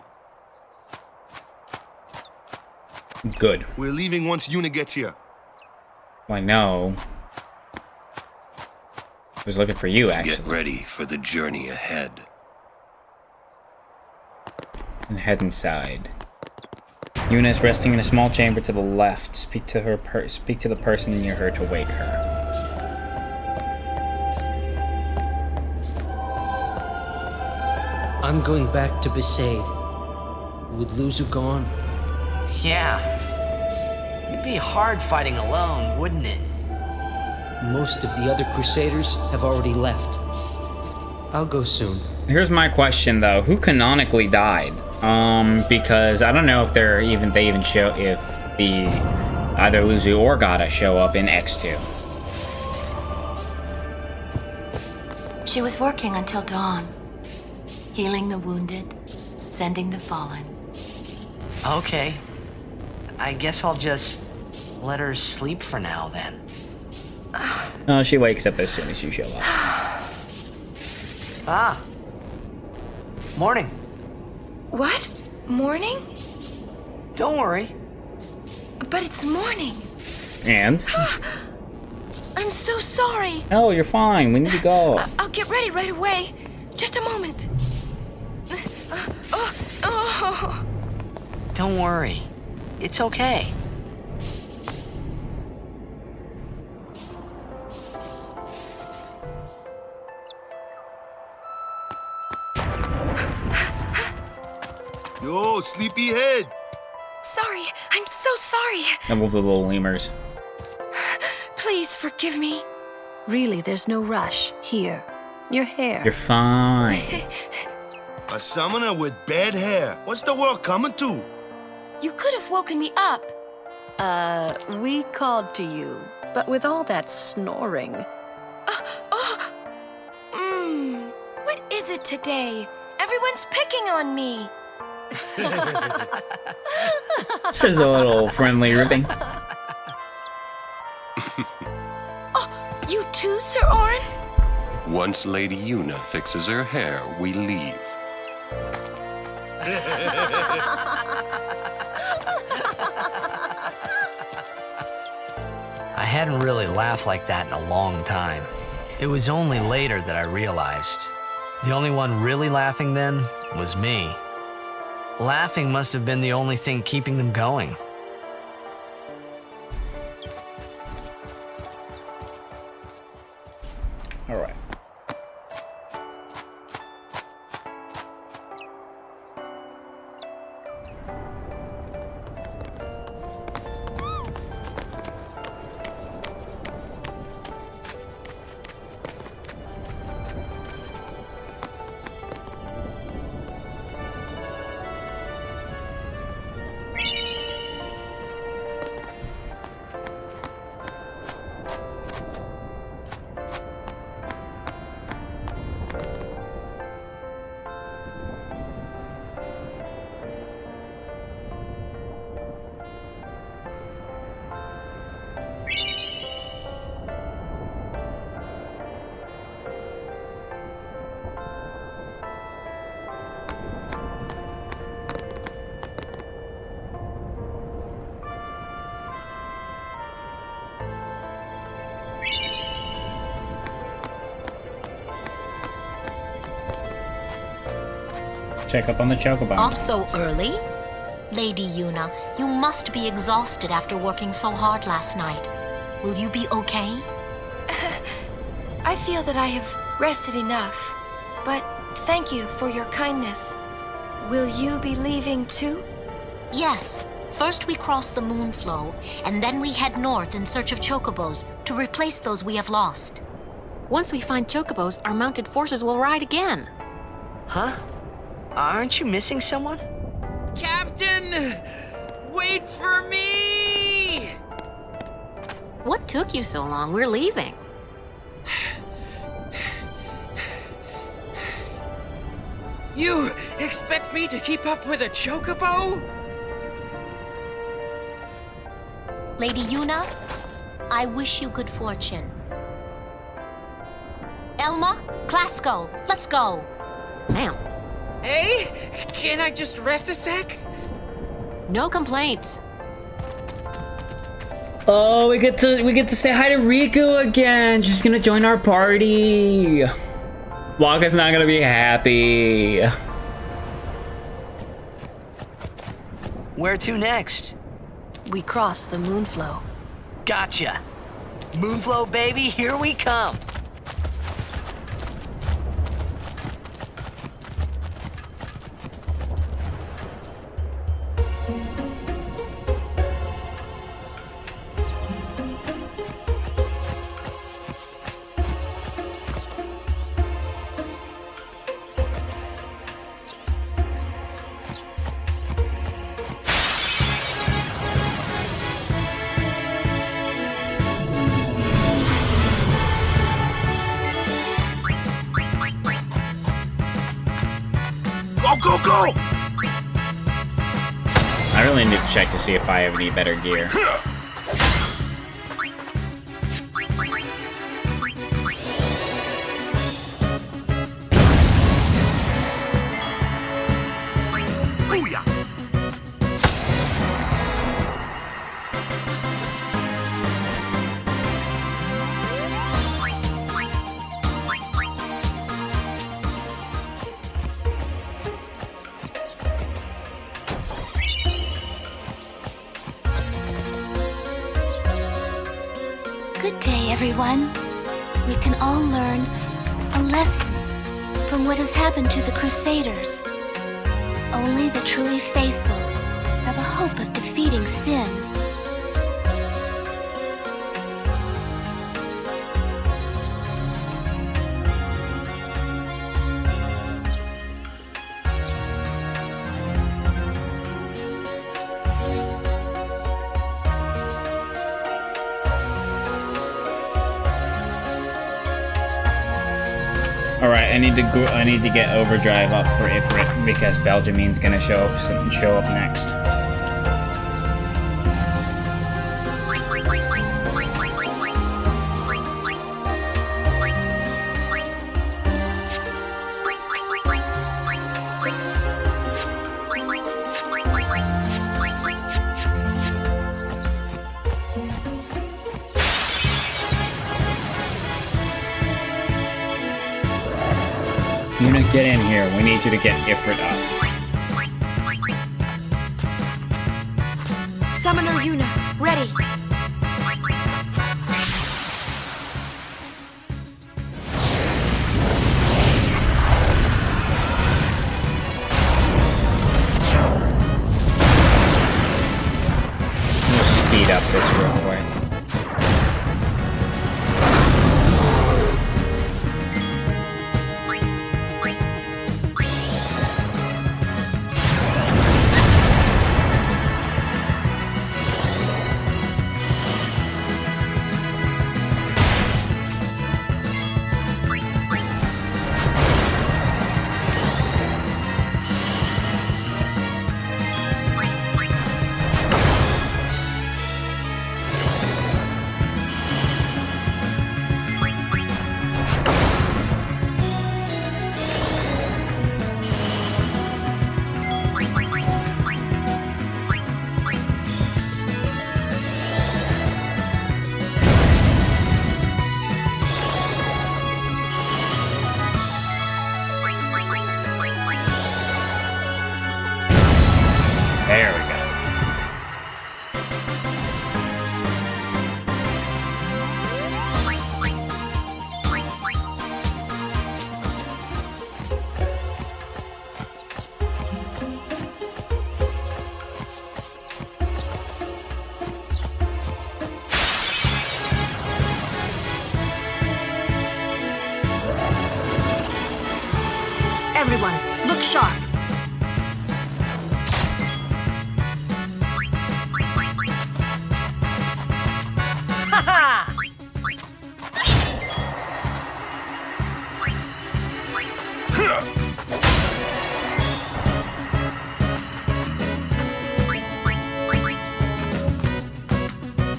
A: Good.
M: We're leaving once Yuna gets here.
A: I know. I was looking for you, actually.
S: Get ready for the journey ahead.
A: And head inside. Yuna is resting in a small chamber to the left. Speak to the person near her to wake her.
I: I'm going back to Besaid. With Luzu gone,
J: Yeah. It'd be hard fighting alone, wouldn't it?
I: most of the other Crusaders have already left. I'll go soon.
A: Here's my question though: who canonically died? Because I don't know if they even show if the either Luzu or Gata show up in X2.
E: She was working until dawn, healing the wounded, sending the fallen.
J: Okay. I guess I'll just let her sleep for now then.
A: No, she wakes up as soon as you show up.
J: Ah. Morning.
D: What? Morning?
J: Don't worry.
D: But it's morning.
A: And?
D: I'm so sorry.
A: Oh, you're fine. We need to go.
D: I'll get ready right away. Just a moment.
J: Don't worry. It's okay.
M: Yo, sleepyhead.
D: Sorry. I'm so sorry.
A: And with the little lemurs.
D: Please forgive me.
C: Really, there's no rush. Here. Your hair.
A: You're fine.
M: A summoner with bad hair. What's the world coming to?
D: You could have woken me up.
C: We called to you, but with all that snoring.
D: What is it today? Everyone's picking on me.
A: This is a little friendly ribbing.
D: You too, Sir Orin?
S: Once Lady Yuna fixes her hair, we leave.
N: I hadn't really laughed like that in a long time. It was only later that I realized. The only one really laughing then was me. Laughing must have been the only thing keeping them going.
A: All right. Check up on the chocobo.
P: Off so early? Lady Yuna, you must be exhausted after working so hard last night. Will you be okay?
D: I feel that I have rested enough, but thank you for your kindness. Will you be leaving too?
P: Yes. First we cross the Moonflow, and then we head north in search of chocobos to replace those we have lost.
H: Once we find chocobos, our mounted forces will ride again.
J: Huh? Aren't you missing someone?
Q: Captain! Wait for me!
H: What took you so long? We're leaving.
Q: You expect me to keep up with a chocobo?
P: Lady Yuna, I wish you good fortune. Elma, Clasco, let's go.
H: Ma'am.
Q: Hey, can I just rest a sec?
H: No complaints.
A: Oh, we get to say hi to Riku again. She's gonna join our party. Wakka's not gonna be happy.
J: Where to next?
C: We cross the Moonflow.
J: Gotcha. Moonflow, baby, here we come.
M: Go!
A: I really need to check to see if I have any better gear.
F: Good day, everyone. We can all learn a lesson from what has happened to the Crusaders. Only the truly faithful have a hope of defeating sin.
A: Alright, I need to get overdrive up for Ifrit because Belgiumine's gonna show up next. Yuna, get in here. We need you to get Ifrit up.
D: Summoner Yuna, ready.
A: Just speed up this real quick. There we go.
D: Everyone, look sharp.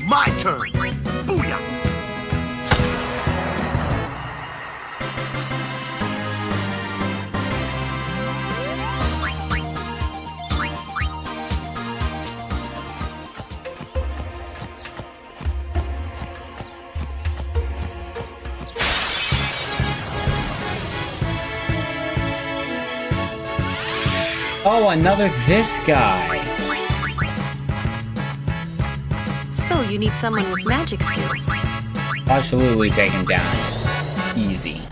M: My turn! Booyah!
A: Oh, another this guy.
C: So you need someone with magic skills.
A: Absolutely take him down. Easy.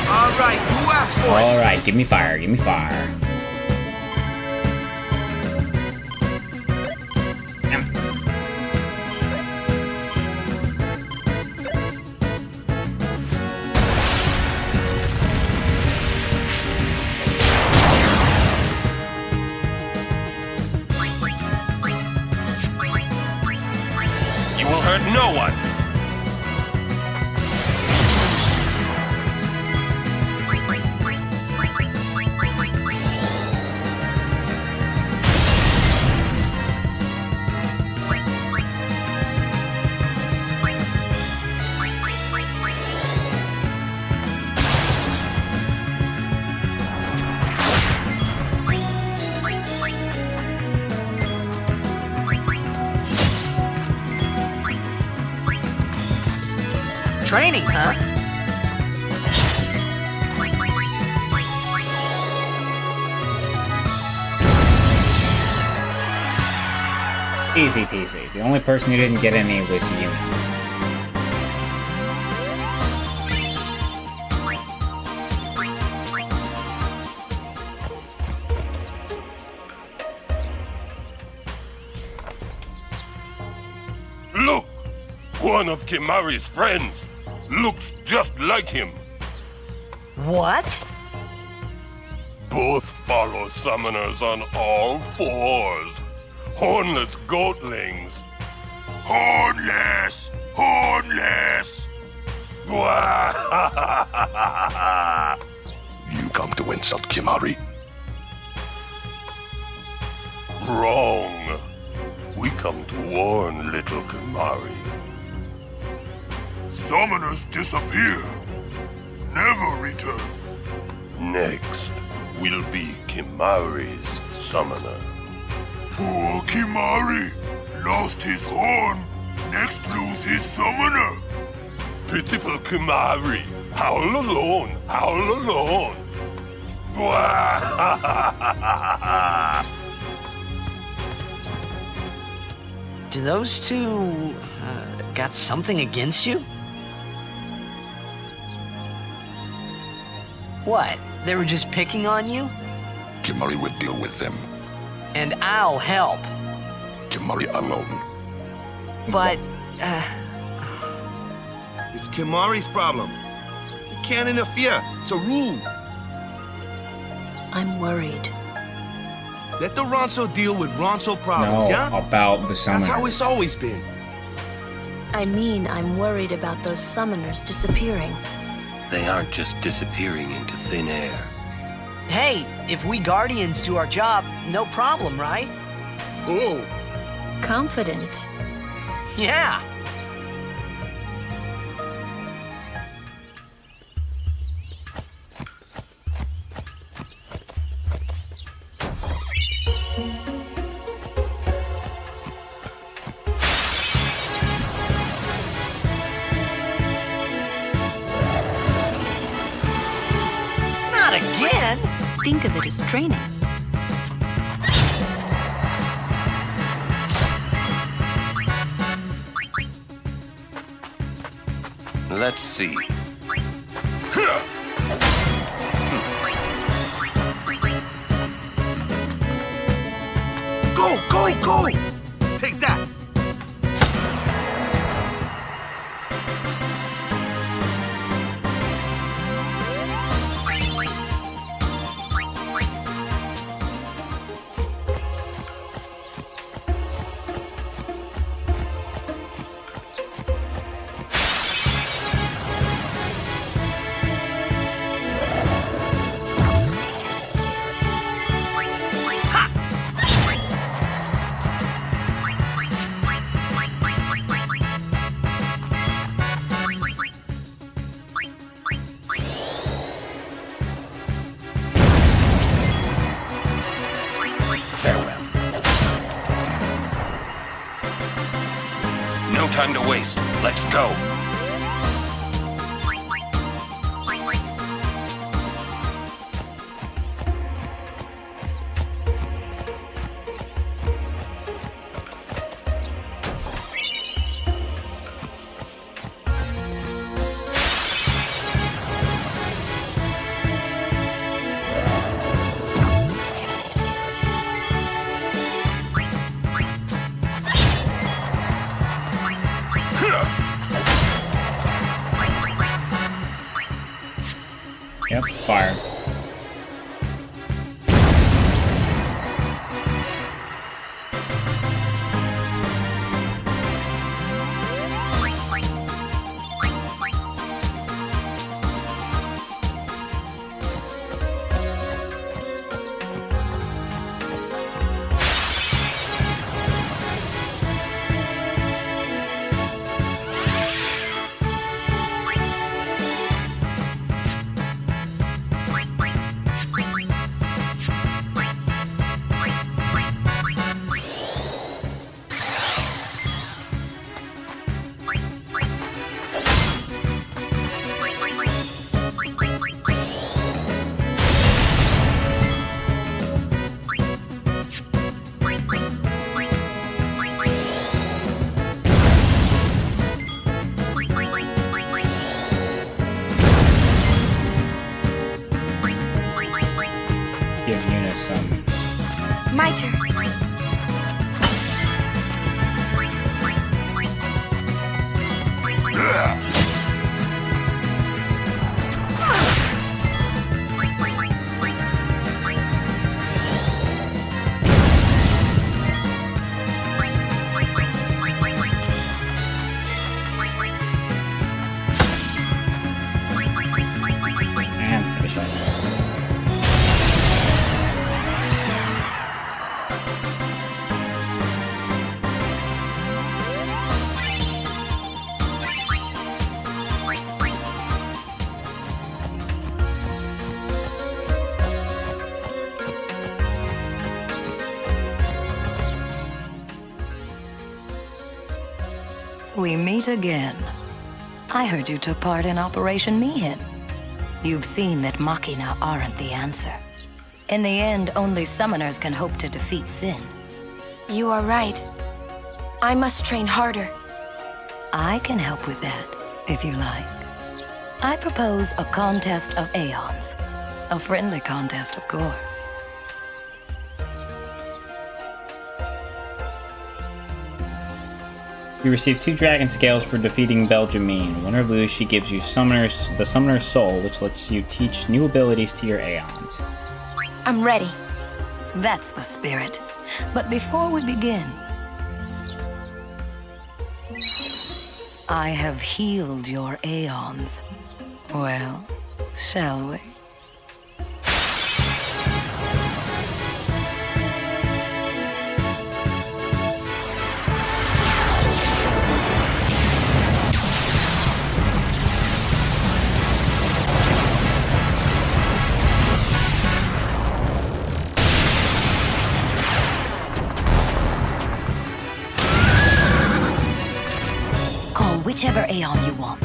M: Alright, who asked for it?
A: Alright, give me fire, give me fire.
U: You will hurt no one.
J: Training, huh?
A: Easy peasy. The only person who didn't get any was Yumi.
B: Look! One of Kimari's friends looks just like him.
J: What?
B: Both follow summoners on all fours. Hornless goatlings. Hornless! Hornless! You come to insult Kimari? Wrong. We come to warn little Kimari. Summoners disappear. Never return. Next will be Kimari's summoner. Poor Kimari lost his horn, next lose his summoner. Pitiful Kimari, howl alone, howl alone.
J: Do those two got something against you? What? They were just picking on you?
B: Kimari will deal with them.
J: And I'll help.
B: Kimari alone.
J: But,
M: It's Kimari's problem. You can't interfere. It's a rule.
C: I'm worried.
M: Let the Ronso deal with Ronso problems,
A: No,
M: yeah?
A: about the summoners.
M: That's how it's always been.
C: I mean, I'm worried about those summoners disappearing.
S: They aren't just disappearing into thin air.
J: hey, if we Guardians do our job, no problem, right?
M: Oh.
C: Confident.
J: Yeah. Not again!
C: Think of it as training.
S: Let's see.
M: Go, go, go! Take that!
S: Farewell. No time to waste. Let's go.
A: Yep, fire.
D: My turn.
A: And finish off.
L: We meet again. I heard you took part in Operation Mihin. You've seen that Machina aren't the answer. In the end, only summoners can hope to defeat Sin.
D: You are right. I must train harder.
L: I can help with that, if you like. I propose a contest of Aeons. A friendly contest, of course.
A: You receive 2 dragon scales for defeating Belgemine. Win or lose, she gives you the Summoner's Soul, which lets you teach new abilities to your Aeons.
D: I'm ready.
L: That's the spirit. But before we begin, I have healed your Aeons. Well, shall we? Whichever Aeon you want.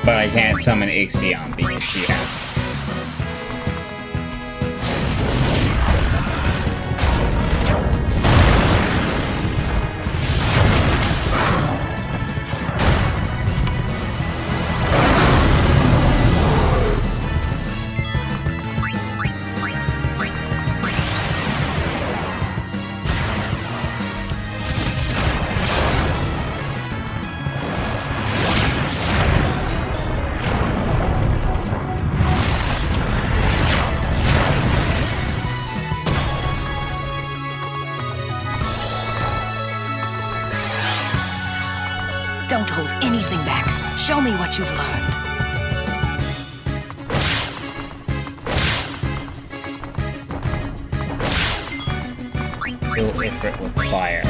A: But I can't summon Ixion because she has.
L: Don't hold anything back. Show me what you've learned.
A: Kill Ifrit with fire.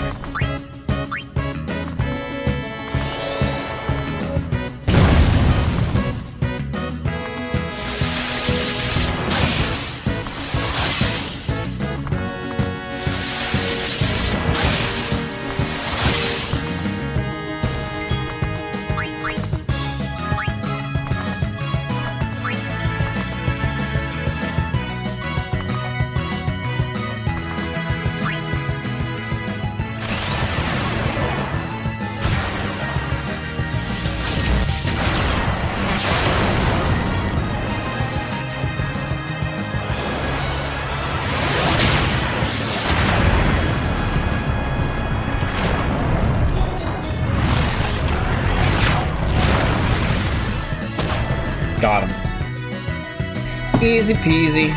A: Got him. Easy peasy.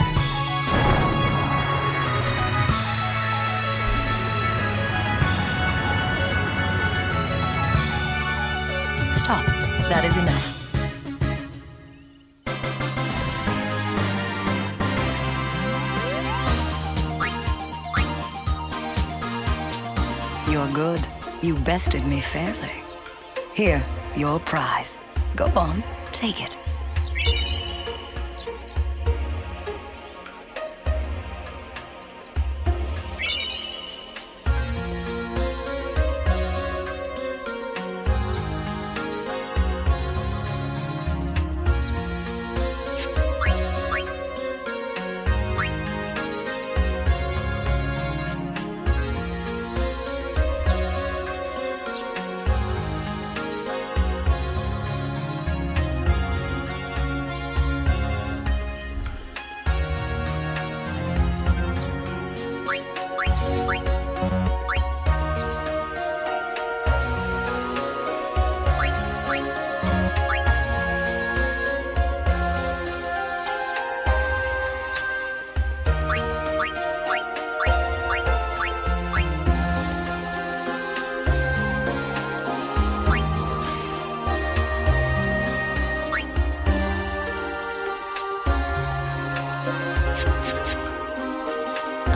L: Stop. That is enough. You're good. You bested me fairly. Here, your prize. Go on, take it.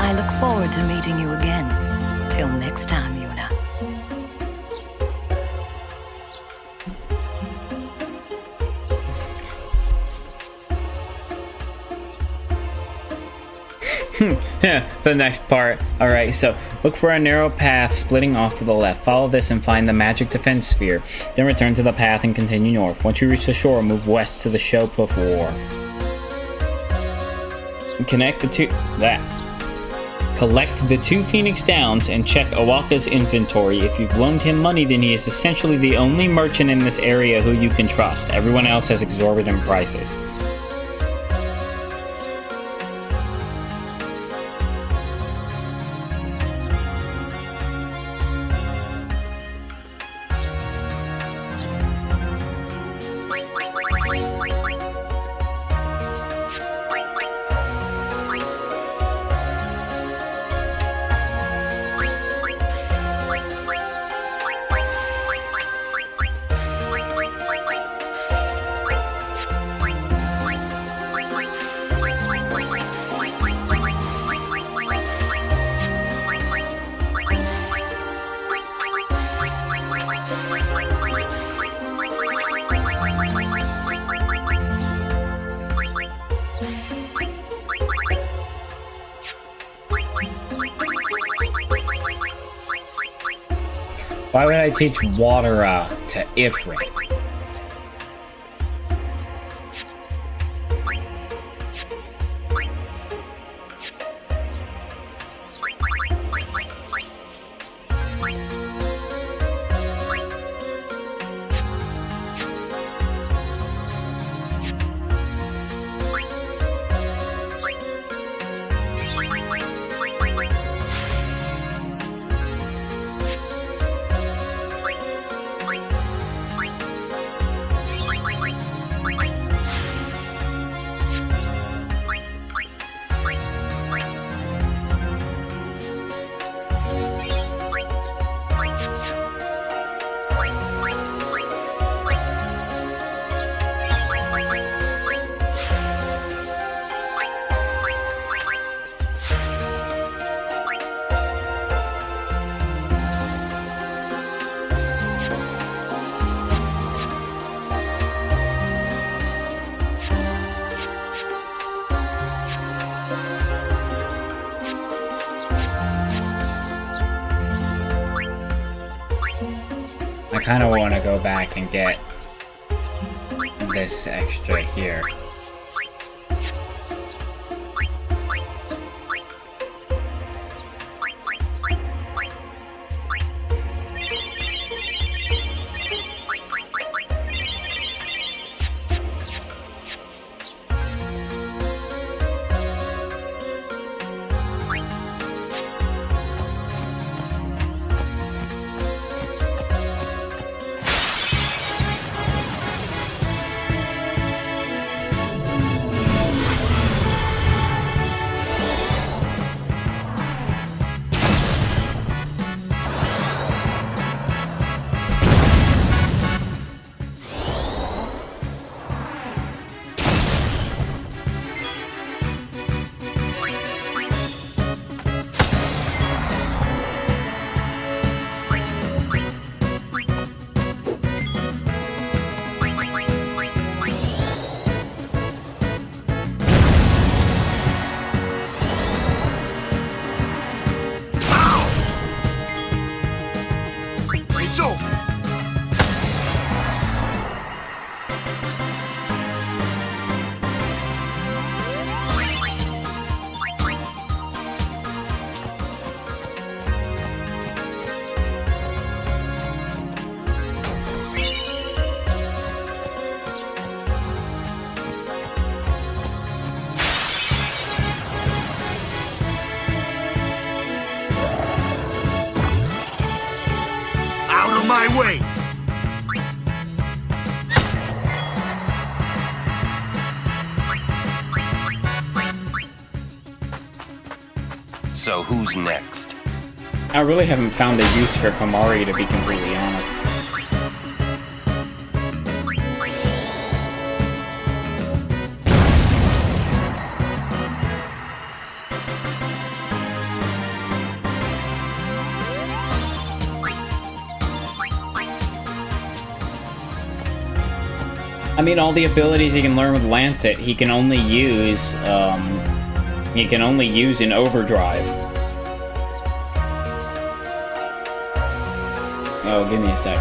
L: I look forward to meeting you again. Till next time, Yuna.
A: Yeah, the next part. Alright, so look for a narrow path splitting off to the left. Follow this and find the magic defense sphere. Then return to the path and continue north. Once you reach the shore, move west to the Shopuf War. Collect the two Phoenix Downs and check Owaka's inventory. If you've loaned him money, then he is essentially the only merchant in this area who you can trust. Everyone else has exorbitant prices. Why would I teach Watera to Ifrit? I kind of want to go back and get this extra here.
M: My way!
S: So who's next?
A: I really haven't found a use for Komari, to be completely honest. I mean, all the abilities he can learn with Lancet, he can only use in Overdrive. Oh, give me a sec.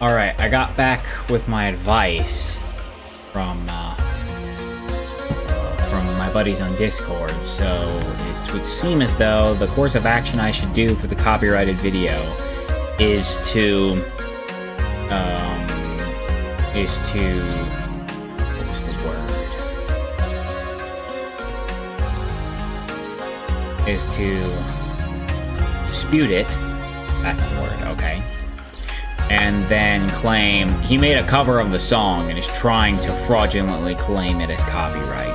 A: Alright, I got back with my advice from my buddies on Discord, so it would seem as though the course of action I should do for the copyrighted video is to, what was the word? Is to dispute it, that's the word, okay. And then claim he made a cover of the song and is trying to fraudulently claim it as copyright.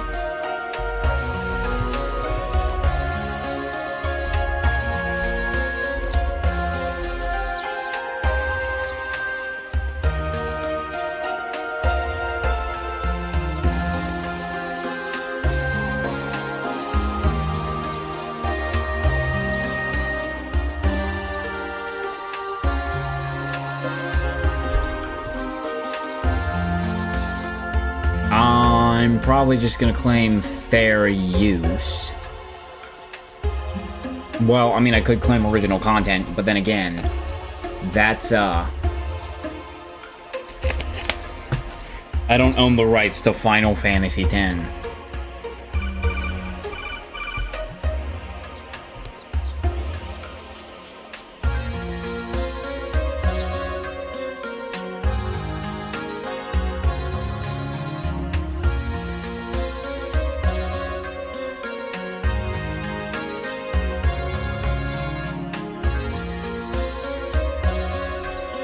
A: I'm probably just gonna claim fair use. Well, I mean, I could claim original content, but then again, that's, I don't own the rights to Final Fantasy X.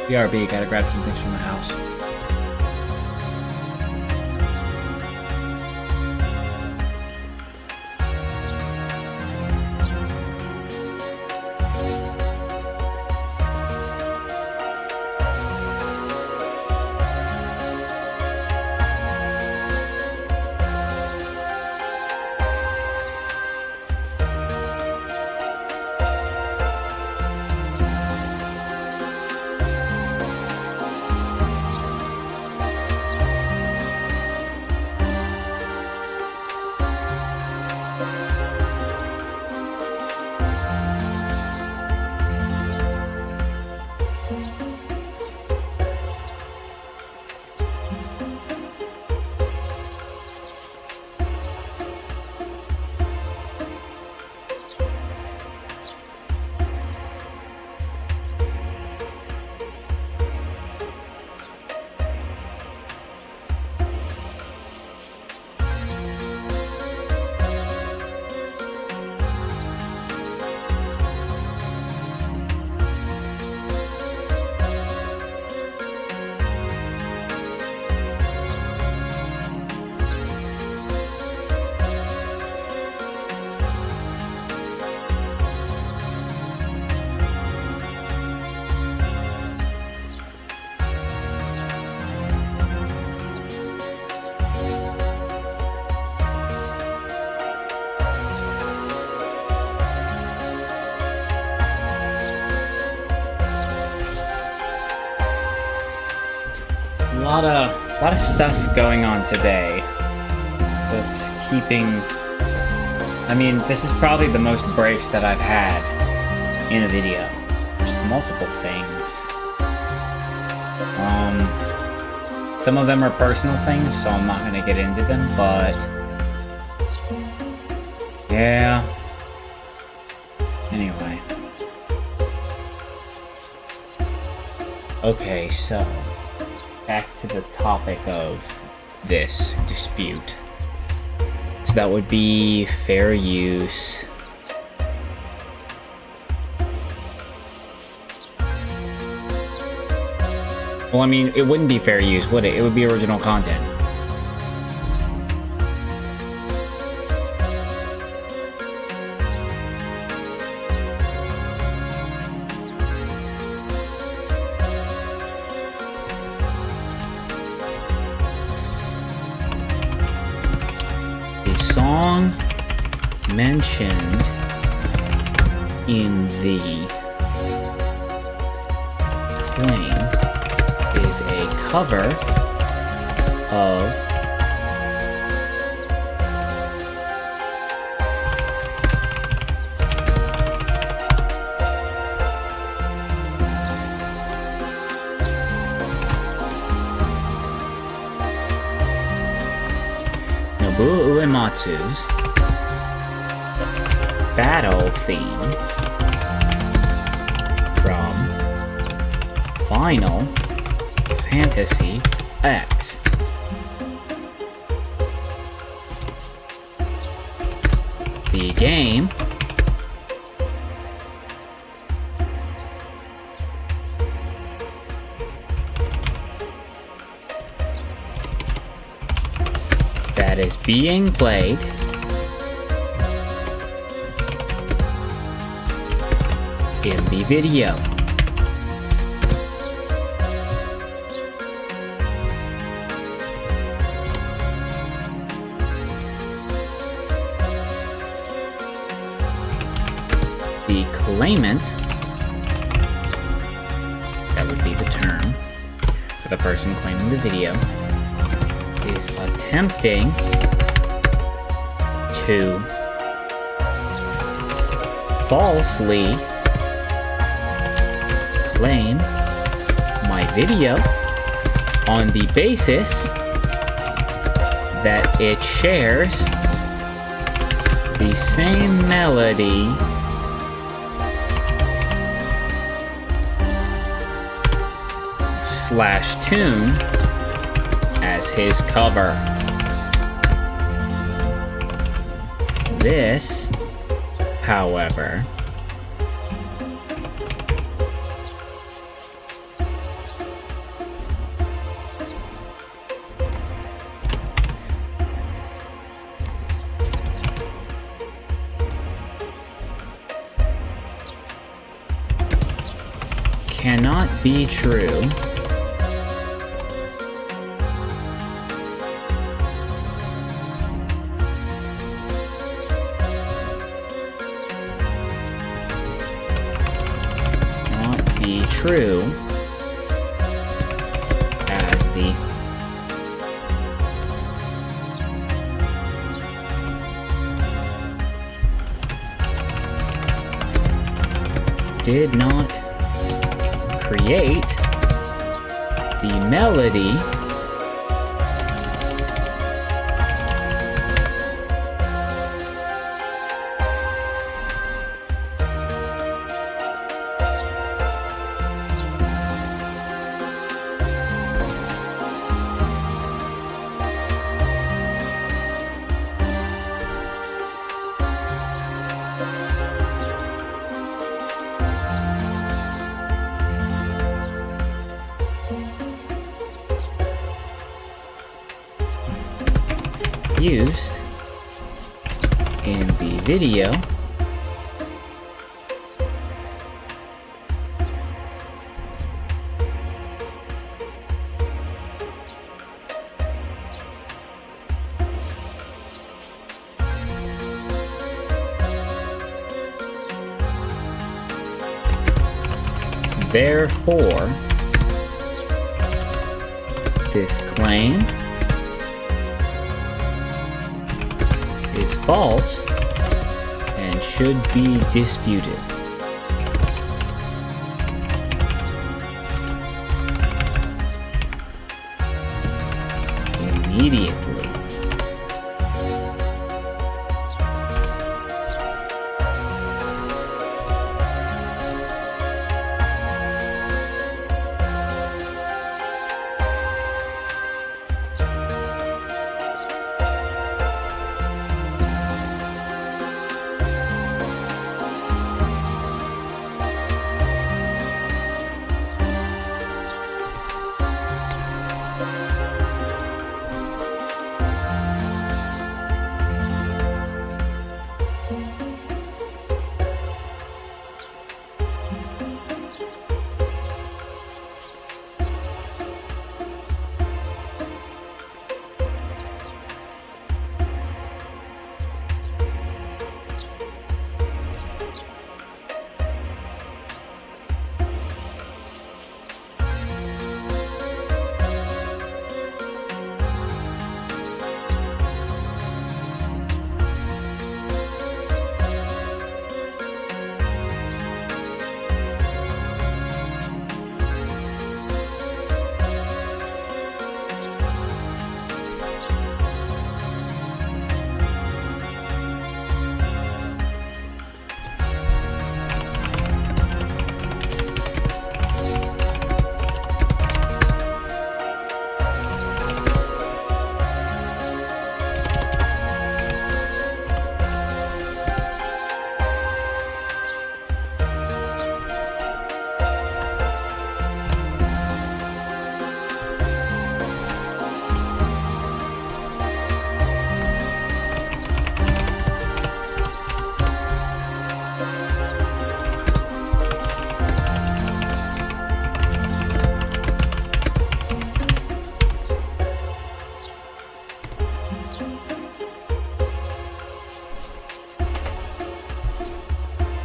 A: BRB, gotta grab some things from the house. A lot of stuff going on today that's keeping... I mean, this is probably the most breaks that I've had in a video. Just multiple things. Some of them are personal things, so I'm not gonna get into them, but... yeah. Anyway. Okay, so... back to the topic of this dispute. So that would be fair use. Well, I mean, it wouldn't be fair use, would it? It would be original content. Song mentioned in the claim is a cover of Gematsu's battle theme from Final Fantasy X. The game that is being played in the video. The claimant, that would be the term for the person claiming the video, is attempting to falsely claim my video on the basis that it shares the same melody / tune as his cover. This, however, cannot be true. True as the did not create the melody used in the video therefore this claim is false and should be disputed. Immediately.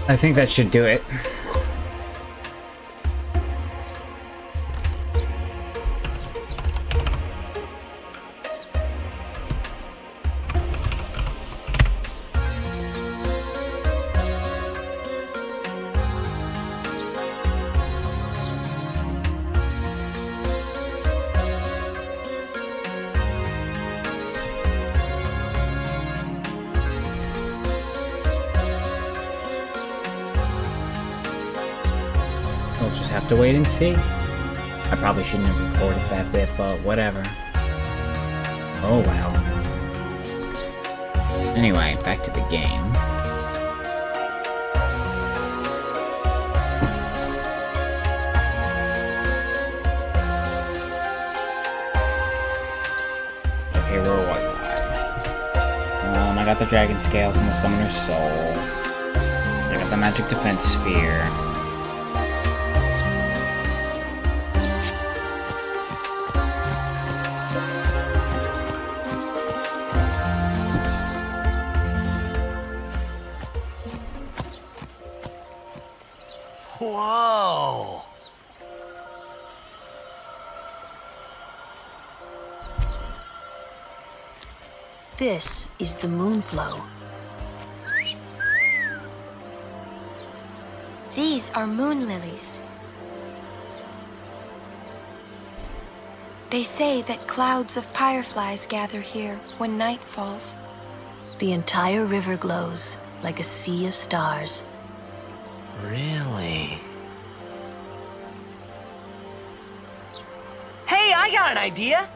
A: I think that should do it. We'll just have to wait and see. I probably shouldn't have recorded that bit, but whatever. Oh well. Anyway, back to the game. Okay, where was I? I got the dragon scales and the summoner's soul. I got the magic defense sphere.
J: Whoa!
C: This is the Moonflow.
D: These are moon lilies. They say that clouds of fireflies gather here when night falls.
C: The entire river glows like a sea of stars.
J: Really? Hey, I got an idea!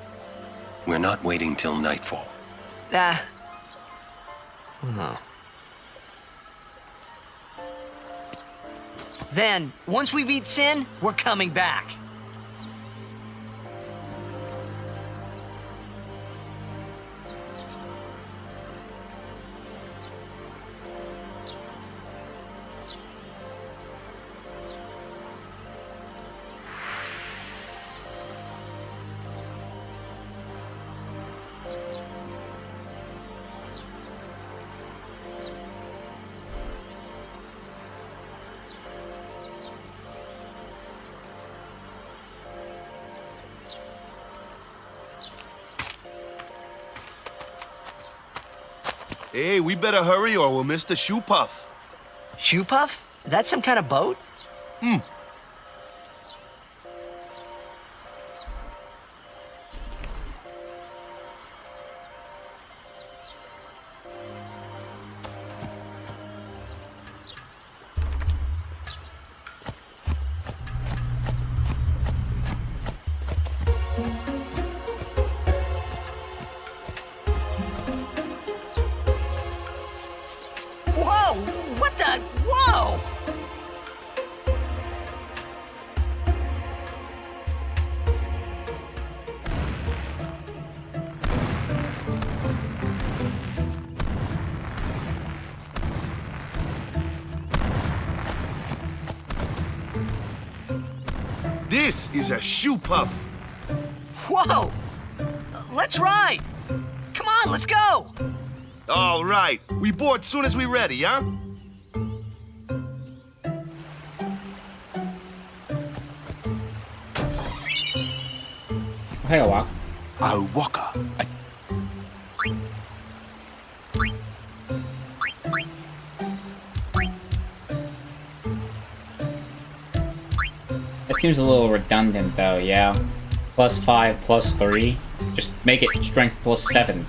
S: We're not waiting till nightfall.
J: Then, once we beat Sin, we're coming back.
M: Hey, we better hurry or we'll miss the Shoe Puff.
J: Shoe Puff? That's some kind of boat? Whoa! What the? Whoa!
M: This is a Shoe Puff.
J: Whoa! Let's ride! Come on, let's go!
M: All right. We board soon as we ready, huh?
A: Hey, Walk.
G: Oh, Walker.
A: That seems a little redundant, though, yeah. +5, +3. Just make it strength +7.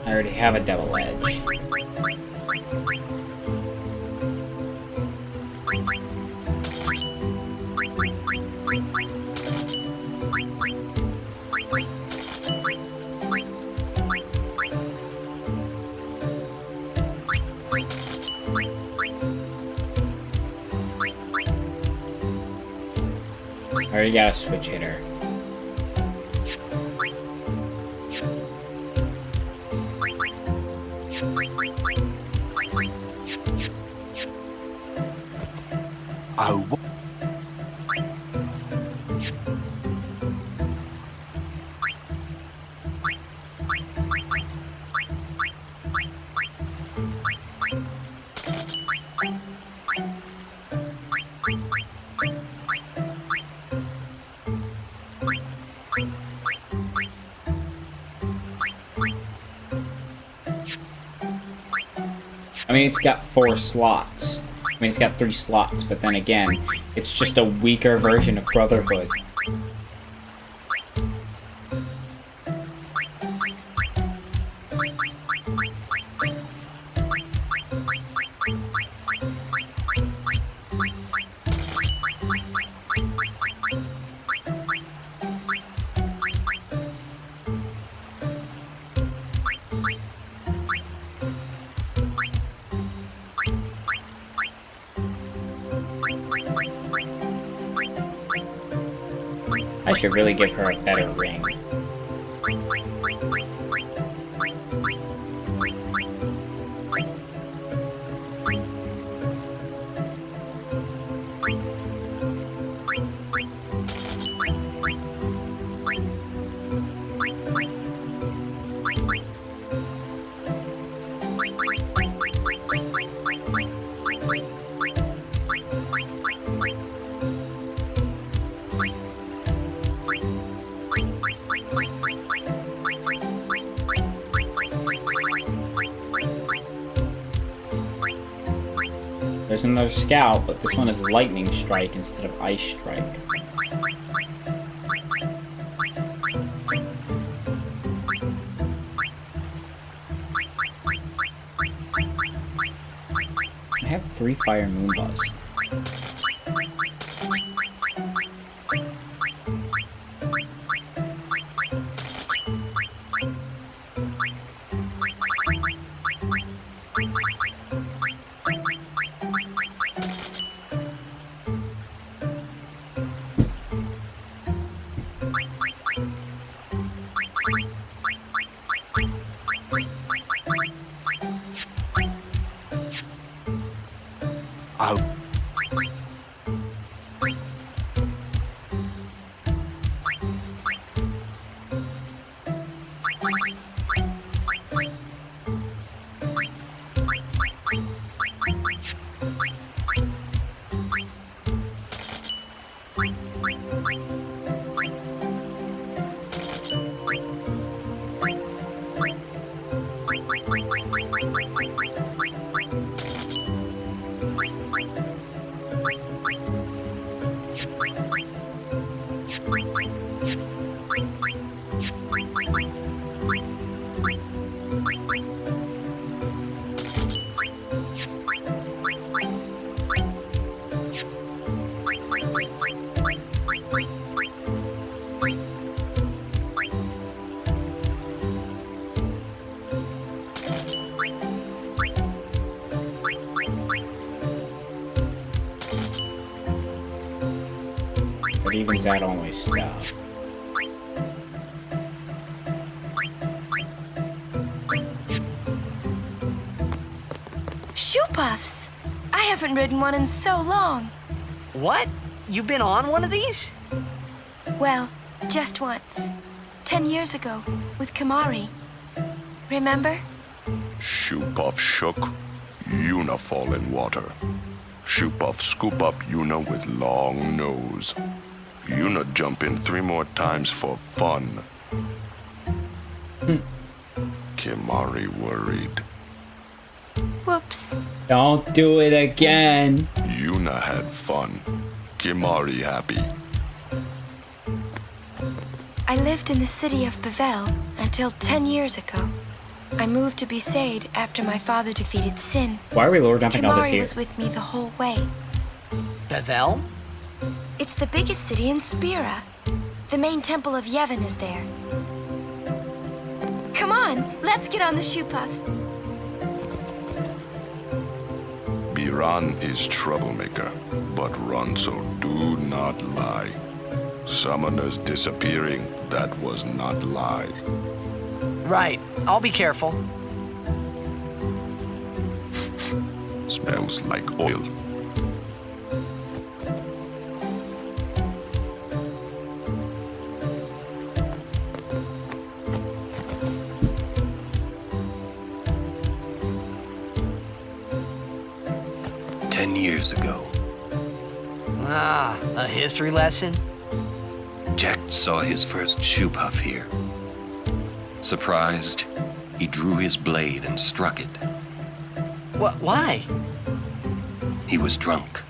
A: I already have a double edge. I already got a switch hitter.
U: Oh.
A: I mean, it's got 4 slots. I mean, it's got 3 slots, but then again, it's just a weaker version of Brotherhood. I should really give her a better ring. There's another scout, but this one is lightning strike instead of ice strike. I have 3 fire moonbus. But evens out only stuff.
D: Shoe puffs! I haven't ridden one in so long.
J: What? You've been on one of these?
D: Well, just once. 10 years ago, with Kimahri. Remember?
B: Shoepuff shook, Yuna fall in water. Shoepuff scoop up Yuna with long nose. Yuna jump in 3 more times for fun. Kimahri worried.
D: Whoops.
A: Don't do it again.
B: Yuna had fun. Kimahri happy.
D: I lived in the city of Bevel until 10 years ago. I moved to Besaid after my father defeated Sin.
A: Why are we lower dumping all this
D: Kimahri
A: here?
D: was with me the whole way.
J: Bevel?
D: It's the biggest city in Spira. The main temple of Yevon is there. Come on, let's get on the shoe puff.
B: Biran is troublemaker, but Ronso do not lie. Summoners disappearing, that was not lie.
J: Right. I'll be careful.
B: smells like oil.
S: Years ago.
J: Ah, a history lesson?
S: Jecht saw his first shoe puff here. Surprised, he drew his blade and struck it.
J: Why?
S: He was drunk.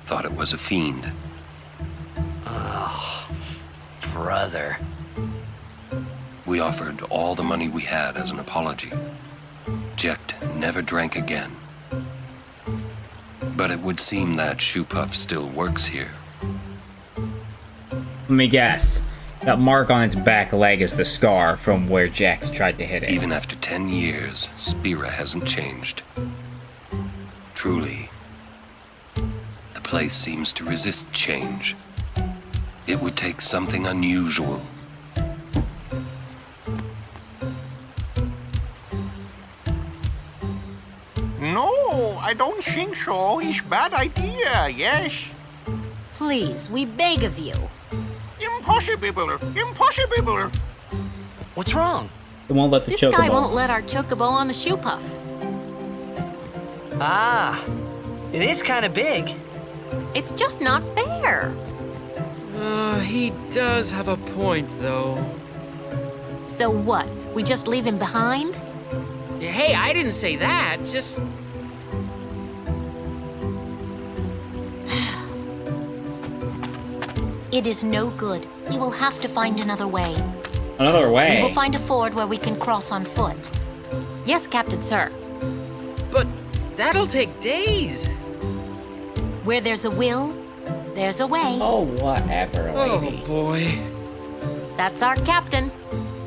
S: Thought it was a fiend.
J: Oh, brother.
S: We offered all the money we had as an apology. Jecht never drank again. But it would seem that Shoe Puff still works here.
A: Let me guess. That mark on its back leg is the scar from where Jax tried to hit it.
S: Even after 10 years, Spira hasn't changed. Truly, the place seems to resist change. It would take something unusual.
G: No, I don't think so. It's a bad idea, yes.
P: Please, we beg of you.
G: Impossible! Impossible!
J: What's wrong?
A: It won't let the
H: This
A: chocobo.
H: guy won't let our chocobo on the shoe puff.
J: Ah, it is kind of big.
H: It's just not fair.
Q: He does have a point, though.
H: So what? We just leave him behind?
Q: Hey, I didn't say that. Just...
P: It is no good. We will have to find another way.
A: Another way?
P: We will find a ford where we can cross on foot.
H: Yes, Captain Sir.
Q: But that'll take days.
P: Where there's a will, there's a way.
A: Oh, whatever, lady.
Q: Oh, boy.
H: That's our captain.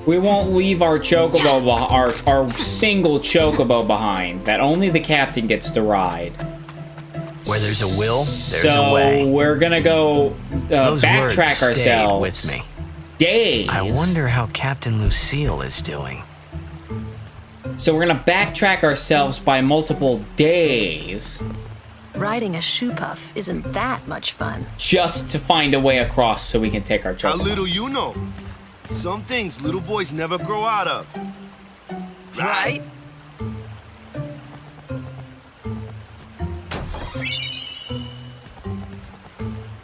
A: We won't leave our chocobo, our single chocobo behind that only the captain gets to ride.
N: Where there's a will, there's
A: so
N: a way.
A: We're gonna go
N: Those words
A: backtrack
N: stayed
A: ourselves.
N: with me.
A: Days.
N: I wonder how Captain Lucille is doing.
A: So we're gonna backtrack ourselves by multiple days.
C: Riding a shoe puff isn't that much fun.
A: Just to find a way across so we can take our chocobo.
M: How little you know. Some things little boys never grow out of. Right?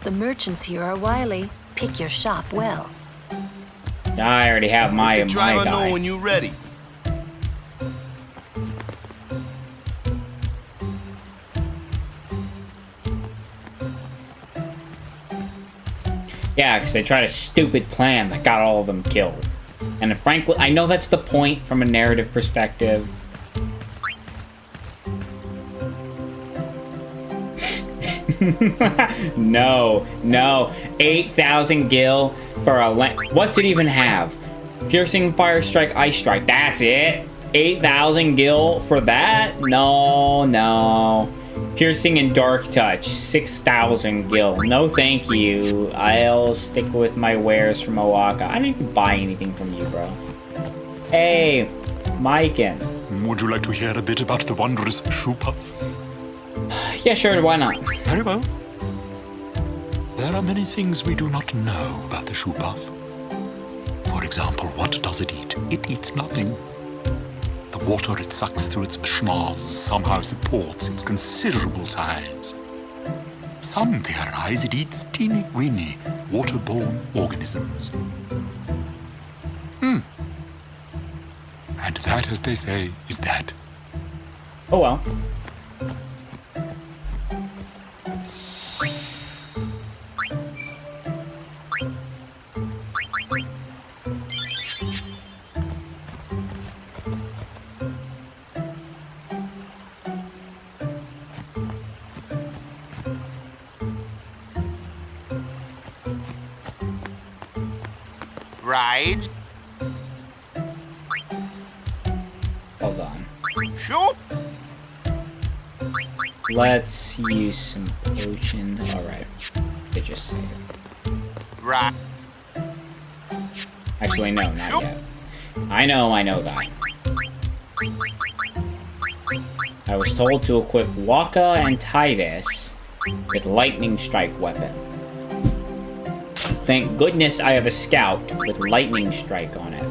C: The merchants here are wily. Pick your shop well.
A: I already have my
M: Driver
A: guy.
M: know when you're ready.
A: Yeah, because they tried a stupid plan that got all of them killed. And frankly, I know that's the point from a narrative perspective. No. 8,000 gil for a what's it even have? Piercing, Fire Strike, Ice Strike. That's it? 8,000 gil for that? No. Piercing and Dark Touch, 6,000 gil. No, thank you. I'll stick with my wares from Owaka. I didn't even buy anything from you, bro. Hey, Myken.
G: Would you like to hear a bit about the wondrous shoe puff?
A: Yeah, sure, why not?
G: Very well. There are many things we do not know about the shoe puff. For example, what does it eat? It eats nothing. The water it sucks through its schnoz somehow supports its considerable size. Some theorize it eats teeny-weeny waterborne organisms. And that, as they say, is that.
A: Oh well.
G: Right.
A: Hold on.
G: Shoot.
A: Let's use some potion. Alright. They just say it.
G: Right.
A: Actually, no, not yet. I know that. I was told to equip Waka and Titus with Lightning Strike weapon. Thank goodness I have a scout with Lightning Strike on it.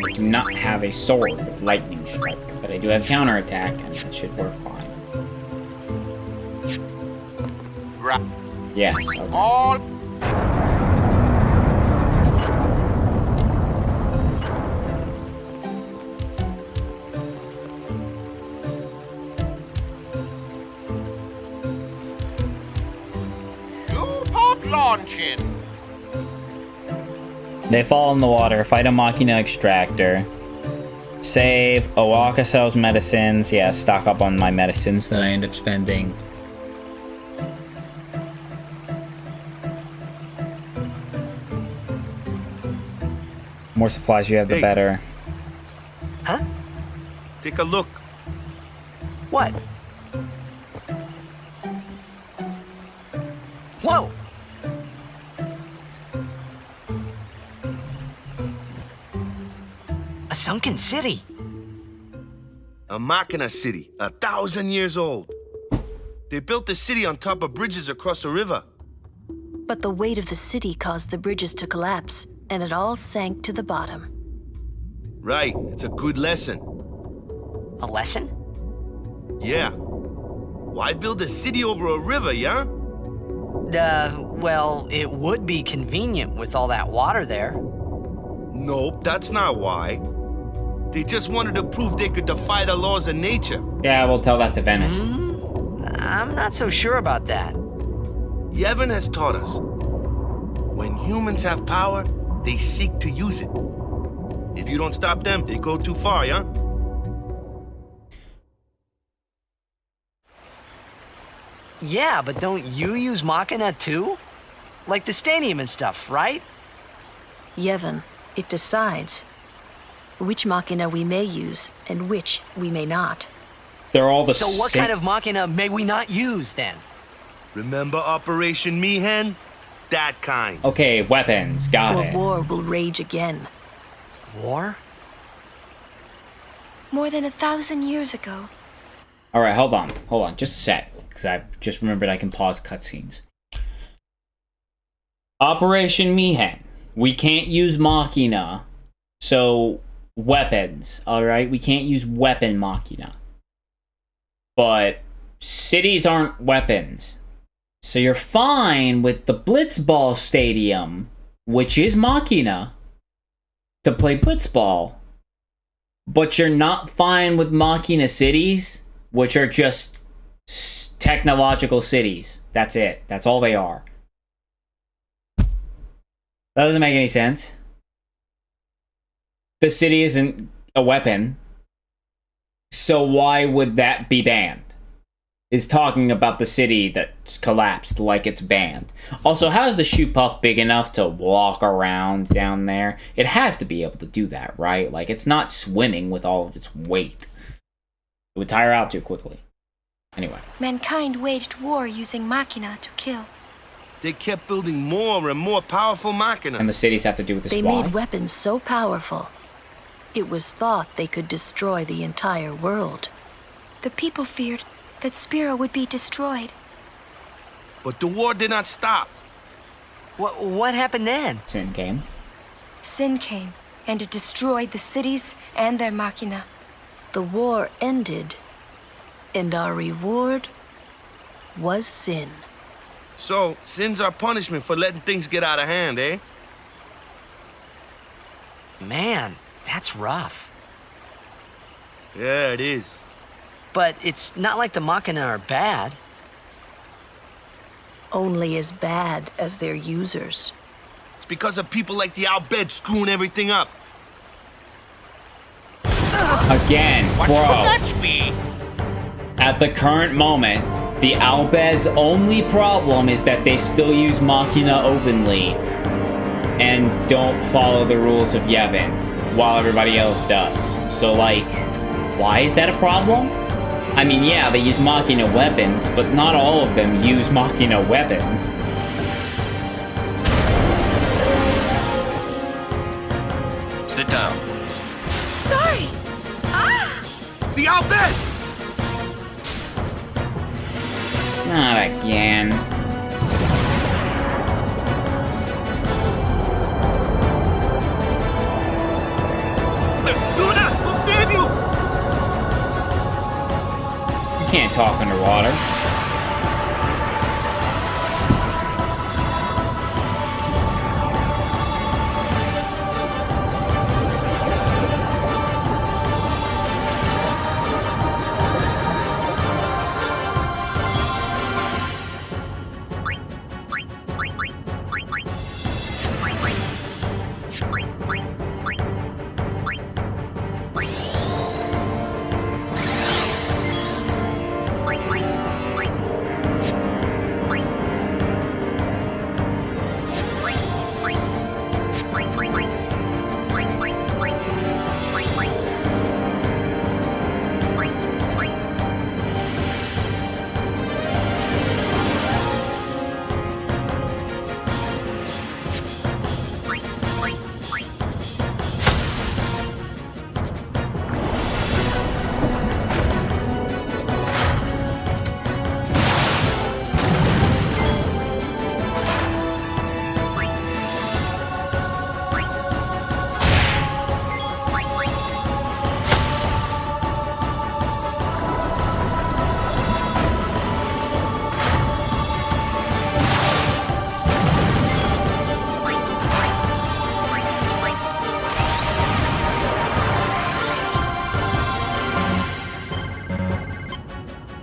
A: I do not have a sword with Lightning Strike, but I do have counterattack, and that should work fine.
U: Right.
A: Yes, okay.
U: All launching.
A: They fall in the water, fight a Machina Extractor. Save, Owaka sells medicines. Yeah, stock up on my medicines that I end up spending. More supplies you have, the better.
M: Huh? Take a look.
J: What? Whoa! A sunken city.
M: A Machina city, 1,000 years old. They built the city on top of bridges across a river.
C: But the weight of the city caused the bridges to collapse, and it all sank to the bottom.
M: Right, it's a good lesson.
J: A lesson?
M: Yeah. Why build a city over a river, yeah?
J: Well, it would be convenient with all that water there.
M: Nope, that's not why. They just wanted to prove they could defy the laws of nature.
A: Yeah, we'll tell that to Venice.
J: I'm not so sure about that.
M: Yevon has taught us. When humans have power, they seek to use it. If you don't stop them, they go too far, yeah?
J: Yeah, but don't you use Machina too? Like the stadium and stuff, right?
C: Yevon, it decides which Machina we may use and which we may not.
A: They're all the
J: same. So what kind of Machina may we not use then?
M: Remember Operation Mi'ihen? That kind.
A: Okay, weapons, got it.
C: War will rage again.
J: War?
D: More than 1,000 years ago.
A: Alright, hold on, just a sec. Because I just remembered I can pause cutscenes. Operation Mi'ihen. We can't use Machina. So, weapons, alright? We can't use weapon Machina. But cities aren't weapons. So you're fine with the Blitzball Stadium, which is Machina, to play Blitzball. But you're not fine with Machina cities, which are just technological cities. That's it. That's all they are. That doesn't make any sense. The city isn't a weapon. So why would that be banned? Is talking about the city that's collapsed like it's banned. Also, how is the Shoot Puff big enough to walk around down there? It has to be able to do that, right? Like, it's not swimming with all of its weight. It would tire out too quickly. Anyway.
D: Mankind waged war using Machina to kill.
M: They kept building more and more powerful Machina.
A: And the cities have to do with this.
C: They made weapons so powerful, it was thought they could destroy the entire world.
D: The people feared that Spira would be destroyed.
M: But the war did not stop.
J: What happened then?
A: Sin came.
D: Sin came, and it destroyed the cities and their Machina.
C: The war ended, and our reward was sin.
M: So, sin's our punishment for letting things get out of hand, eh?
J: Man, that's rough.
M: Yeah, it is.
J: But it's not like the Machina are bad.
C: Only as bad as their users.
M: It's because of people like the Al Bhed screwing everything up.
A: Again,
U: What
A: bro.
U: could that be?
A: At the current moment, the Al Bhed's only problem is that they still use Machina openly and don't follow the rules of Yevon while everybody else does. So, like, why is that a problem? I mean, yeah, they use Machina weapons, but not all of them use Machina weapons.
S: Sit down.
D: Sorry!
M: Al Bhed!
A: Not again.
M: Luna, we'll save you!
A: You can't talk underwater.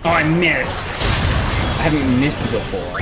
A: Oh, I missed. I haven't missed before.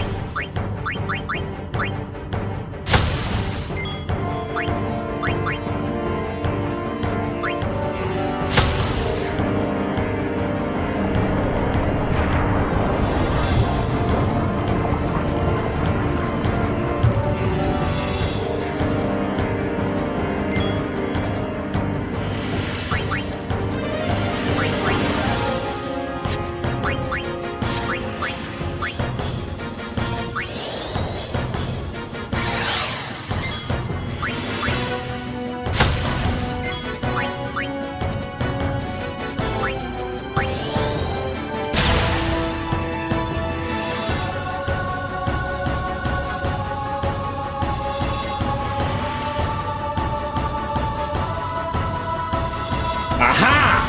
A: Aha!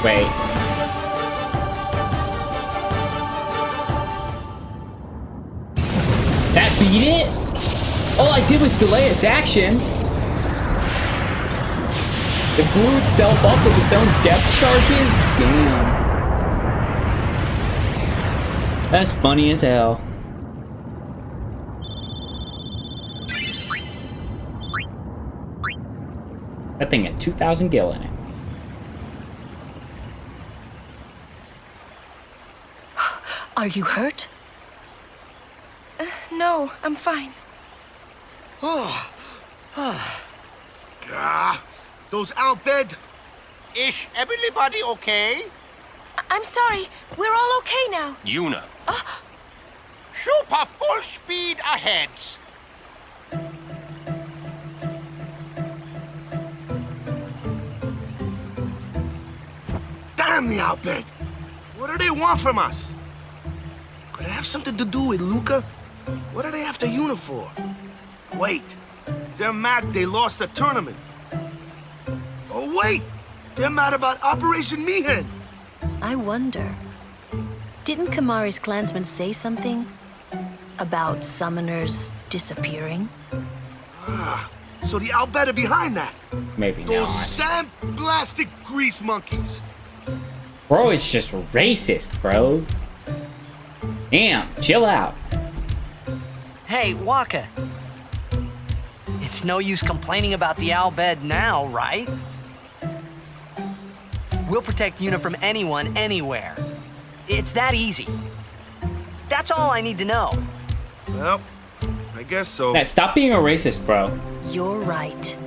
A: Wait. That beat it? All I did was delay its action. It blew itself up with its own depth charges? Damn. That's funny as hell. That thing had 2,000 gil in it.
C: Are you hurt?
D: No, I'm fine.
M: Those Al Bhed.
R: Is everybody okay?
D: I'm sorry. We're all okay now.
S: Yuna.
R: Super full speed ahead.
M: Damn the Al Bhed! What do they want from us? Could it have something to do with Luca? What are they after Yuna for? Wait, they're mad they lost the tournament. Oh wait, they're mad about Operation Mi'ihen.
C: I wonder. Didn't Kamari's clansmen say something about summoners disappearing?
M: Ah, so the Al Bhed are behind that.
A: Maybe
M: Those
A: not.
M: sandblasted grease monkeys.
A: Bro, it's just racist, bro. Damn, chill out.
J: Hey, Waka. It's no use complaining about the Al Bhed now, right? We'll protect Yuna from anyone, anywhere. It's that easy. That's all I need to know.
M: Well, I guess so.
A: Now, stop being a racist, bro.
C: You're right.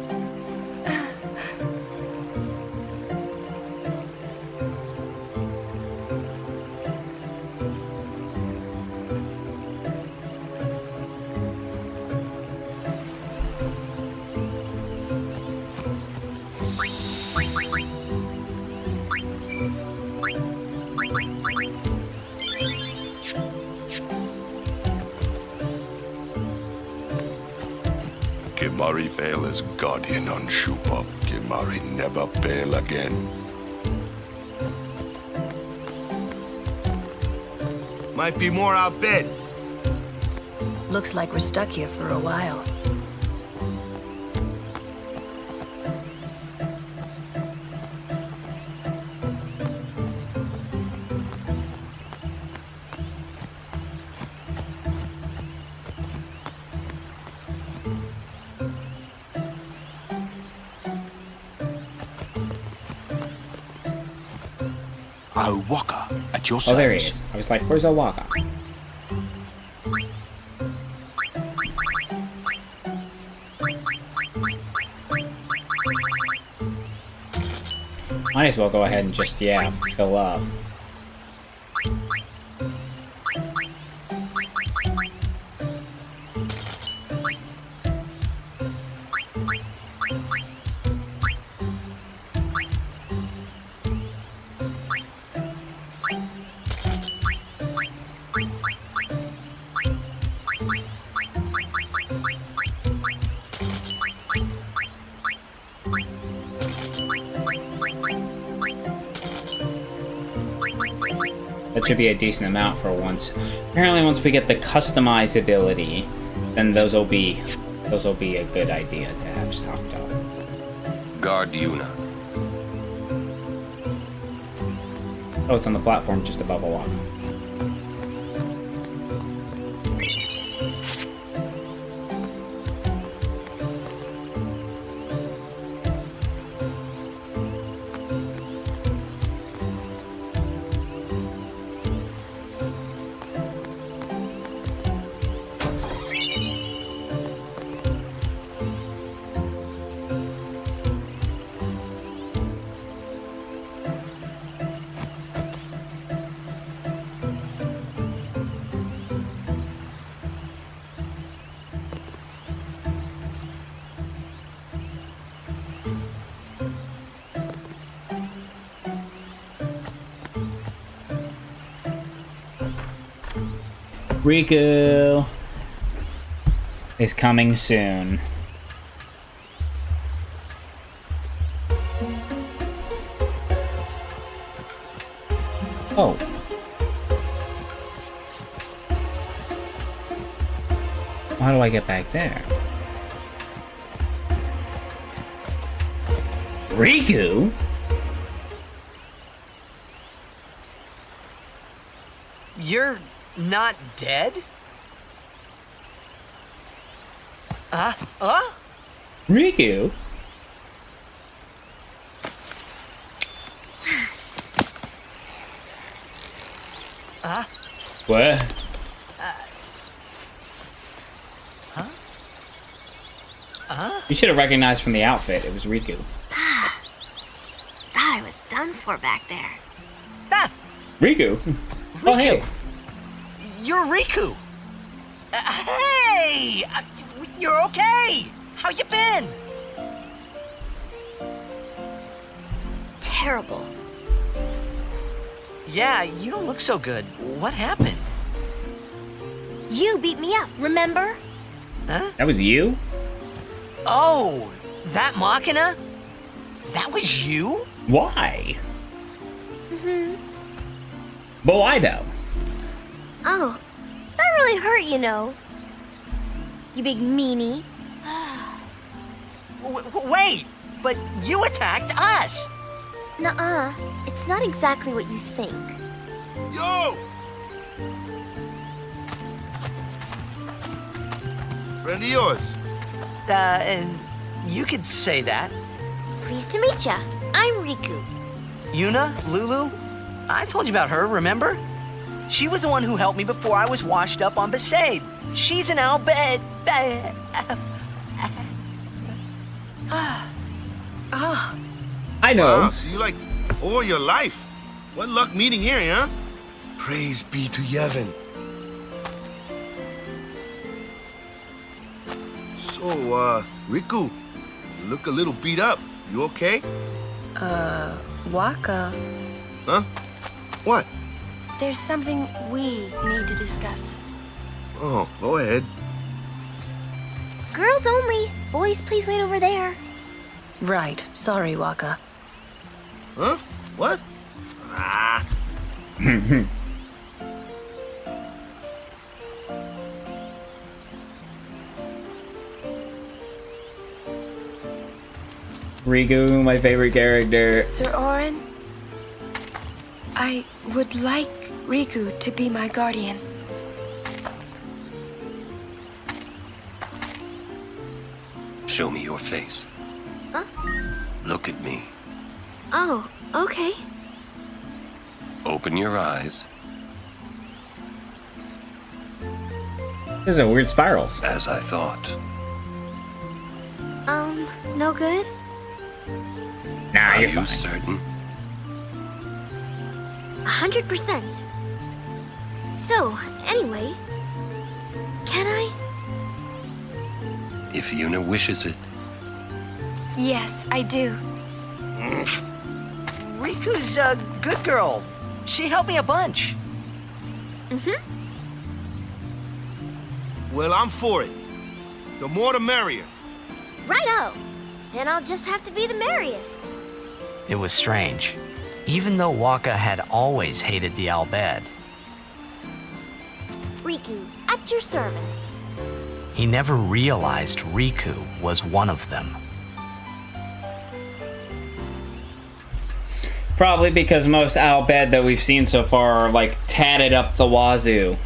B: Kimari fail as guardian on Shupov. Kimari never fail again.
M: Might be more out bed.
C: Looks like we're stuck here for a while.
G: Waka, at your
A: Oh, there he
G: service.
A: is. I was like, where's Owaka? Might as well go ahead and just, yeah, fill up. That should be a decent amount for once. Apparently, once we get the customizability, then those will be a good idea to have stocked up.
S: Guard Yuna.
A: Oh, it's on the platform just above Owaka. Riku is coming soon. Oh. How do I get back there? Riku?
J: You're not dead?
A: Riku? What? You should have recognized from the outfit. It was Riku.
F: Thought I was done for back there.
A: Riku? Oh, hey.
J: You're Riku! Hey! You're okay! How you been?
F: Terrible.
J: Yeah, you don't look so good. What happened?
F: You beat me up, remember?
J: Huh?
A: That was you?
J: Oh, that Machina? That was you?
A: Why?
F: Mm-hmm.
A: But why though?
F: Oh, that really hurt, you know. You big meanie.
J: Wait, but you attacked us!
F: Nuh-uh, it's not exactly what you think.
M: Yo! Friend of yours.
J: And you could say that.
F: Pleased to meet ya. I'm Riku.
J: Yuna, Lulu, I told you about her, remember? She was the one who helped me before I was washed up on Besaid. She's an Al Bhed.
A: I know.
M: Wow, so you like all your life. What luck meeting here, huh? Praise be to Yevon. So, Riku, you look a little beat up. You okay?
C: Waka.
M: Huh? What?
D: There's something we need to discuss.
M: Oh, go ahead.
F: Girls only. Boys, please wait over there.
C: Right. Sorry, Waka.
M: Huh? What? Ah.
A: Riku, my favorite character.
D: Sir Orin, I would like Riku to be my guardian.
S: Show me your face.
F: Huh?
S: Look at me.
F: Oh, okay.
S: Open your eyes.
A: These are weird spirals.
S: As I thought.
F: No good?
A: Nah,
S: Are
A: you're
S: you
A: fine.
S: certain?
F: 100%. So, anyway, can I?
S: If Yuna wishes it.
D: Yes, I do.
J: Riku's a good girl. She helped me a bunch.
F: Mm-hmm.
M: Well, I'm for it. The more the merrier.
F: Righto. Then I'll just have to be the merriest.
N: It was strange. Even though Waka had always hated the Al Bhed,
F: Riku, at your service.
N: he never realized Riku was one of them.
A: Probably because most Al Bhed that we've seen so far are like tatted up the wazoo.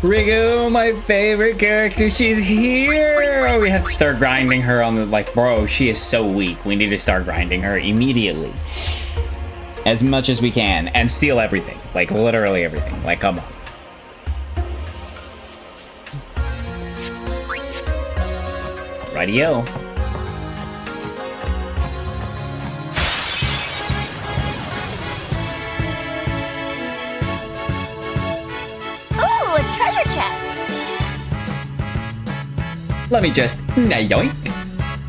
A: Riku, my favorite character, she's here! We have to start grinding her on the, like, bro, she is so weak. We need to start grinding her immediately. As much as we can, and steal everything. Like, literally everything. Like, come on. Radio.
F: Ooh, a treasure chest.
A: Let me just yoink.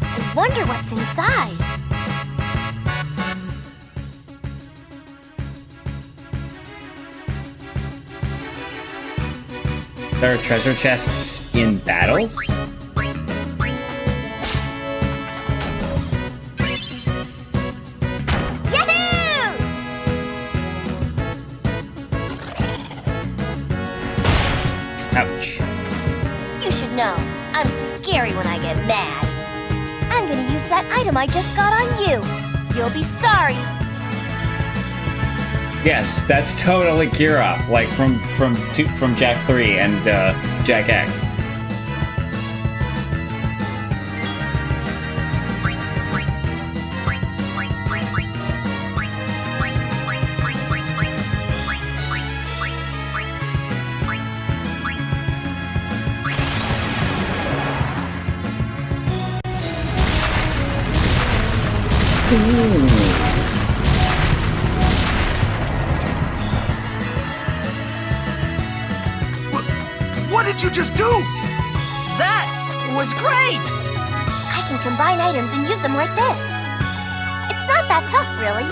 F: I wonder what's inside.
A: There are treasure chests in battles? Ouch.
F: You should know, I'm scary when I get mad. I'm gonna use that item I just got on you. You'll be sorry.
A: Yes, that's totally Kira, like from Jack 3 and Jack X.
M: What did you just do?
J: That was great!
F: I can combine items and use them like this. It's not that tough, really.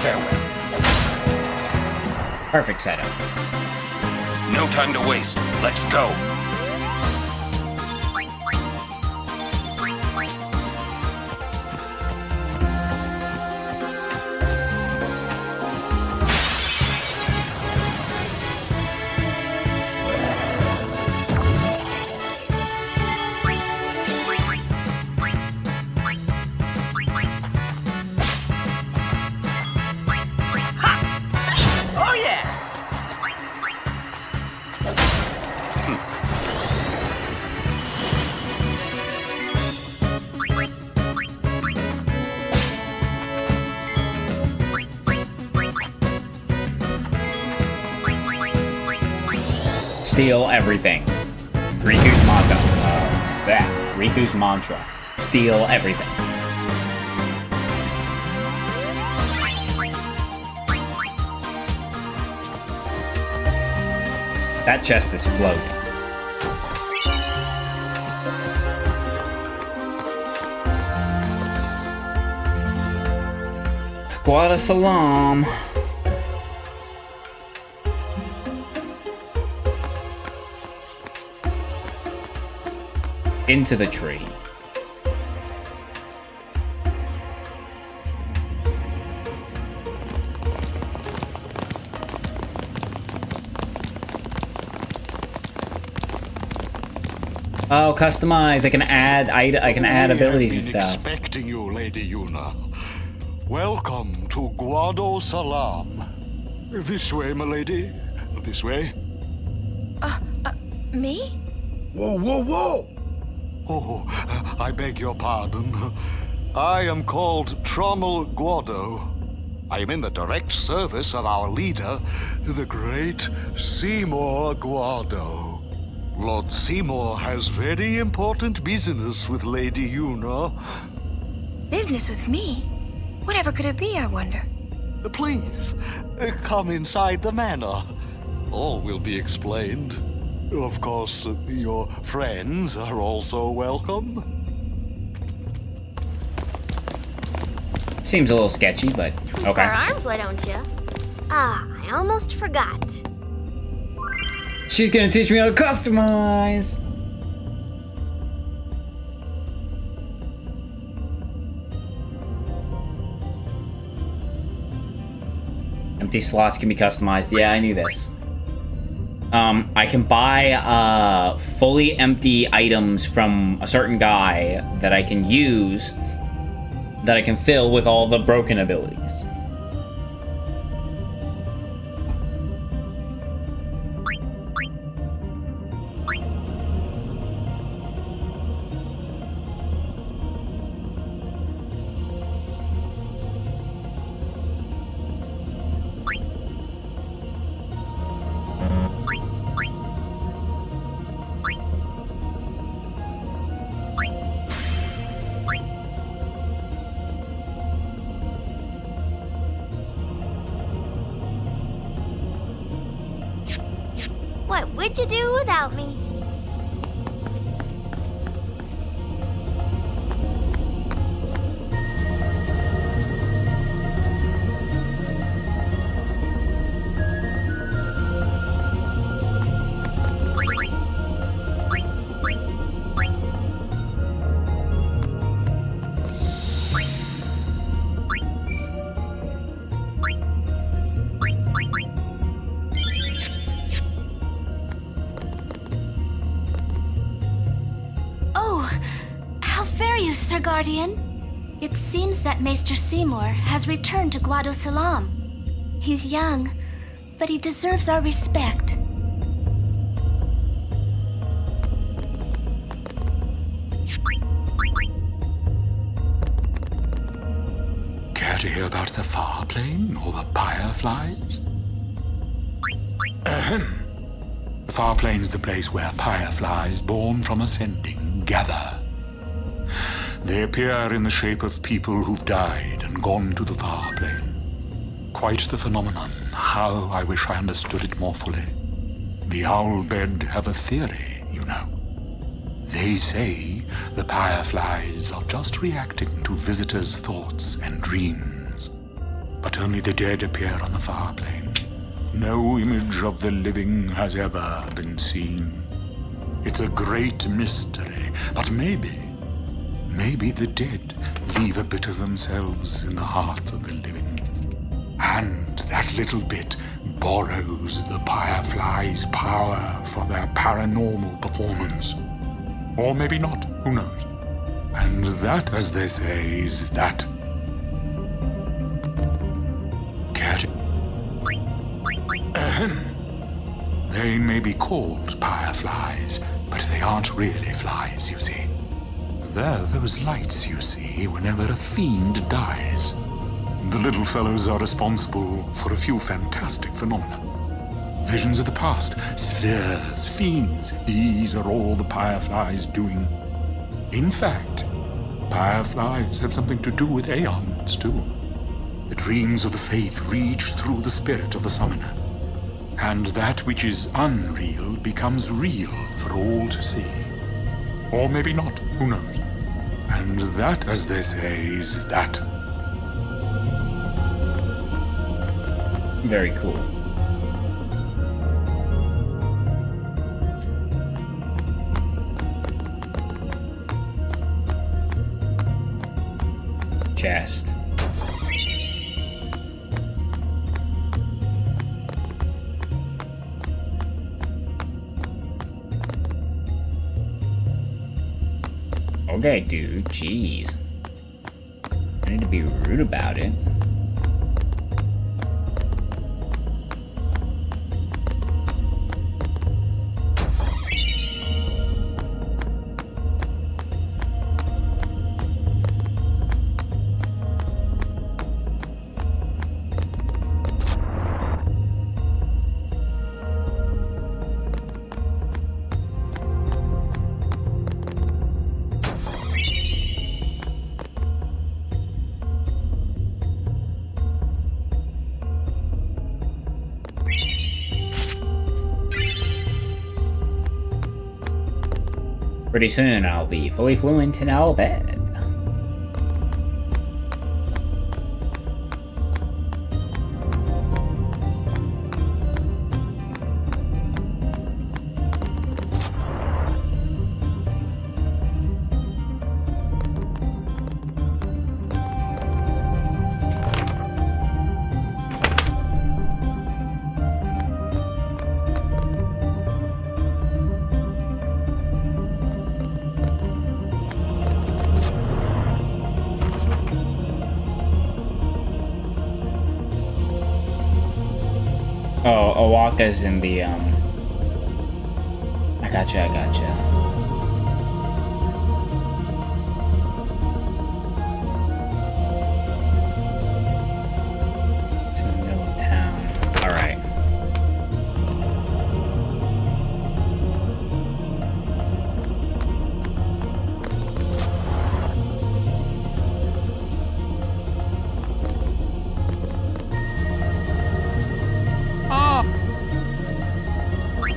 S: Farewell.
A: Perfect setup.
S: No time to waste. Let's go.
J: Oh yeah!
A: Steal everything. Riku's mantra. Riku's mantra. Steal everything. That chest is floating. Guada Salam. Into the tree. Oh, customize. I can add abilities and stuff.
G: Expecting you, Lady Yuna. Welcome to Guado Salam. This way, my lady. This way.
D: Me?
M: Whoa, whoa, whoa!
G: Oh, I beg your pardon. I am called Trommel Guado. I am in the direct service of our leader, the great Seymour Guado. Lord Seymour has very important business with Lady Yuna.
D: Business with me? Whatever could it be, I wonder?
G: Please, come inside the manor. All will be explained. Of course, your friends are also welcome.
A: Seems a little sketchy, but
F: Twist
A: okay.
F: our arms, why don't you? Ah, I almost forgot.
A: She's gonna teach me how to customize. Empty slots can be customized. Yeah, I knew this. I can buy fully empty items from a certain guy that I can use, that I can fill with all the broken abilities.
F: What would you do without me? Sir Guardian. It seems that Maester Seymour has returned to Guado Salam. He's young, but he deserves our respect.
G: Care to hear about the Far Plane or the Fireflies? The Far Plane's the place where Fireflies, born from ascending, gather. They appear in the shape of people who've died and gone to the Far Plane. Quite the phenomenon. How I wish I understood it more fully. The Owl Bed have a theory, you know. They say the Fireflies are just reacting to visitors' thoughts and dreams. but only the dead appear on the far plane. No image of the living has ever been seen. It's a great mystery, but maybe the dead leave a bit of themselves in the heart of the living. And that little bit borrows the Firefly's power for their paranormal performance. Or maybe not, who knows? And that, as they say, is that. They may be called fireflies, but they aren't really flies, you see. They're those lights you see whenever a fiend dies. The little fellows are responsible for a few fantastic phenomena. Visions of the past, spheres, fiends, these are all the fireflies doing. In fact, fireflies have something to do with aeons, too. The dreams of the faith reach through the spirit of the summoner. And that which is unreal becomes real for all to see. Or maybe not, who knows? And that, as they say, is that.
A: Very cool. Chest. Okay, dude, jeez. I need to be rude about it. Pretty soon I'll be fully fluent in Al Bhed. Oh, Owaka's in the, I gotcha. It's in the middle of town. Alright.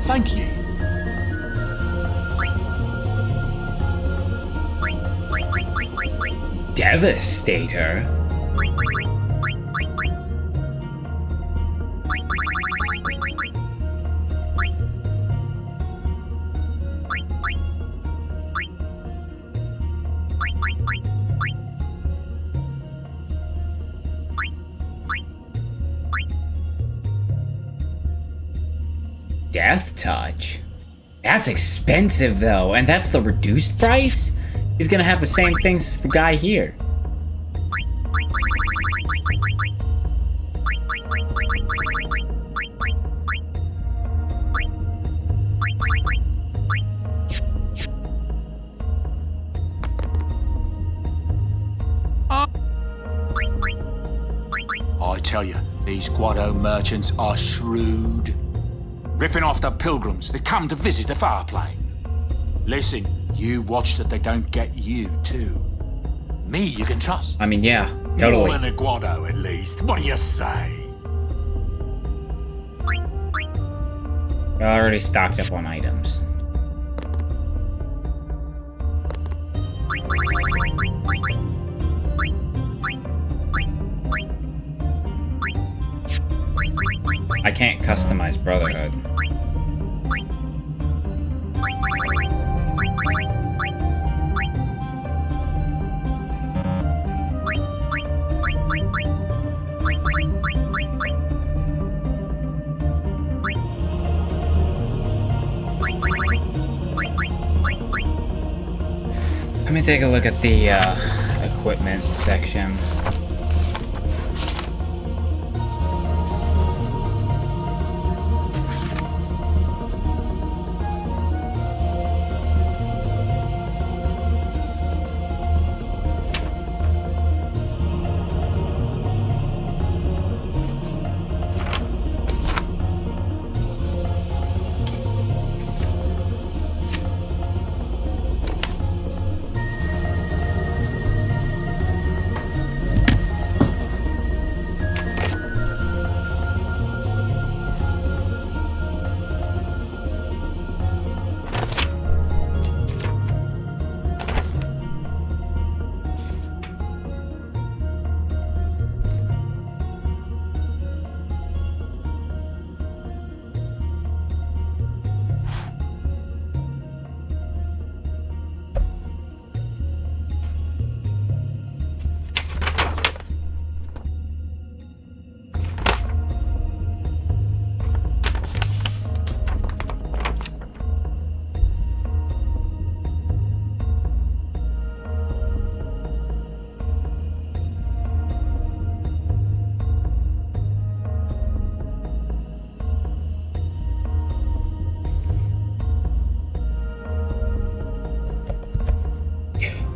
G: Thank you.
A: Devastator? Death Touch? That's expensive though, and that's the reduced price? He's gonna have the same things as the guy here.
G: I tell you, these Guado merchants are shrewd. Ripping off the pilgrims that come to visit the Fireplane. Listen, you watch that they don't get you, too. Me, you can trust.
A: I mean, yeah, totally.
G: More than a Guado, at least. What do you say?
A: I already stocked up on items. I can't customize Brotherhood. Let me take a look at the equipment section.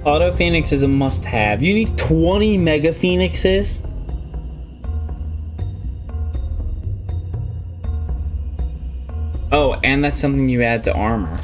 A: Auto Phoenix is a must-have. You need 20 Mega Phoenixes? Oh, and that's something you add to armor.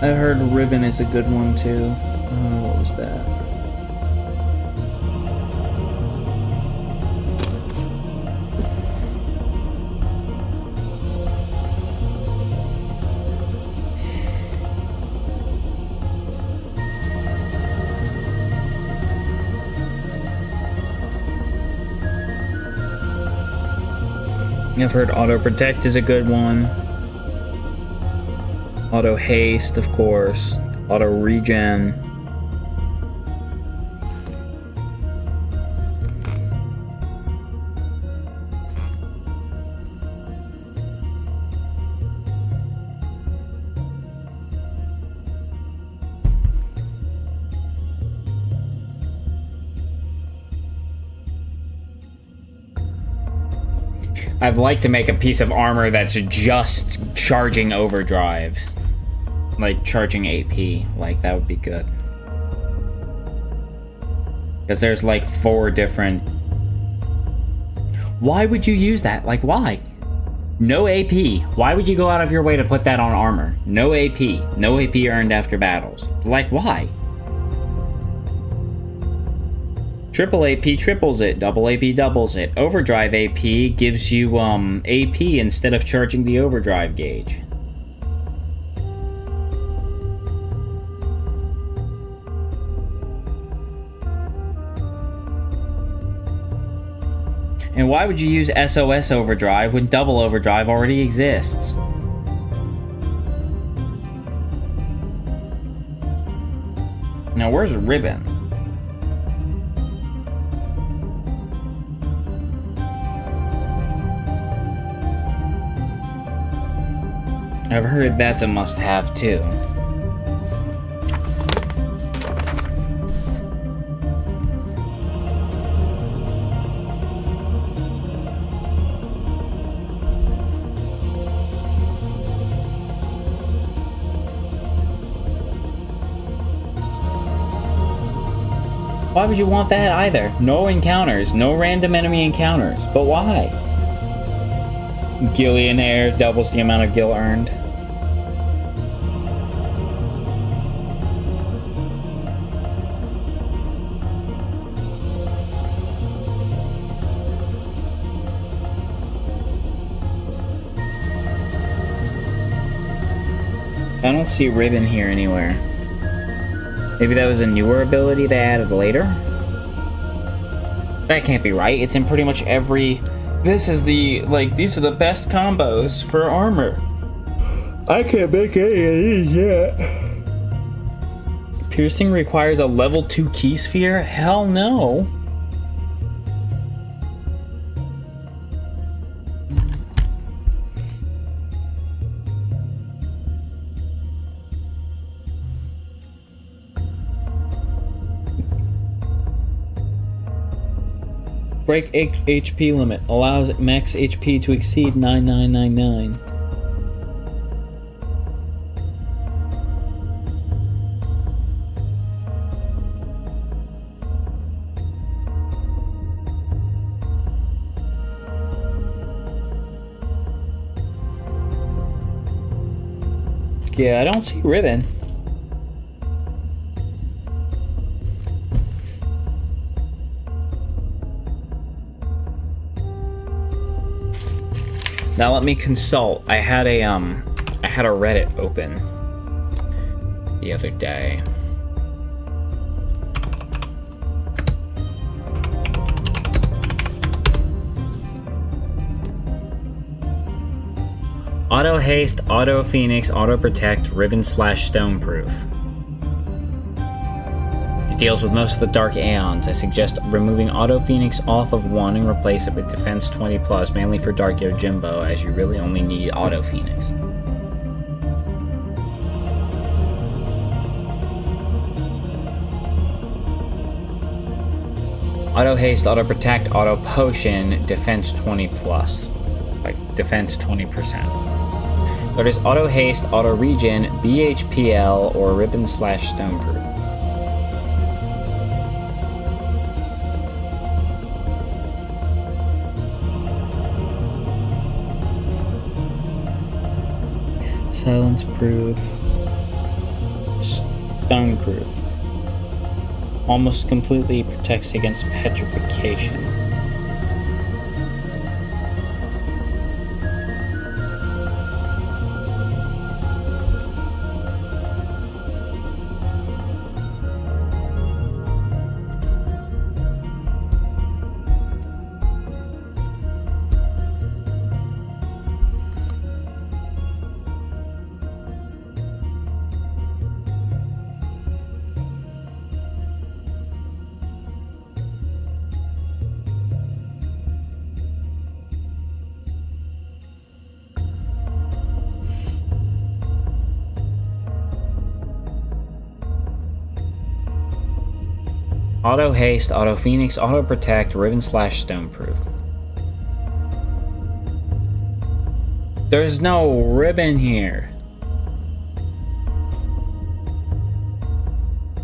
A: I've heard Ribbon is a good one too. What was that? I've heard Auto Protect is a good one. Auto Haste, of course. Auto Regen. I'd like to make a piece of armor that's just charging overdrives. Like charging AP. Like, that would be good. Because there's like 4 different... Why would you use that? Like, why? No AP. Why would you go out of your way to put that on armor? No AP. No AP earned after battles. Like, why? Triple AP triples it, double AP doubles it. Overdrive AP gives you AP instead of charging the overdrive gauge. And why would you use SOS overdrive when double overdrive already exists? Now where's Ribbon? I've heard that's a must-have too. Why would you want that either? No encounters, no random enemy encounters. But why? Gillionaire doubles the amount of gil earned. I don't see Ribbon here anywhere. Maybe that was a newer ability they added later? That can't be right. It's in pretty much every... This is the... Like, these are the best combos for armor. I can't make any of these yet. Piercing requires a level 2 key sphere? Hell no. Break HP limit. Allows max HP to exceed 9999. Yeah, I don't see Ribbon. Now let me consult. I had a Reddit open the other day. Auto haste, auto phoenix, auto protect, ribbon / stoneproof. It deals with most of the dark aeons. I suggest removing auto phoenix off of one and replace it with defense 20+, mainly for Dark Yojimbo, as you really only need auto phoenix. Auto haste, auto protect, auto potion, defense 20+, like defense 20%. But there's auto haste, auto regen, BHPL, or ribbon / stoneproof. Silence proof, stoneproof. Almost completely protects against petrification. Auto haste, auto phoenix, auto protect, ribbon / stoneproof. There's no ribbon here.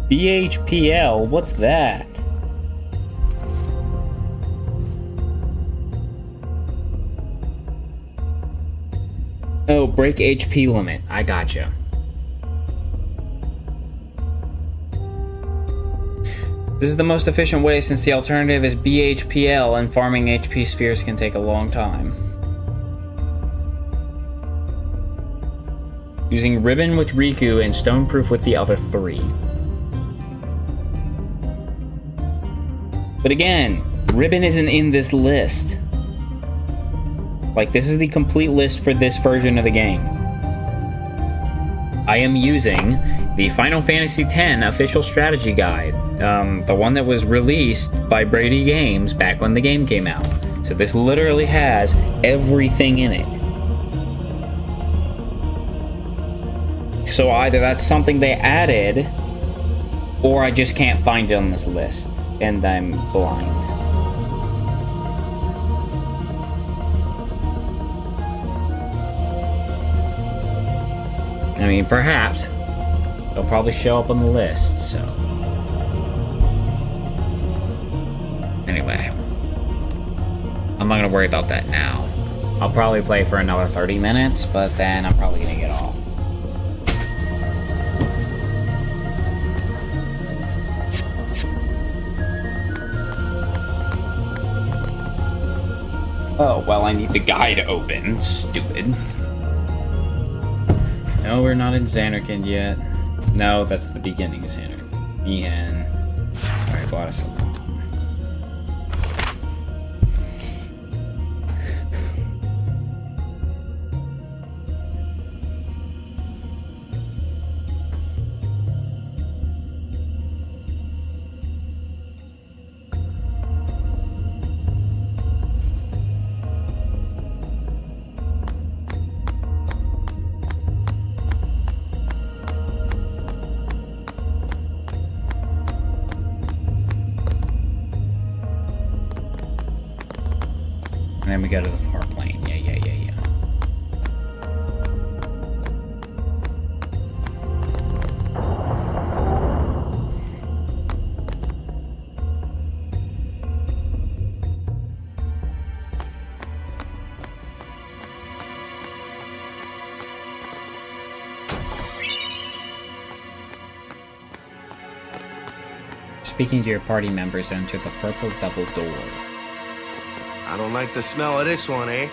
A: BHPL, what's that? Oh, break HP limit. I gotcha. This is the most efficient way since the alternative is BHPL and farming HP spheres can take a long time. Using Ribbon with Riku and Stoneproof with the other 3. But again, Ribbon isn't in this list. Like, this is the complete list for this version of the game. I am using the Final Fantasy X official strategy guide, the one that was released by Brady Games back when the game came out. So this literally has everything in it. So either that's something they added, or I just can't find it on this list, and I'm blind. I mean, perhaps. It'll probably show up on the list, so. Anyway, I'm not gonna worry about that now. I'll probably play for another 30 minutes, but then I'm probably gonna get off. Oh, well, I need the guide open. Stupid. No, we're not in Zanarkand yet. No, that's the beginning of Zanarkand. Mi'ihen. Alright, Guada Salam. And then we go to the far plane. Yeah. Speaking to your party members, enter the purple double door.
M: I don't like the smell of this one, eh?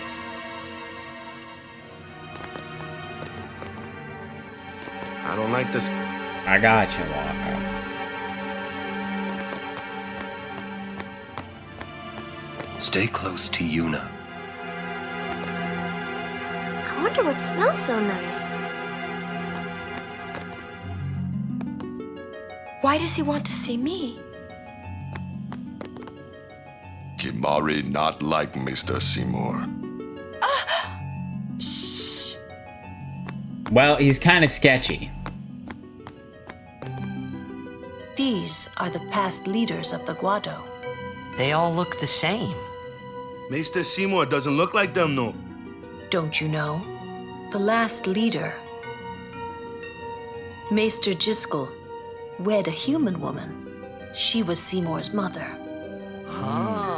M: I don't like this.
A: I got you, Walker.
S: Stay close to Yuna.
F: I wonder what smells so nice.
D: Why does he want to see me?
B: Kimahri not like Mr. Seymour.
D: Shh.
A: Well, he's kind of sketchy.
C: These are the past leaders of the Guado.
J: They all look the same.
M: Mr. Seymour doesn't look like them, no.
C: Don't you know? The last leader, Maester Jiskel, wed a human woman. She was Seymour's mother.
J: Oh.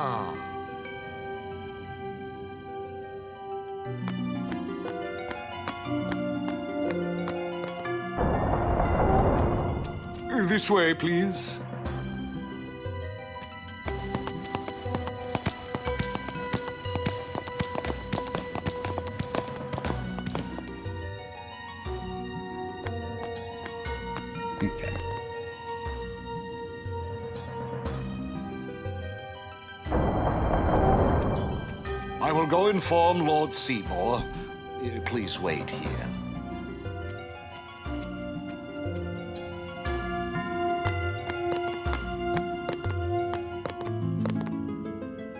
G: This way, please.
A: Okay.
G: I will go inform Lord Seymour. Please wait here.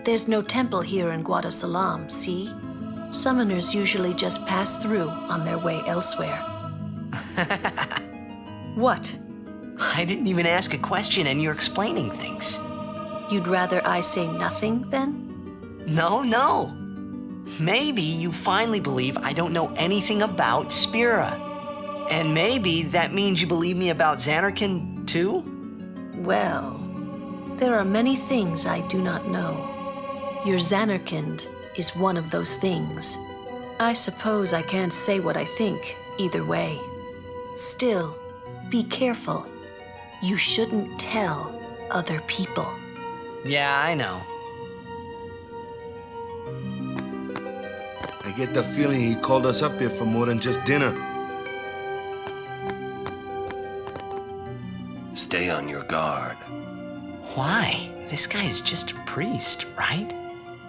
C: There's no temple here in Guada Salam, see? Summoners usually just pass through on their way elsewhere. What?
J: I didn't even ask a question and you're explaining things.
C: You'd rather I say nothing, then?
J: No. Maybe you finally believe I don't know anything about Spira. And maybe that means you believe me about Zanarkand, too?
C: Well, there are many things I do not know. Your Zanarkand is one of those things. I suppose I can't say what I think either way. Still, be careful. You shouldn't tell other people.
J: Yeah, I know.
M: I get the feeling he called us up here for more than just dinner.
S: Stay on your guard.
J: Why? This guy's just a priest, right?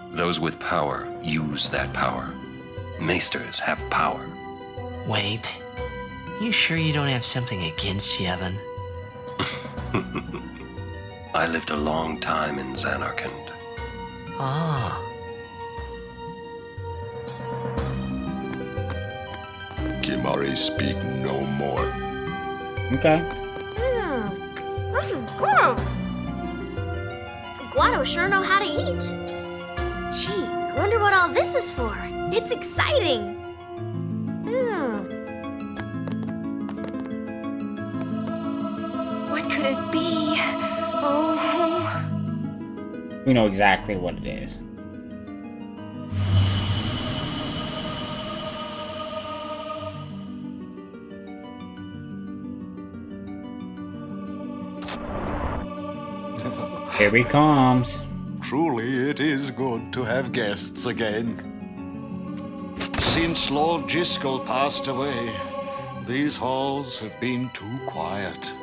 S: Those with power use that power. Maesters have power.
J: Wait. You sure you don't have something against Yevon?
S: I lived a long time in Zanarkand.
J: Ah.
B: Kimahri speak no more.
A: Okay.
F: This is good. Guado sure know how to eat. Gee, I wonder what all this is for. It's exciting.
D: What could it be? Oh.
A: We know exactly what it is. Here he comes.
G: Truly, it is good to have guests again. Since Lord Jiskel passed away, these halls have been too quiet.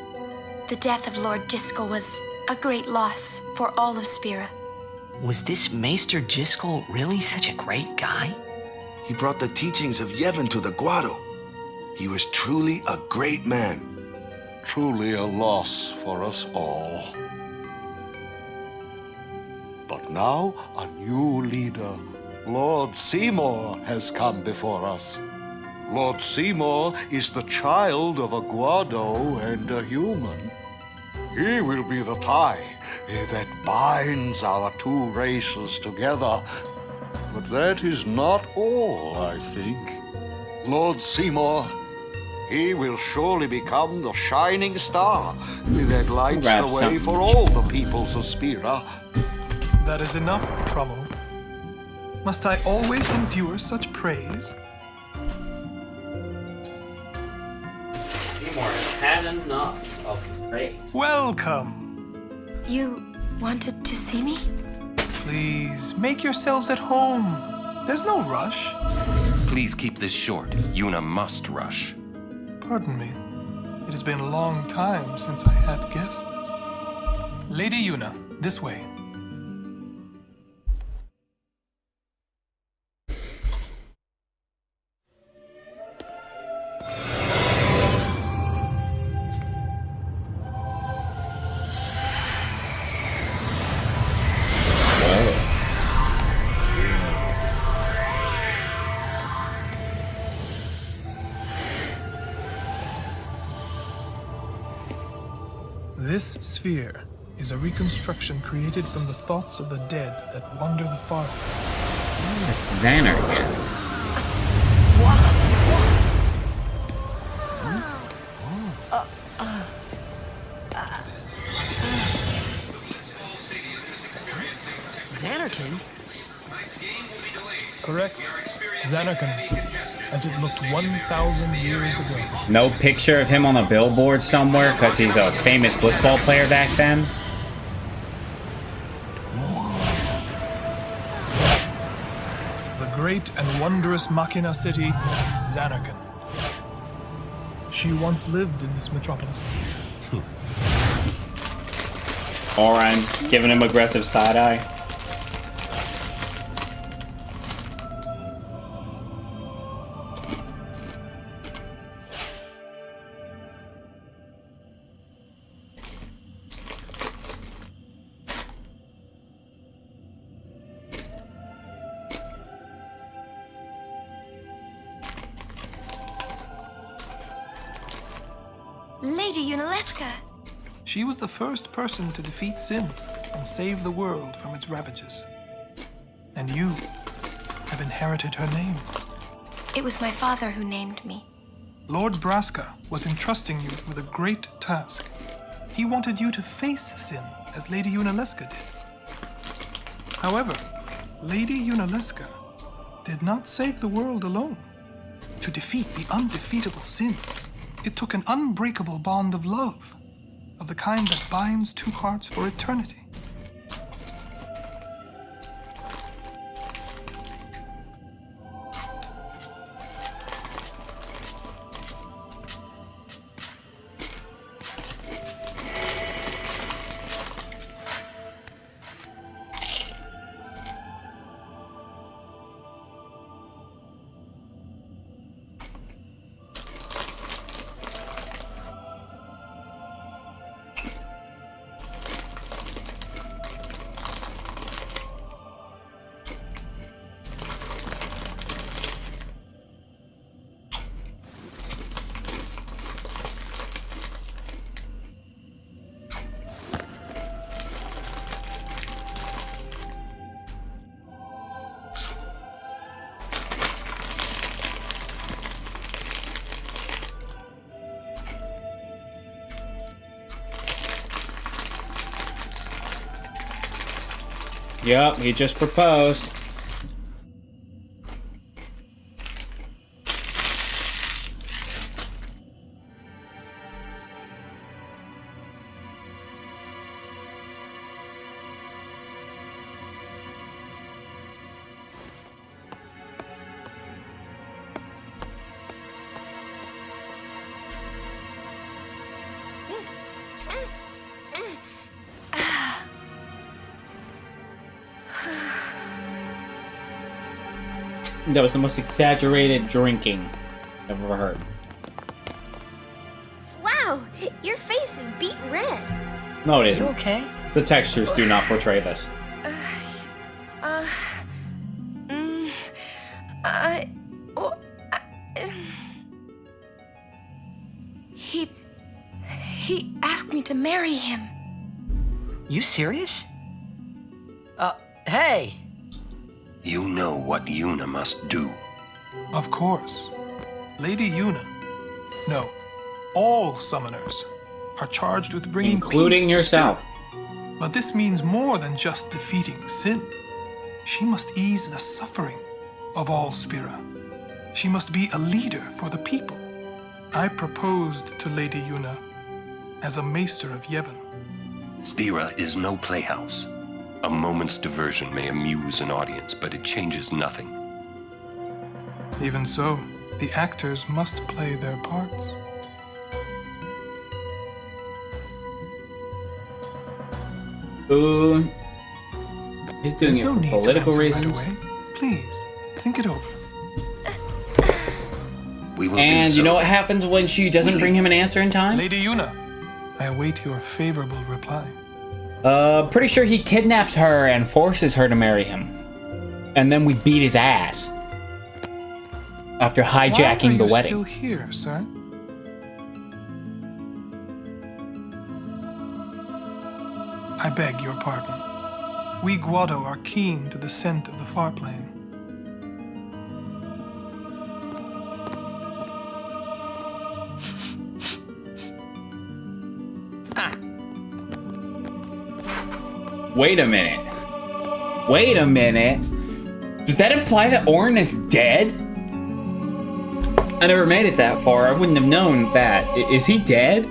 D: The death of Lord Jiskel was a great loss for all of Spira.
J: Was this Maester Jiskel really such a great guy?
M: He brought the teachings of Yevon to the Guado. He was truly a great man.
G: Truly a loss for us all. But now a new leader, Lord Seymour, has come before us. Lord Seymour is the child of a Guado and a human. He will be the tie that binds our two races together. But that is not all, I think. Lord Seymour, he will surely become the shining star that lights the way for all the peoples of Spira.
K: That is enough trouble. Must I always endure such praise?
A: Seymour has had enough of praise.
K: Welcome.
D: You wanted to see me?
K: Please, make yourselves at home. There's no rush.
S: Please keep this short. Yuna must rush.
K: Pardon me. It has been a long time since I had guests. Lady Yuna, this way. This sphere is a reconstruction created from the thoughts of the dead that wander the far.
A: It's Xanarkand.
J: Xanarkand?
K: Correct. Xanarkand, as it looked 1,000 years ago.
A: No picture of him on a billboard somewhere because he's a famous blitzball player back then.
K: The great and wondrous Machina city, Xanarkand. She once lived in this metropolis.
A: Oran giving him aggressive side-eye.
D: Lady Yunalesca!
K: She was the first person to defeat sin and save the world from its ravages. And you have inherited her name.
D: It was my father who named me.
K: Lord Braska was entrusting you with a great task. He wanted you to face sin, as Lady Yunalesca did. However, Lady Yunalesca did not save the world alone. To defeat the undefeatable sin, it took an unbreakable bond of love, of the kind that binds two hearts for eternity.
A: Yep, he just proposed. That was the most exaggerated drinking I've ever heard.
F: Wow, your face is beet red.
A: No, it isn't.
J: You okay?
A: The textures do not portray this.
D: He asked me to marry him.
J: You serious? Hey!
S: You know what Yuna must do.
K: Of course. Lady Yuna. No, all summoners are charged with bringing
A: including
K: peace
A: yourself.
K: to Spira. But this means more than just defeating sin. She must ease the suffering of all Spira. She must be a leader for the people. I proposed to Lady Yuna as a maester of Yevon.
S: Spira is no playhouse. A moment's diversion may amuse an audience, but it changes nothing.
K: Even so, the actors must play their parts.
A: Ooh. He's doing
K: There's
A: it
K: no
A: for
K: need to
A: political
K: answer
A: reasons.
K: right away. Please, think it over.
S: We will
A: And
S: do
A: you
S: so.
A: know what happens when she doesn't bring him an answer in time?
K: Lady Yuna, I await your favorable reply.
A: Pretty sure he kidnaps her and forces her to marry him. And then we beat his ass. After hijacking the
K: Why are you
A: wedding.
K: still here, sir? I beg your pardon. We Guado are keen to the scent of the far plane.
A: Wait a minute. Wait a minute. Does that imply that Orin is dead? I never made it that far. I wouldn't have known that. Is he dead?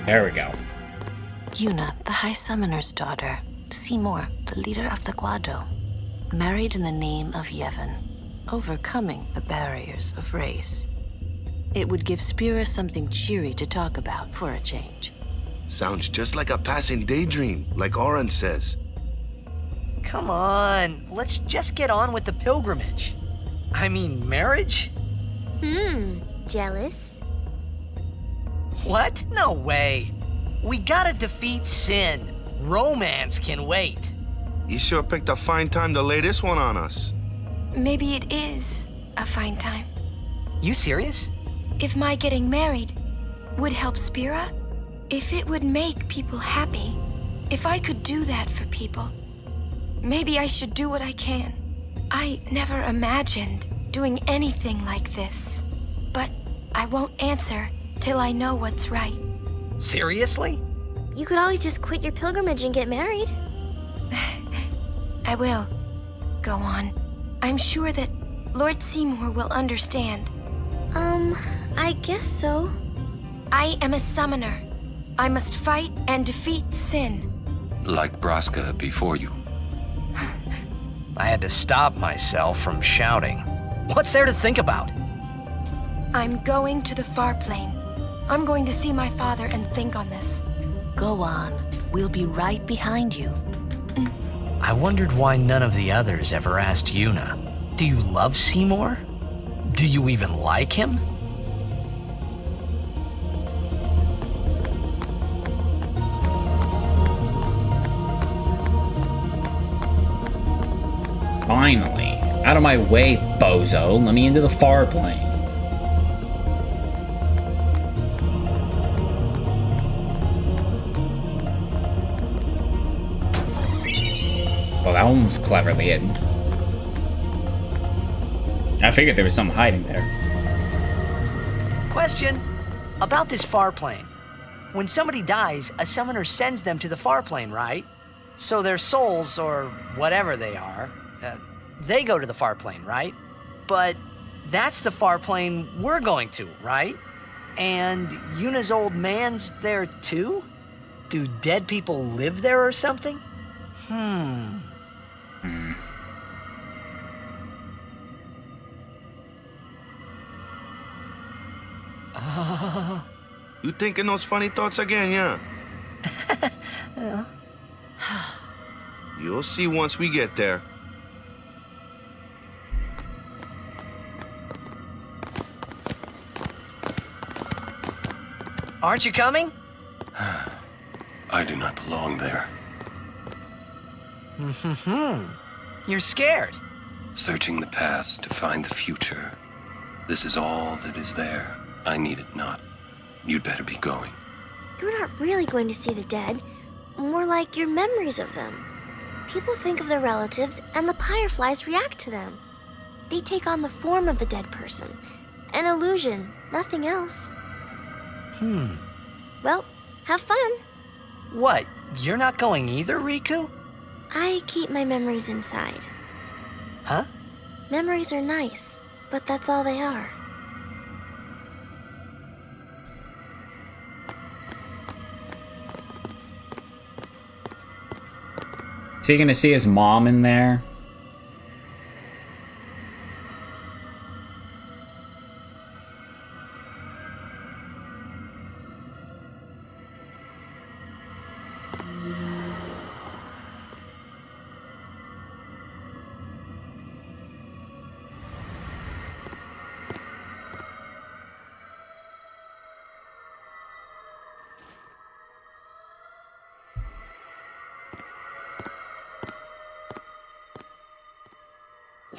A: There we go.
C: Yuna, the High Summoner's daughter. Seymour, the leader of the Guado. Married in the name of Yevon. Overcoming the barriers of race. It would give Spira something cheery to talk about for a change.
M: Sounds just like a passing daydream, like Oren says.
J: Come on, let's just get on with the pilgrimage. I mean, marriage?
F: Jealous?
J: What? No way. We gotta defeat sin. Romance can wait.
M: You sure picked a fine time to lay this one on us.
D: Maybe it is a fine time.
J: You serious?
D: If my getting married would help Spira, if it would make people happy, if I could do that for people, maybe I should do what I can. I never imagined doing anything like this. But I won't answer till I know what's right.
J: Seriously?
F: You could always just quit your pilgrimage and get married.
D: I will. Go on. I'm sure that Lord Seymour will understand.
F: I guess so.
D: I am a summoner. I must fight and defeat sin.
S: Like Braska before you.
N: I had to stop myself from shouting. What's there to think about?
D: I'm going to the far plane. I'm going to see my father and think on this.
C: Go on. We'll be right behind you.
N: I wondered why none of the others ever asked Yuna. Do you love Seymour? Do you even like him?
A: Finally. Out of my way, bozo. Let me into the far plane. Well, that one was cleverly hidden. I figured there was something hiding there.
J: Question about this far plane. When somebody dies, a summoner sends them to the far plane, right? So their souls, or whatever they are, they go to the far plane, right? But that's the far plane we're going to, right? And Yuna's old man's there too? Do dead people live there or something?
M: You thinking those funny thoughts again, yeah? You'll see once we get there.
J: Aren't you coming?
S: I do not belong there.
J: You're scared.
S: Searching the past to find the future. This is all that is there. I need it not. You'd better be going.
F: You're not really going to see the dead. More like your memories of them. People think of their relatives, and the Fireflies react to them. They take on the form of the dead person. An illusion, nothing else. Well, have fun.
J: What? You're not going either, Riku?
F: I keep my memories inside.
J: Huh?
F: Memories are nice, but that's all they are.
A: Is he gonna see his mom in there?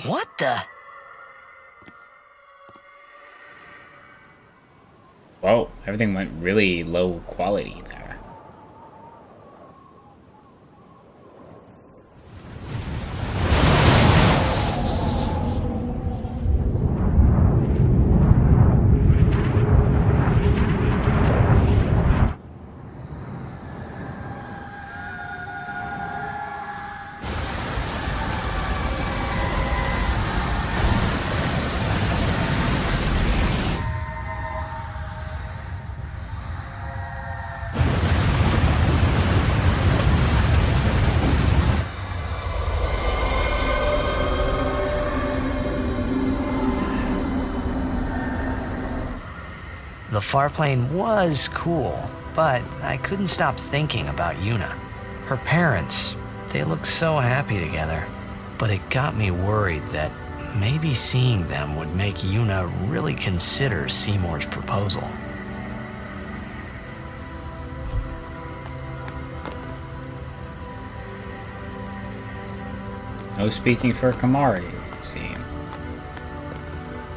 J: What the?
A: Whoa, everything went really low quality there.
N: The far plane was cool, but I couldn't stop thinking about Yuna. Her parents, they looked so happy together. But it got me worried that maybe seeing them would make Yuna really consider Seymour's proposal.
A: No speaking for Kimahri, it would seem.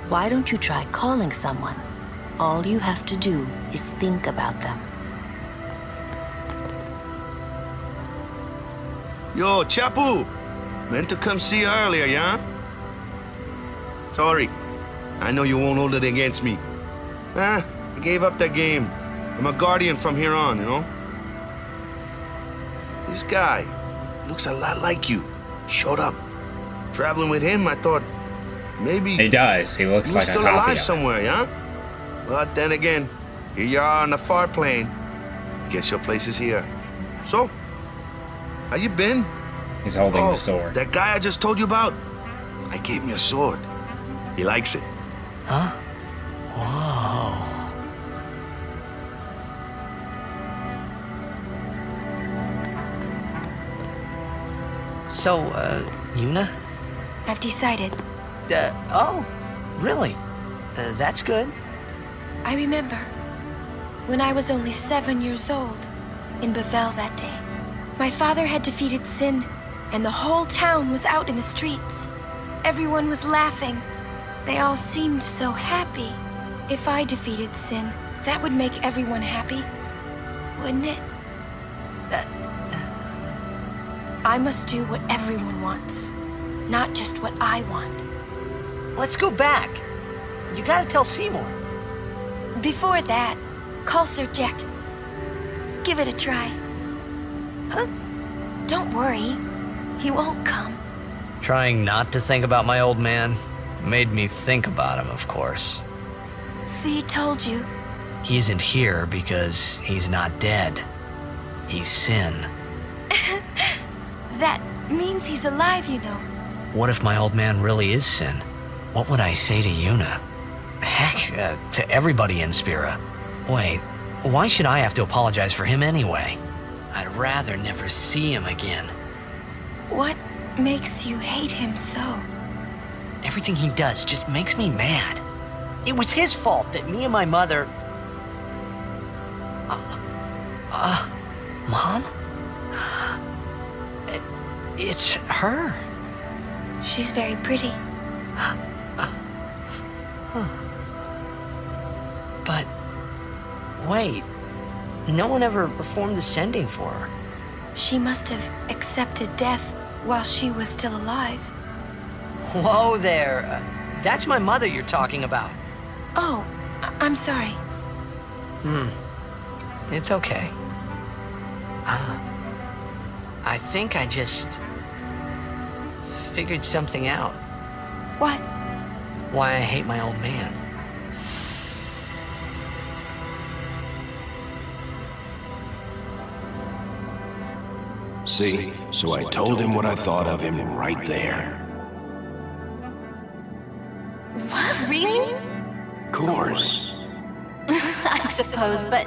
C: Why don't you try calling someone? All you have to do is think about them.
M: Yo, Chapu! Meant to come see you earlier, yeah? Sorry. I know you won't hold it against me. I gave up that game. I'm a guardian from here on, you know? This guy looks a lot like you. Showed up. Traveling with him, I thought maybe...
A: He does. He looks
M: you're
A: like a
M: still
A: copy
M: alive
A: of it.
M: somewhere, yeah? But then again, here you are on the far plane. Guess your place is here. So, how you been?
A: He's holding the sword.
M: That guy I just told you about? I gave him your sword. He likes it.
N: Huh? Whoa. So, Yuna?
D: I've decided.
J: Oh, really? That's good.
D: I remember when I was only 7 years old in Bavel that day. My father had defeated Sin, and the whole town was out in the streets. Everyone was laughing. They all seemed so happy. If I defeated Sin, that would make everyone happy, wouldn't it? I must do what everyone wants, not just what I want.
J: Let's go back. You gotta tell Seymour.
D: Before that, call Sir Jet. Give it a try.
J: Huh?
D: Don't worry. He won't come.
N: Trying not to think about my old man made me think about him, of course.
D: See, told you.
N: He isn't here because he's not dead. He's Sin.
D: That means he's alive, you know.
N: What if my old man really is Sin? What would I say to Yuna? Heck, to everybody in Spira. Wait, why should I have to apologize for him anyway? I'd rather never see him again.
D: What makes you hate him so?
N: Everything he does just makes me mad.
J: It was his fault that me and my mother...
N: Mom? It's her.
D: She's very pretty.
J: But... wait. No one ever performed the sending for her.
D: She must have accepted death while she was still alive.
J: Whoa there. That's my mother you're talking about.
D: Oh, I'm sorry.
J: It's okay. I think I just figured something out.
D: What?
J: Why I hate my old man.
U: See? So I told him what I thought of him right there.
F: What, really?
U: Of course.
F: I suppose, but...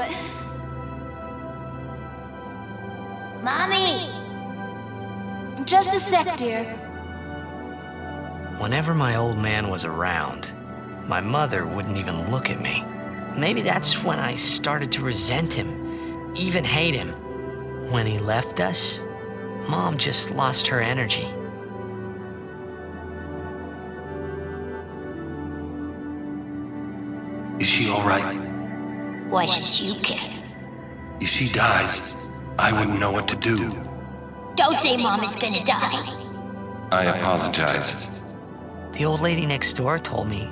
F: Mommy! Just a sec, dear.
N: Whenever my old man was around, my mother wouldn't even look at me. Maybe that's when I started to resent him, even hate him. When he left us, Mom just lost her energy.
S: Is she all right?
P: Why should you care?
S: If she dies, I wouldn't know what to do.
P: Don't say Mom is gonna die.
S: I apologize.
N: The old lady next door told me,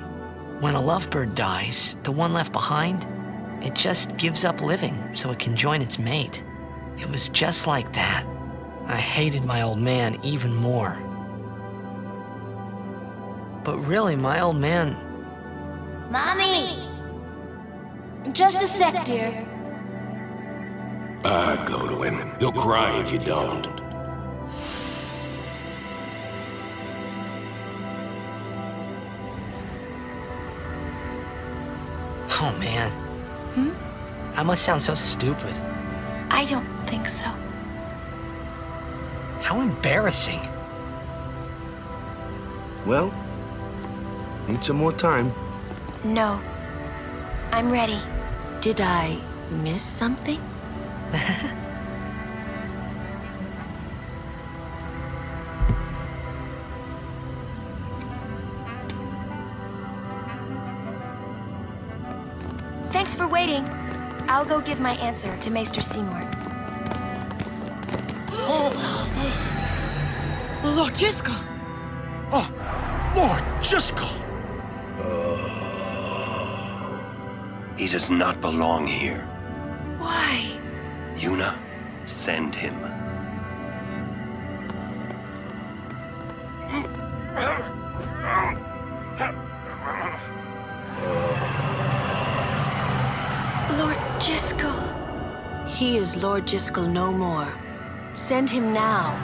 N: when a lovebird dies, the one left behind, it just gives up living so it can join its mate. It was just like that. I hated my old man even more. But really, my old man...
F: Mommy! Just a sec, dear.
U: Go to him. He'll cry if you don't.
N: Oh, man. I must sound so stupid.
D: I don't think so.
N: How embarrassing.
M: Well, need some more time.
D: No. I'm ready.
C: Did I miss something?
D: Thanks for waiting. I'll go give my answer to Maester Seymour.
T: Lord Jiskel!
M: Oh, Lord Jiskel!
S: He does not belong here.
D: Why?
S: Yuna, send him.
D: Lord Jiskel.
C: He is Lord Jiskel no more. Send him now.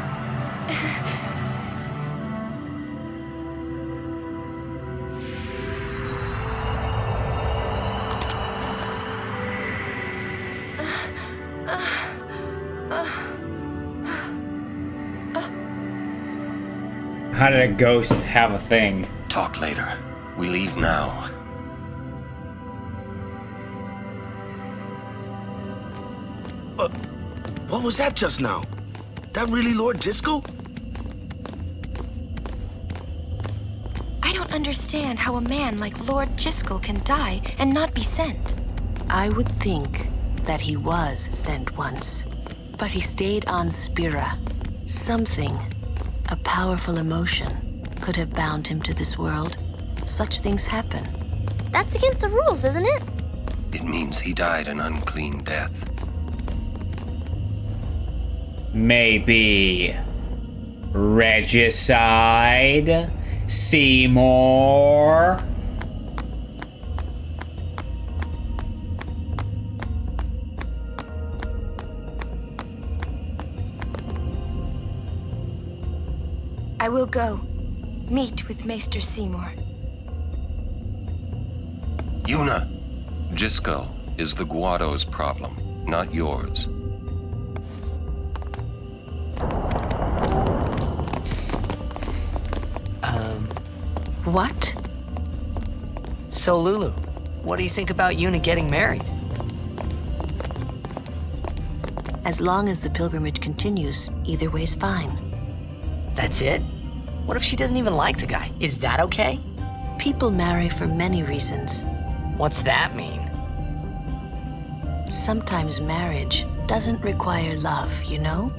A: How did a ghost have a thing?
S: Talk later. We leave now.
M: What was that just now? That really Lord Jiskel?
D: I don't understand how a man like Lord Jiskel can die and not be sent.
C: I would think that he was sent once, but he stayed on Spira. Something, a powerful emotion, could have bound him to this world. Such things happen.
F: That's against the rules, isn't it?
S: It means he died an unclean death.
A: Maybe regicide? Seymour?
D: I will go meet with Maester Seymour.
S: Yuna, Jiskel is the Guado's problem, not yours.
C: What?
J: So, Lulu, what do you think about Yuna getting married?
C: As long as the pilgrimage continues, either way's fine.
J: That's it? What if she doesn't even like the guy? Is that okay?
C: People marry for many reasons.
J: What's that mean?
C: Sometimes marriage doesn't require love, you know?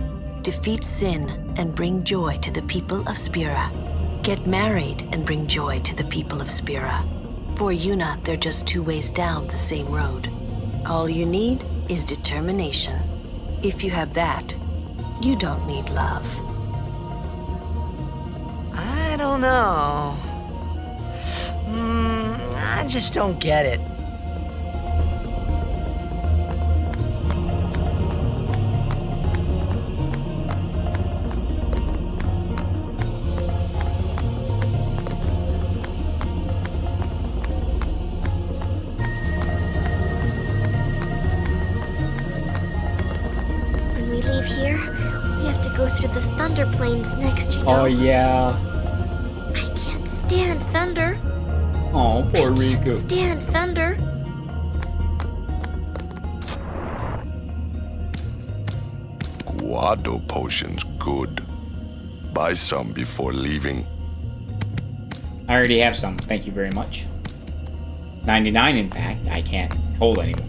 C: Defeat sin and bring joy to the people of Spira. Get married and bring joy to the people of Spira. For Yuna, they're just two ways down the same road. All you need is determination. If you have that, you don't need love.
J: I don't know. I just don't get it.
F: When we leave here, we have to go through the Thunder Plains next, you know?
A: Oh, yeah.
F: I can't stand thunder.
A: Oh, poor Riku.
F: Stand thunder.
B: Guado potions good. Buy some before leaving.
A: I already have some. Thank you very much. 99, in fact. I can't hold anymore.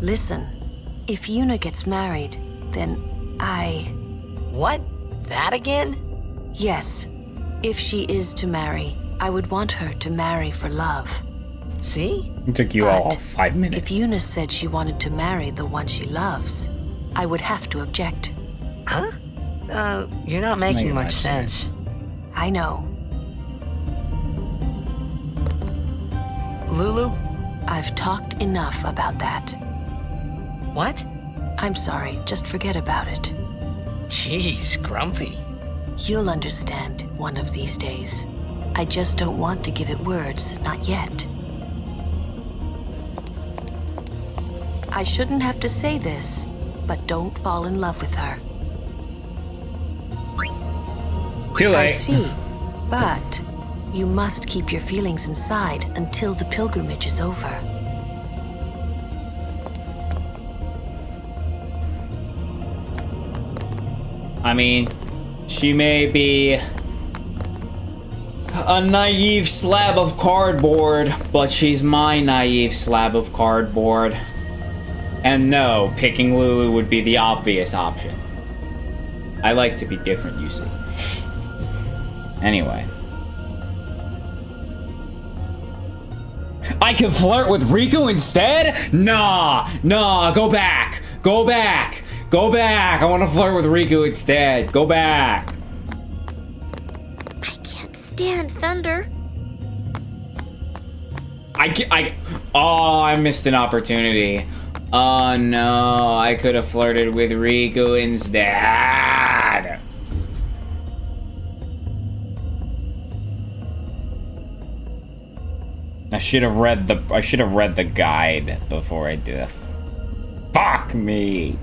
C: Listen, if Yuna gets married, then
J: What? That again?
C: Yes. If she is to marry, I would want her to marry for love.
J: See?
A: It took you all 5 minutes.
C: If Yuna said she wanted to marry the one she loves, I would have to object.
J: Huh? You're not making much sense.
C: I know.
J: Lulu?
C: I've talked enough about that.
J: What?
C: I'm sorry, just forget about it.
J: Jeez, Grumpy.
C: You'll understand one of these days. I just don't want to give it words, not yet. I shouldn't have to say this, but don't fall in love with her.
A: Too late.
C: I see. But you must keep your feelings inside until the pilgrimage is over.
A: I mean, she may be a naive slab of cardboard, but she's my naive slab of cardboard. And no, picking Lulu would be the obvious option. I like to be different, you see. Anyway. I can flirt with Riku instead? Nah, go back. Go back. Go back. I want to flirt with Riku instead. Go back.
F: Stand thunder.
A: Oh, I missed an opportunity. Oh no, I could have flirted with Riku instead. I should have read the guide before I did it. Fuck me.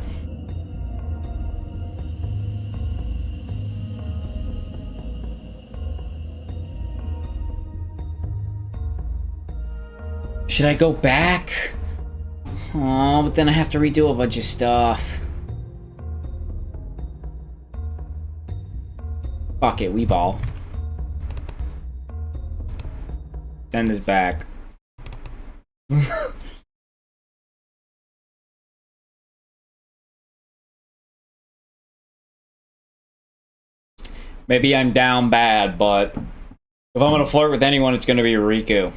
A: Should I go back? Oh, but then I have to redo a bunch of stuff. Fuck it, we ball. Send us back. Maybe I'm down bad, but if I'm gonna flirt with anyone, it's gonna be Riku.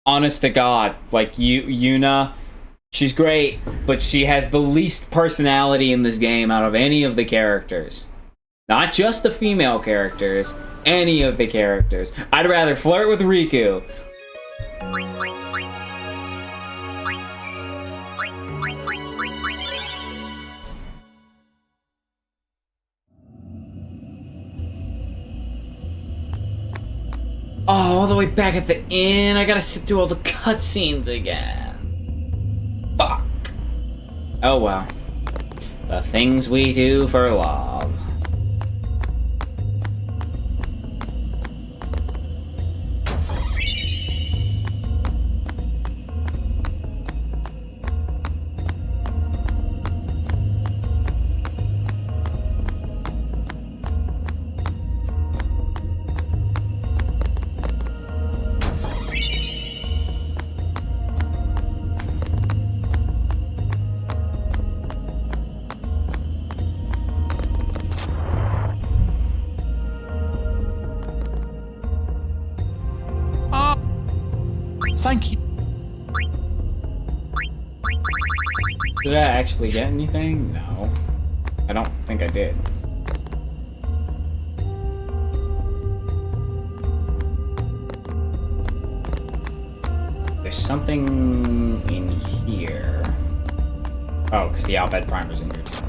A: Honest to God, like Yuna, she's great, but she has the least personality in this game out of any of the characters. Not just the female characters, any of the characters. I'd rather flirt with Riku. Oh, all the way back at the inn. I gotta sit through all the cutscenes again. Fuck. Oh well. The things we do for love.
G: Thank you.
A: Did I actually get anything? No. I don't think I did. There's something in here. Oh, because the Al Bhed primer's in here too.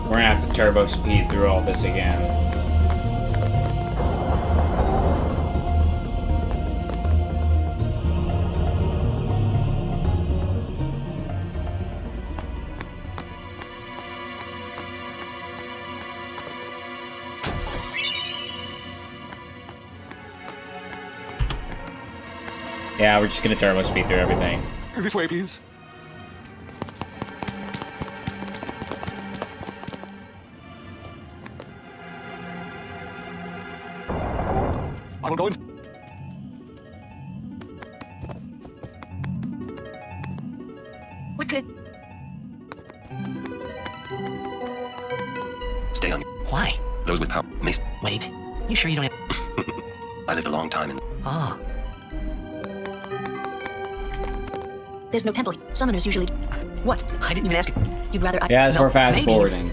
A: We're gonna have to turbo speed through all this again. Yeah, we're just gonna turbo speed through everything.
G: This way, please. I will go in.
S: Stay on.
N: Why?
S: Those with power may.
N: Wait, you sure you don't have...
S: I lived a long time in.
N: Ah.
C: There's no temple. Summoners usually... What?
J: I didn't even ask you.
C: You'd rather I...
A: Yeah, as
J: No,
A: we're fast
J: maybe.
A: forwarding.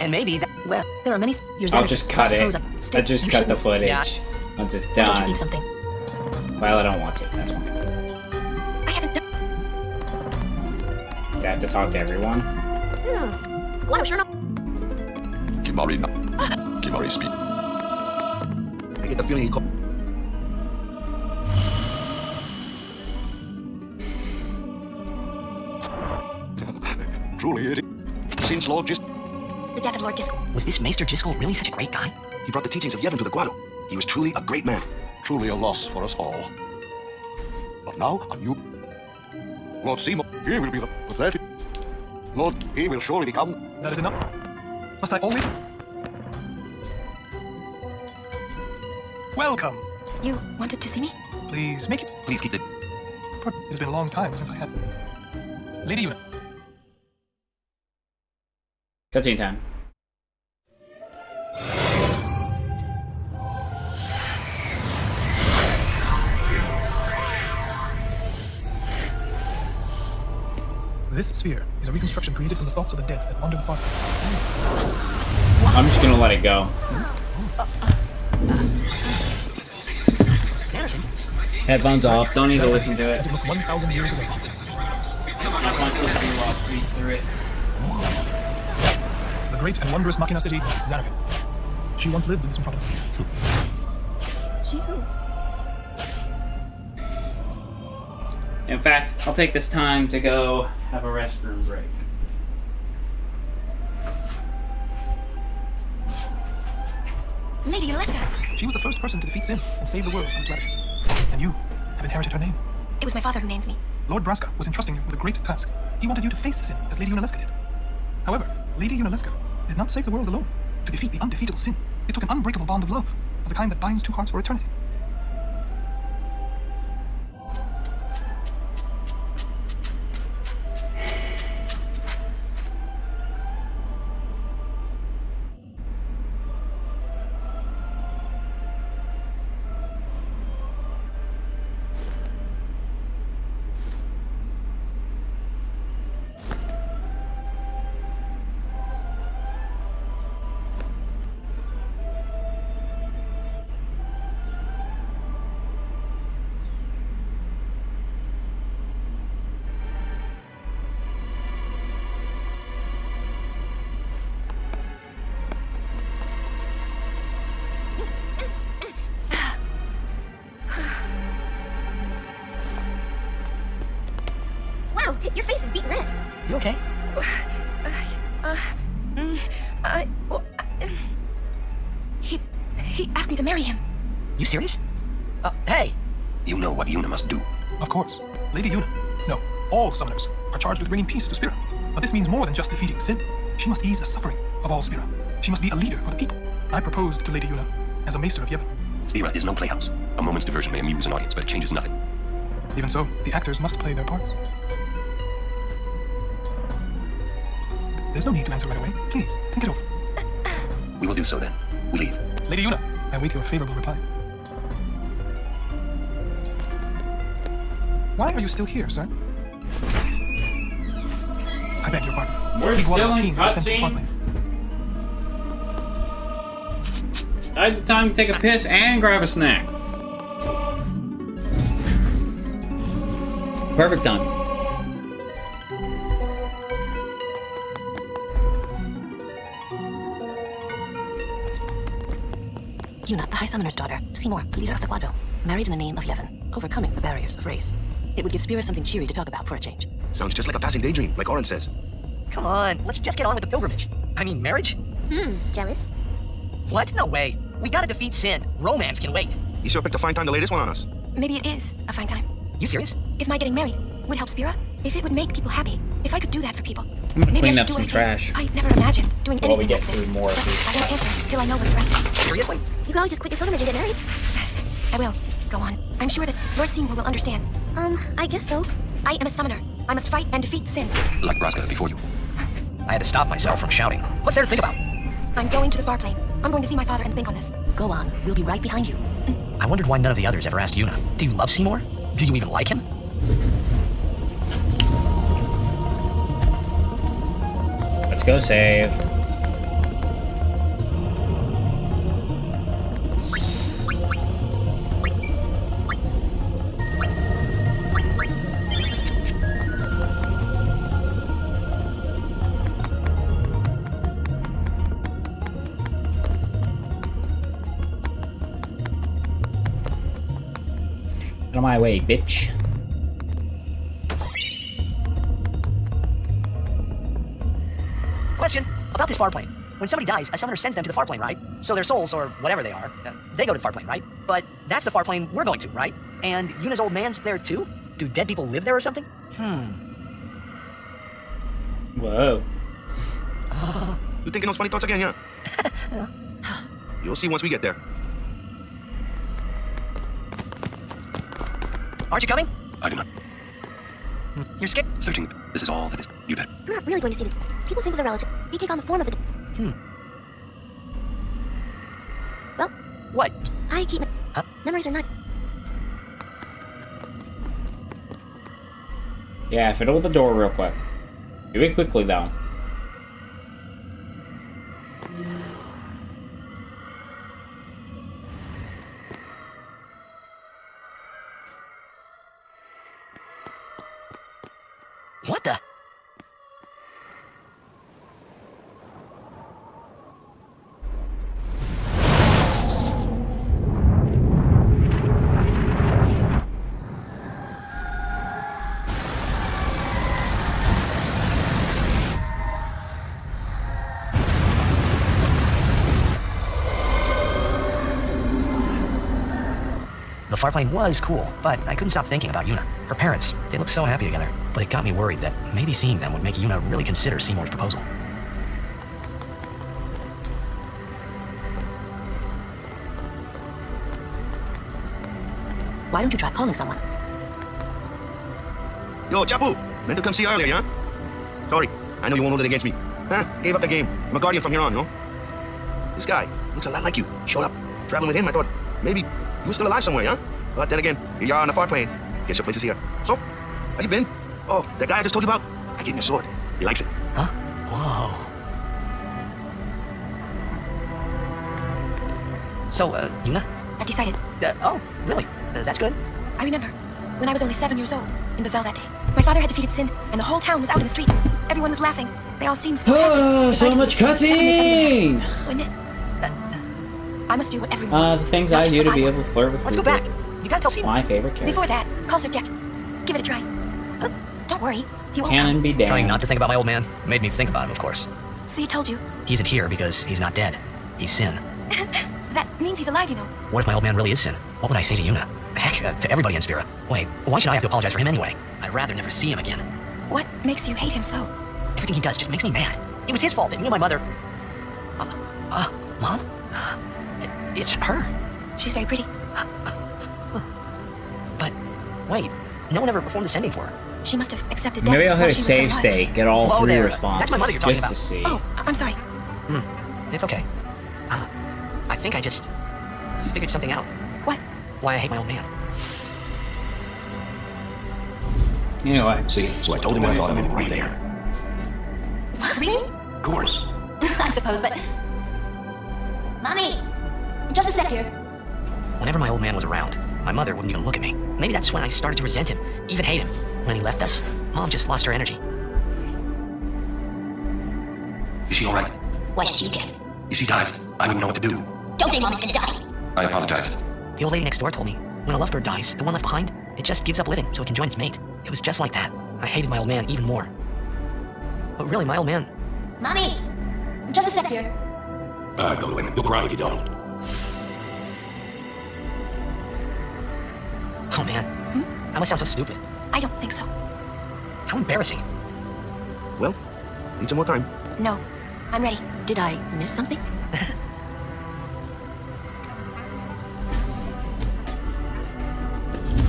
J: And maybe that...
C: Well, there are many...
A: I'll just cut it. I just cut the footage.
J: Yeah.
A: Once it's
C: Why don't you
A: done.
C: eat something?
A: Well, I don't want to. That's why.
C: I haven't done...
A: Do I have to talk to everyone?
P: Guado sure no.
B: Kimari na. Kimari speak.
M: I get the feeling he called.
G: Truly, it since Lord Jis...
P: The death of Lord Jiskel.
J: Was this Maester Jiskel really such a great guy?
M: He brought the teachings of Yevon to the Guado. He was truly a great man.
G: Truly a loss for us all. But now, a new... Lord Seymour, he will be the pathetic. Lord, he will surely become...
K: That is enough. Must I always... Welcome.
D: You wanted to see me?
K: Please make it...
S: Please keep the.
K: Pardon, it has been a long time since I had... Lady Yuna.
A: Cutscene time.
K: This sphere is a reconstruction created from the thoughts of the dead that wander the far.
A: I'm just gonna let it go. Headphones off. Don't need to listen to it.
K: As it looked 1,000 years ago. The great and wondrous Machina city, Zanarkand. She once lived in this metropolis.
D: She who?
A: In fact, I'll take this time to go have a restroom break.
D: Lady Yleska.
K: She was the first person to defeat sin and save the world from its ravages. And you have inherited her name.
D: It was my father who named me.
K: Lord Braska was entrusting you with a great task. He wanted you to face sin as Lady Yunalesca did. However, Lady Yunalesca did not save the world alone. To defeat the undefeatable sin, it took an unbreakable bond of love, of the kind that binds two hearts for eternity.
P: Wow, your face is beaten red.
J: You okay?
D: He asked me to marry him.
J: You serious? Hey!
S: You know what Yuna must do.
K: Of course. Lady Yuna. No, all summoners are charged with bringing peace to Spira. But this means more than just defeating sin. She must ease the suffering of all Spira. She must be a leader for the people. I proposed to Lady Yuna as a Maester of Yevon.
S: Spira is no playhouse. A moment's diversion may amuse an audience, but it changes nothing.
K: Even so, the actors must play their parts. There's no need to answer right away. Please, think it over.
S: We will do so then. We leave.
K: Lady Yuna, I await your favorable reply. Why are you still here, sir? I beg your pardon.
A: We're
K: Big
A: still
K: Water
A: in
K: King was sent to
A: cutscene?
K: Farmland.
A: I had the time to take a piss and grab a snack. Perfect time.
C: Yuna, the High Summoner's daughter, Seymour, leader of the Guado, married in the name of Yevon, overcoming the barriers of race. It would give Spira something cheery to talk about for a change.
M: Sounds just like a passing daydream, like Oren says.
J: Come on, let's just get on with the pilgrimage. I mean, marriage?
P: Jealous?
J: What? No way. We gotta defeat sin. Romance can wait.
M: You sure picked a fine time to lay this one on us.
D: Maybe it is a fine time.
J: You serious?
D: If my getting married would help Spira, if it would make people happy, if I could do that for people.
A: I'm gonna
D: Maybe I
A: clean
D: should
A: up
D: do
A: some
D: what I
A: trash.
D: did. I never imagined doing
A: While we
D: anything
A: get
D: like this.
A: through more of
D: But
A: these.
D: I won't answer till I know what's right.
J: Seriously?
P: You can always just quit your pilgrimage and get married.
D: I will. Go on. I'm sure that Lord Seymour will understand.
P: I guess so.
D: I am a summoner. I must fight and defeat sin.
S: Like Braska before you.
J: I had to stop myself from shouting. What's there to think about?
D: I'm going to the far plane. I'm going to see my father and think on this.
C: Go on. We'll be right behind you.
N: I wondered why none of the others ever asked Yuna. Do you love Seymour? Do you even like him?
A: Let's go save. Out of my way, bitch.
J: Question about this far plane. When somebody dies, a summoner sends them to the far plane, right? So their souls, or whatever they are, they go to the far plane, right? But that's the far plane we're going to, right? And Yuna's old man's there too? Do dead people live there or something?
A: Whoa.
M: You thinking those funny thoughts again, yeah? You'll see once we get there.
J: Aren't you coming?
S: I do not.
J: You're scared?
S: Searching. This is all that is. You bet.
F: We're not really going to see the... People think of the relative. They take on the form of the... Well...
J: What?
F: I keep... Memories are not...
A: Yeah, fiddle with the door real quick. Do it quickly, though.
J: What the? The farplane was cool, but I couldn't stop thinking about Yuna. Her parents, they looked so happy together, but it got me worried that maybe seeing them would make Yuna really consider Seymour's proposal.
C: Why don't you try calling someone?
M: Yo, Chapu! Meant to come see you earlier, yeah? Sorry, I know you won't hold it against me. Huh? Gave up the game. I'm a guardian from here on, no? This guy looks a lot like you. Showed up. Traveling with him, I thought maybe you were still alive somewhere, yeah? But then again, here you are on the far plane. Guess your place is here. So, how you been? Oh, that guy I just told you about? I gave him your sword. He likes it.
J: Huh? Whoa. So, Yuna?
D: I've decided.
J: Oh, really? That's good.
D: I remember when I was only 7 years old in Bavel that day. My father had defeated Sin, and the whole town was out in the streets. Everyone was laughing. They all seemed so happy.
A: So much cutscene!
D: Wouldn't it? I must do what everyone wants.
A: The things I do to be able to flirt with
J: Let's go
A: people.
J: back. You gotta tell Seymour.
A: My favorite character.
D: Before that, call Sir Jet. Give it a try. Don't worry. He won't
A: Canon
D: come.
A: be damned.
N: Trying not to think about my old man made me think about him, of course.
D: See, told you.
N: He isn't here because he's not dead. He's Sin.
D: That means he's alive, you know.
N: What if my old man really is Sin? What would I say to Yuna? Heck, to everybody in Spira. Wait, why should I have to apologize for him anyway? I'd rather never see him again.
D: What makes you hate him so?
N: Everything he does just makes me mad.
J: It was his fault that me and my mother... Mom? It's her.
D: She's very pretty.
J: But, wait, no one ever performed this ending for her.
D: She must have accepted death.
A: Maybe I'll
D: while
A: hit a
D: she was still
A: save
D: alive.
A: state, get all
J: Whoa
A: 3
J: there.
A: responses
J: That's my mother you're talking
A: just
J: about.
A: to see.
D: Oh, I'm sorry.
J: It's okay. I think I just figured something out.
D: What?
J: Why I hate my old man.
A: Anyway.
U: See, so I told him I thought of him right there.
F: What, really?
U: Of course.
F: I suppose, but... Mommy! Just a sec, dear.
N: Whenever my old man was around, my mother wouldn't even look at me. Maybe that's when I started to resent him, even hate him. When he left us, Mom just lost her energy.
U: Is she all right?
P: Why should you care?
U: If she dies, I wouldn't know what to do.
P: Don't say Mom is gonna die.
U: I apologize.
N: The old lady next door told me, when a loved bird dies, the one left behind, it just gives up living so it can join its mate. It was just like that. I hated my old man even more. But really, my old man...
F: Mommy! Just a sec, dear.
U: Go to him. You'll cry if you don't.
N: Oh man, that must sound so stupid.
D: I don't think so.
N: How embarrassing.
M: Well, need some more time.
D: No, I'm ready.
C: Did I miss something?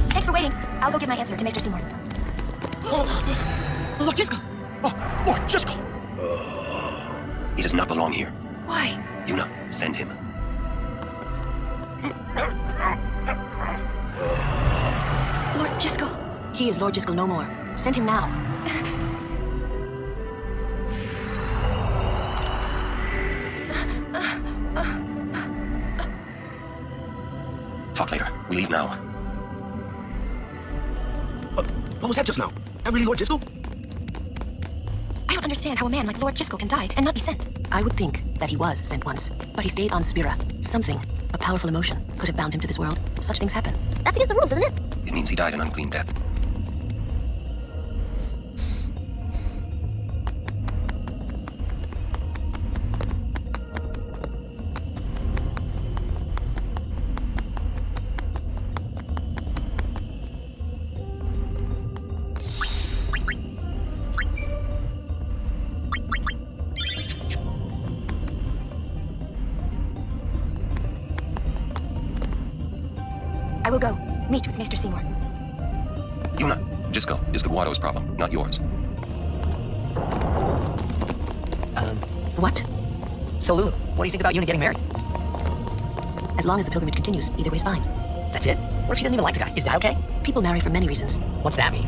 D: Thanks for waiting. I'll go give my answer to Mr. Seymour.
J: Lord Driscoll!
U: Lord Driscoll! He does not belong here.
D: Why?
S: Yuna, send him.
C: Lord Jiskel. He is Lord Jiskel no more. Send him now.
S: Talk later. We leave now.
M: What was that just now? I'm really Lord Jiskel?
C: I don't understand how a man like Lord Jiskel can die and not be sent. I would think that he was sent once, but he stayed on Spira. Something, a powerful emotion, could have bound him to this world. Such things happen.
P: That's against the rules, isn't it?
S: It means he died an unclean death.
D: I will go. Meet with Mr. Seymour.
S: Yuna, Jiskel is the Guado's problem, not yours.
J: What? So, Lulu, what do you think about Yuna getting married?
C: As long as the pilgrimage continues, either way's fine.
J: That's it? What if she doesn't even like the guy? Is that okay?
C: People marry for many reasons.
J: What's that mean?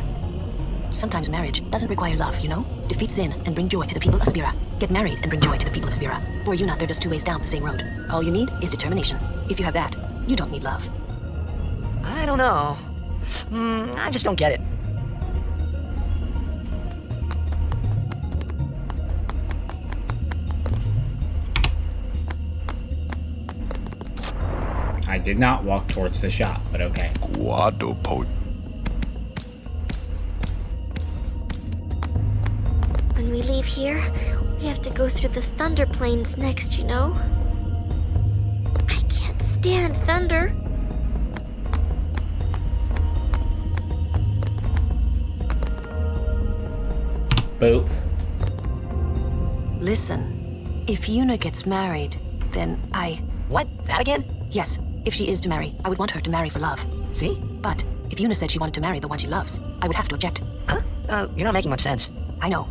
C: Sometimes marriage doesn't require love, you know? Defeat sin and bring joy to the people of Spira. Get married and bring joy to the people of Spira. For Yuna, they're just two ways down the same road. All you need is determination. If you have that, you don't need love.
J: I don't know. I just don't get it.
A: I did not walk towards the shop, but okay.
B: Guado po.
F: When we leave here, we have to go through the Thunder Plains next, you know? I can't stand thunder.
A: Boop.
C: Listen, if Yuna gets married, then I...
J: What? That again?
C: Yes, if she is to marry, I would want her to marry for love.
J: See?
C: But if Yuna said she wanted to marry the one she loves, I would have to object.
J: Huh? You're not making much sense.
C: I know.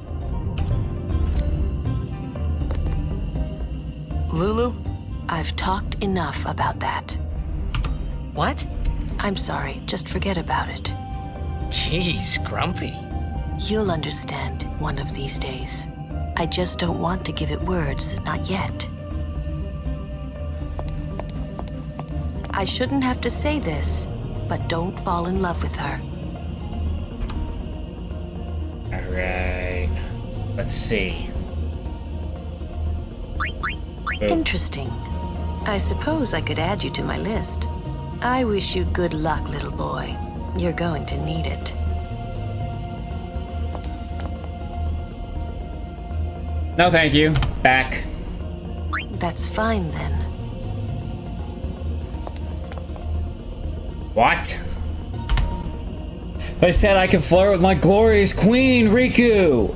J: Lulu?
C: I've talked enough about that.
J: What?
C: I'm sorry, just forget about it.
J: Jeez, Grumpy.
C: You'll understand one of these days. I just don't want to give it words, not yet. I shouldn't have to say this, but don't fall in love with her.
A: Alright. Let's see. Boop.
C: Interesting. I suppose I could add you to my list. I wish you good luck, little boy. You're going to need it.
A: No, thank you. Back.
C: That's fine then.
A: What? They said I could flirt with my glorious queen, Riku!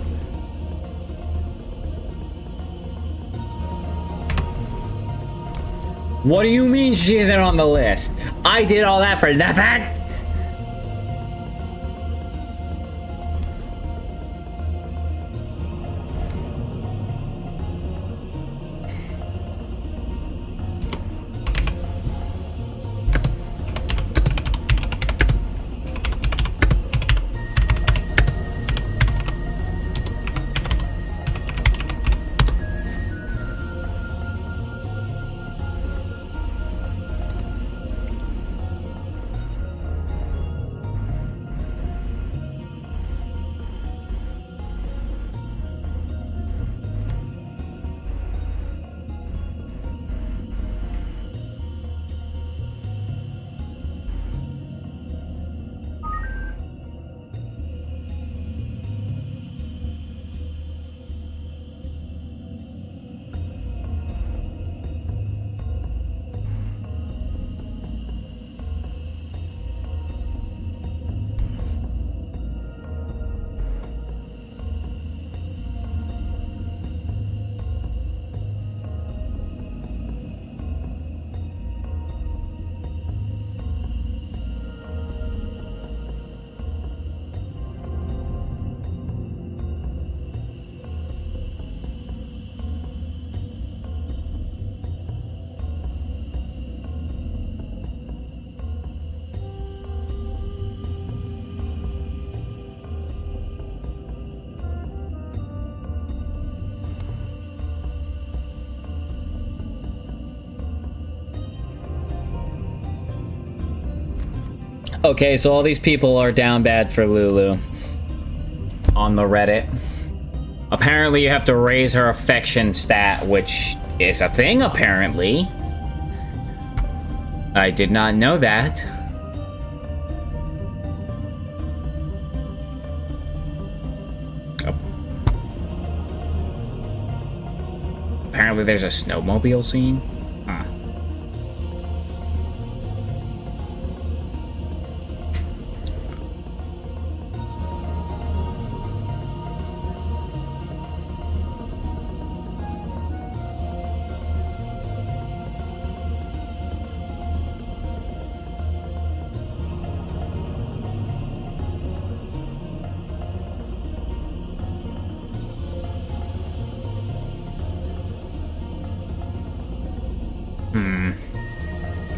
A: What do you mean she isn't on the list? I did all that for nothing? Okay, so all these people are down bad for Lulu on the Reddit. Apparently you have to raise her affection stat, which is a thing, apparently. I did not know that. Oh. Apparently there's a snowmobile scene. Huh.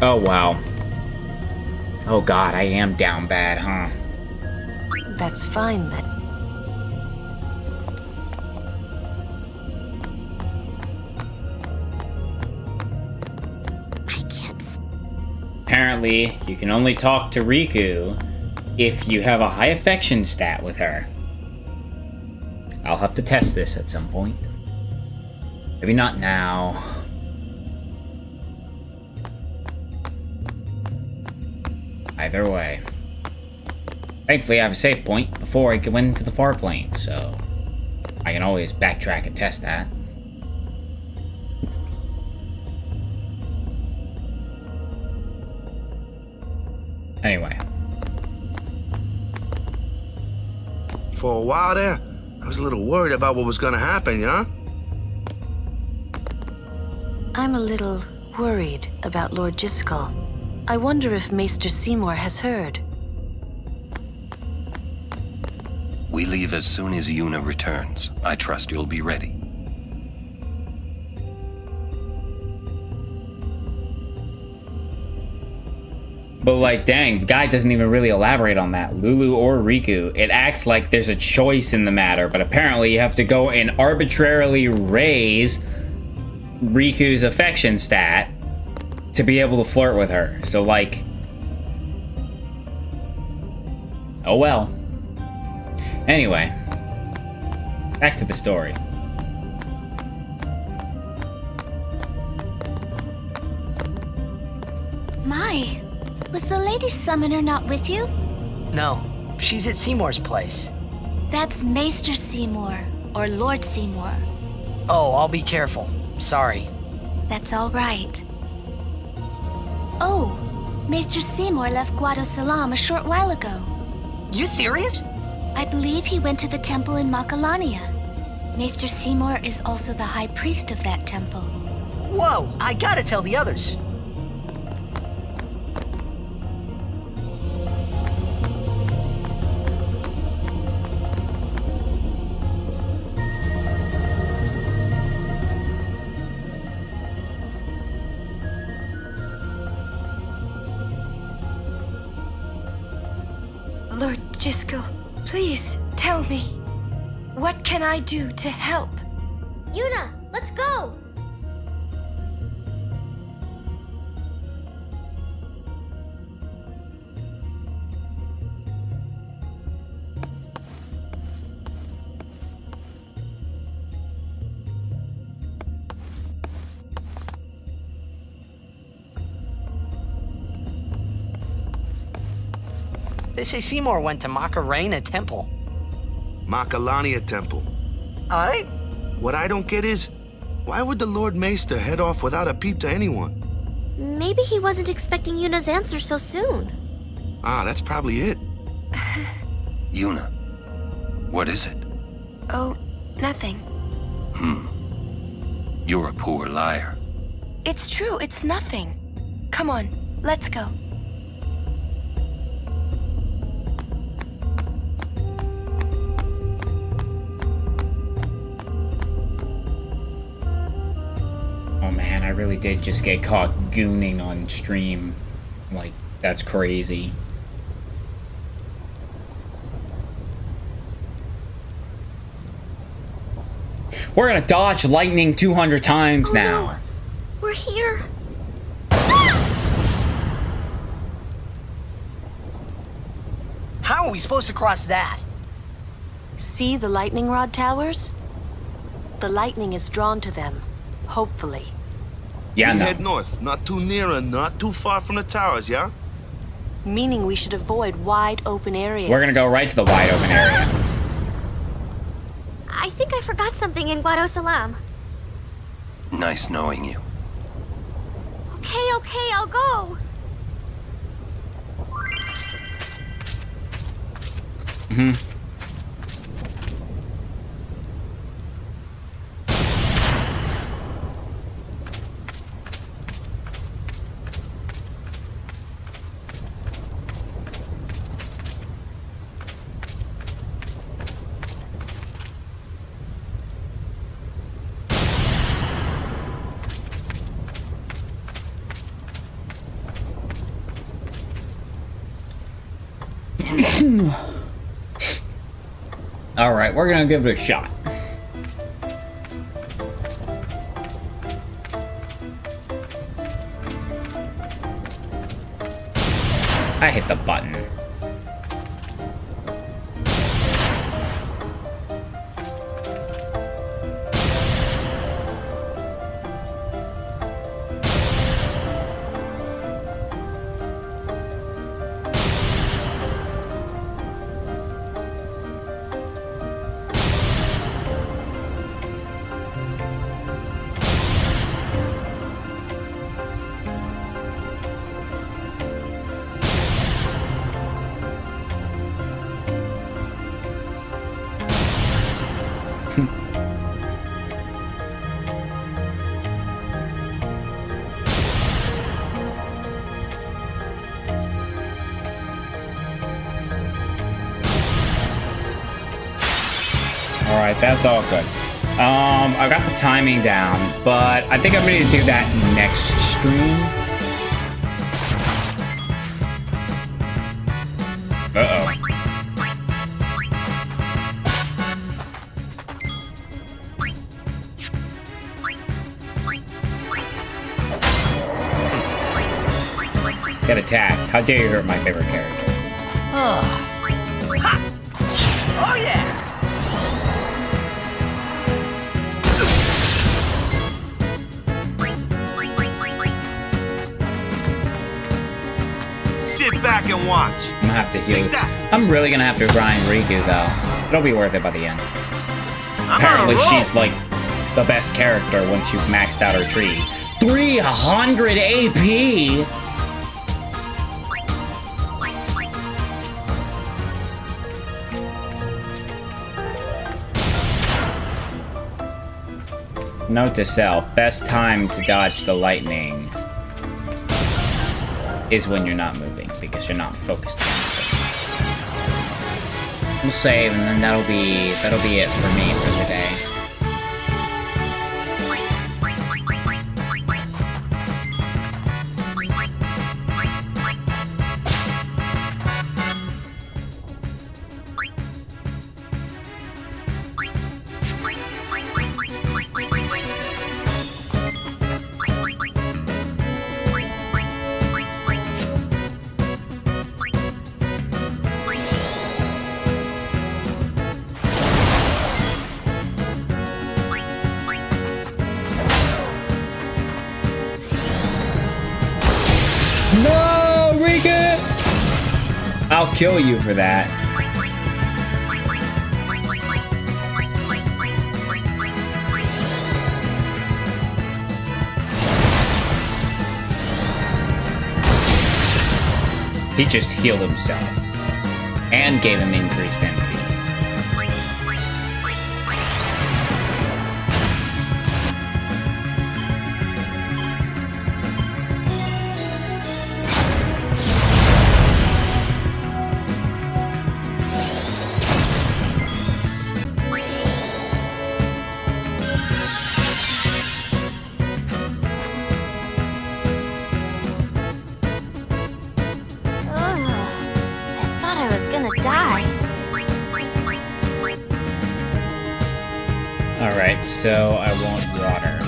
A: Oh, wow. Oh, God, I am down bad, huh?
C: That's fine, then.
A: Apparently, you can only talk to Riku if you have a high affection stat with her. I'll have to test this at some point. Maybe not now. Either way. Thankfully, I have a save point before I go into the far plane, so I can always backtrack and test that. Anyway.
M: For a while there, I was a little worried about what was gonna happen, yeah?
C: I'm a little worried about Lord Jyscal. I wonder if Maester Seymour has heard.
S: We leave as soon as Yuna returns. I trust you'll be ready.
A: But like, dang, the guy doesn't even really elaborate on that. Lulu or Riku. It acts like there's a choice in the matter, but apparently you have to go and arbitrarily raise Riku's affection stat to be able to flirt with her. So like, oh well. Anyway, back to the story.
F: My, was the Lady Summoner not with you?
J: No, she's at Seymour's place.
F: That's Maester Seymour, or Lord Seymour.
J: Oh, I'll be careful. Sorry.
F: That's all right. Oh, Maester Seymour left Guado Salam a short while ago.
J: You serious?
F: I believe he went to the temple in Macalania. Maester Seymour is also the high priest of that temple.
J: Whoa, I gotta tell the others.
D: Lord Jyscal, please tell me. What can I do to help?
P: Yuna, let's go!
J: They say Seymour went to Macarena Temple.
M: Macalania Temple.
J: Alright.
M: What I don't get is, why would the Lord Maester head off without a peep to anyone?
P: Maybe he wasn't expecting Yuna's answer so soon.
M: Ah, that's probably it.
S: Yuna, what is it?
D: Oh, nothing.
S: You're a poor liar.
D: It's true, it's nothing. Come on, let's go.
A: Oh man, I really did just get caught gooning on stream. Like, that's crazy. We're gonna dodge lightning 200 times now.
P: No. We're here.
J: How are we supposed to cross that?
C: See the lightning rod towers? The lightning is drawn to them, hopefully.
A: Yeah,
M: we
A: no.
M: head north, not too near and not too far from the towers, yeah?
C: Meaning we should avoid wide open areas.
A: We're gonna go right to the wide open area.
F: I think I forgot something in Guado Salam.
S: Nice knowing you.
F: Okay, I'll go.
A: Mm-hmm. Alright, we're gonna give it a shot. I hit the button. Alright, that's all good. I got the timing down, but I think I'm going to do that next stream. Uh-oh. Get attacked. How dare you hurt my favorite character?
J: Oh yeah!
M: Sit back and watch.
A: I'm gonna have to heal. I'm really gonna have to grind Riku though. It'll be worth it by the end. Apparently she's like the best character once you've maxed out her tree. 300 AP! Note to self, best time to dodge the lightning is when you're not moving, because you're not focused on anything. We'll save, and then that'll be it for me for the day. No, Rika! I'll kill you for that. He just healed himself and gave him increased MP. Alright, so I want water.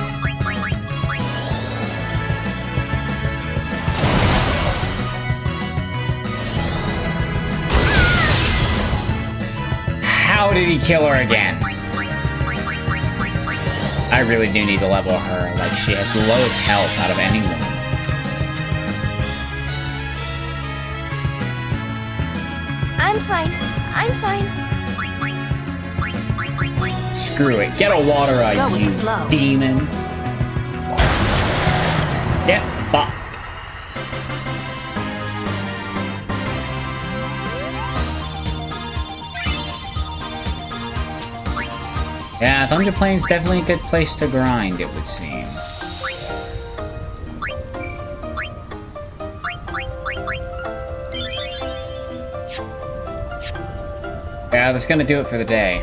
A: did he kill her again? I really do need to level her. Like, she has the lowest health out of anyone.
F: I'm fine. I'm fine.
A: Screw it. Get a water eye,
C: Go with
A: you
C: the flow.
A: demon. Get fucked. Yeah, Thunder Plain's definitely a good place to grind, it would seem. Yeah, that's gonna do it for the day.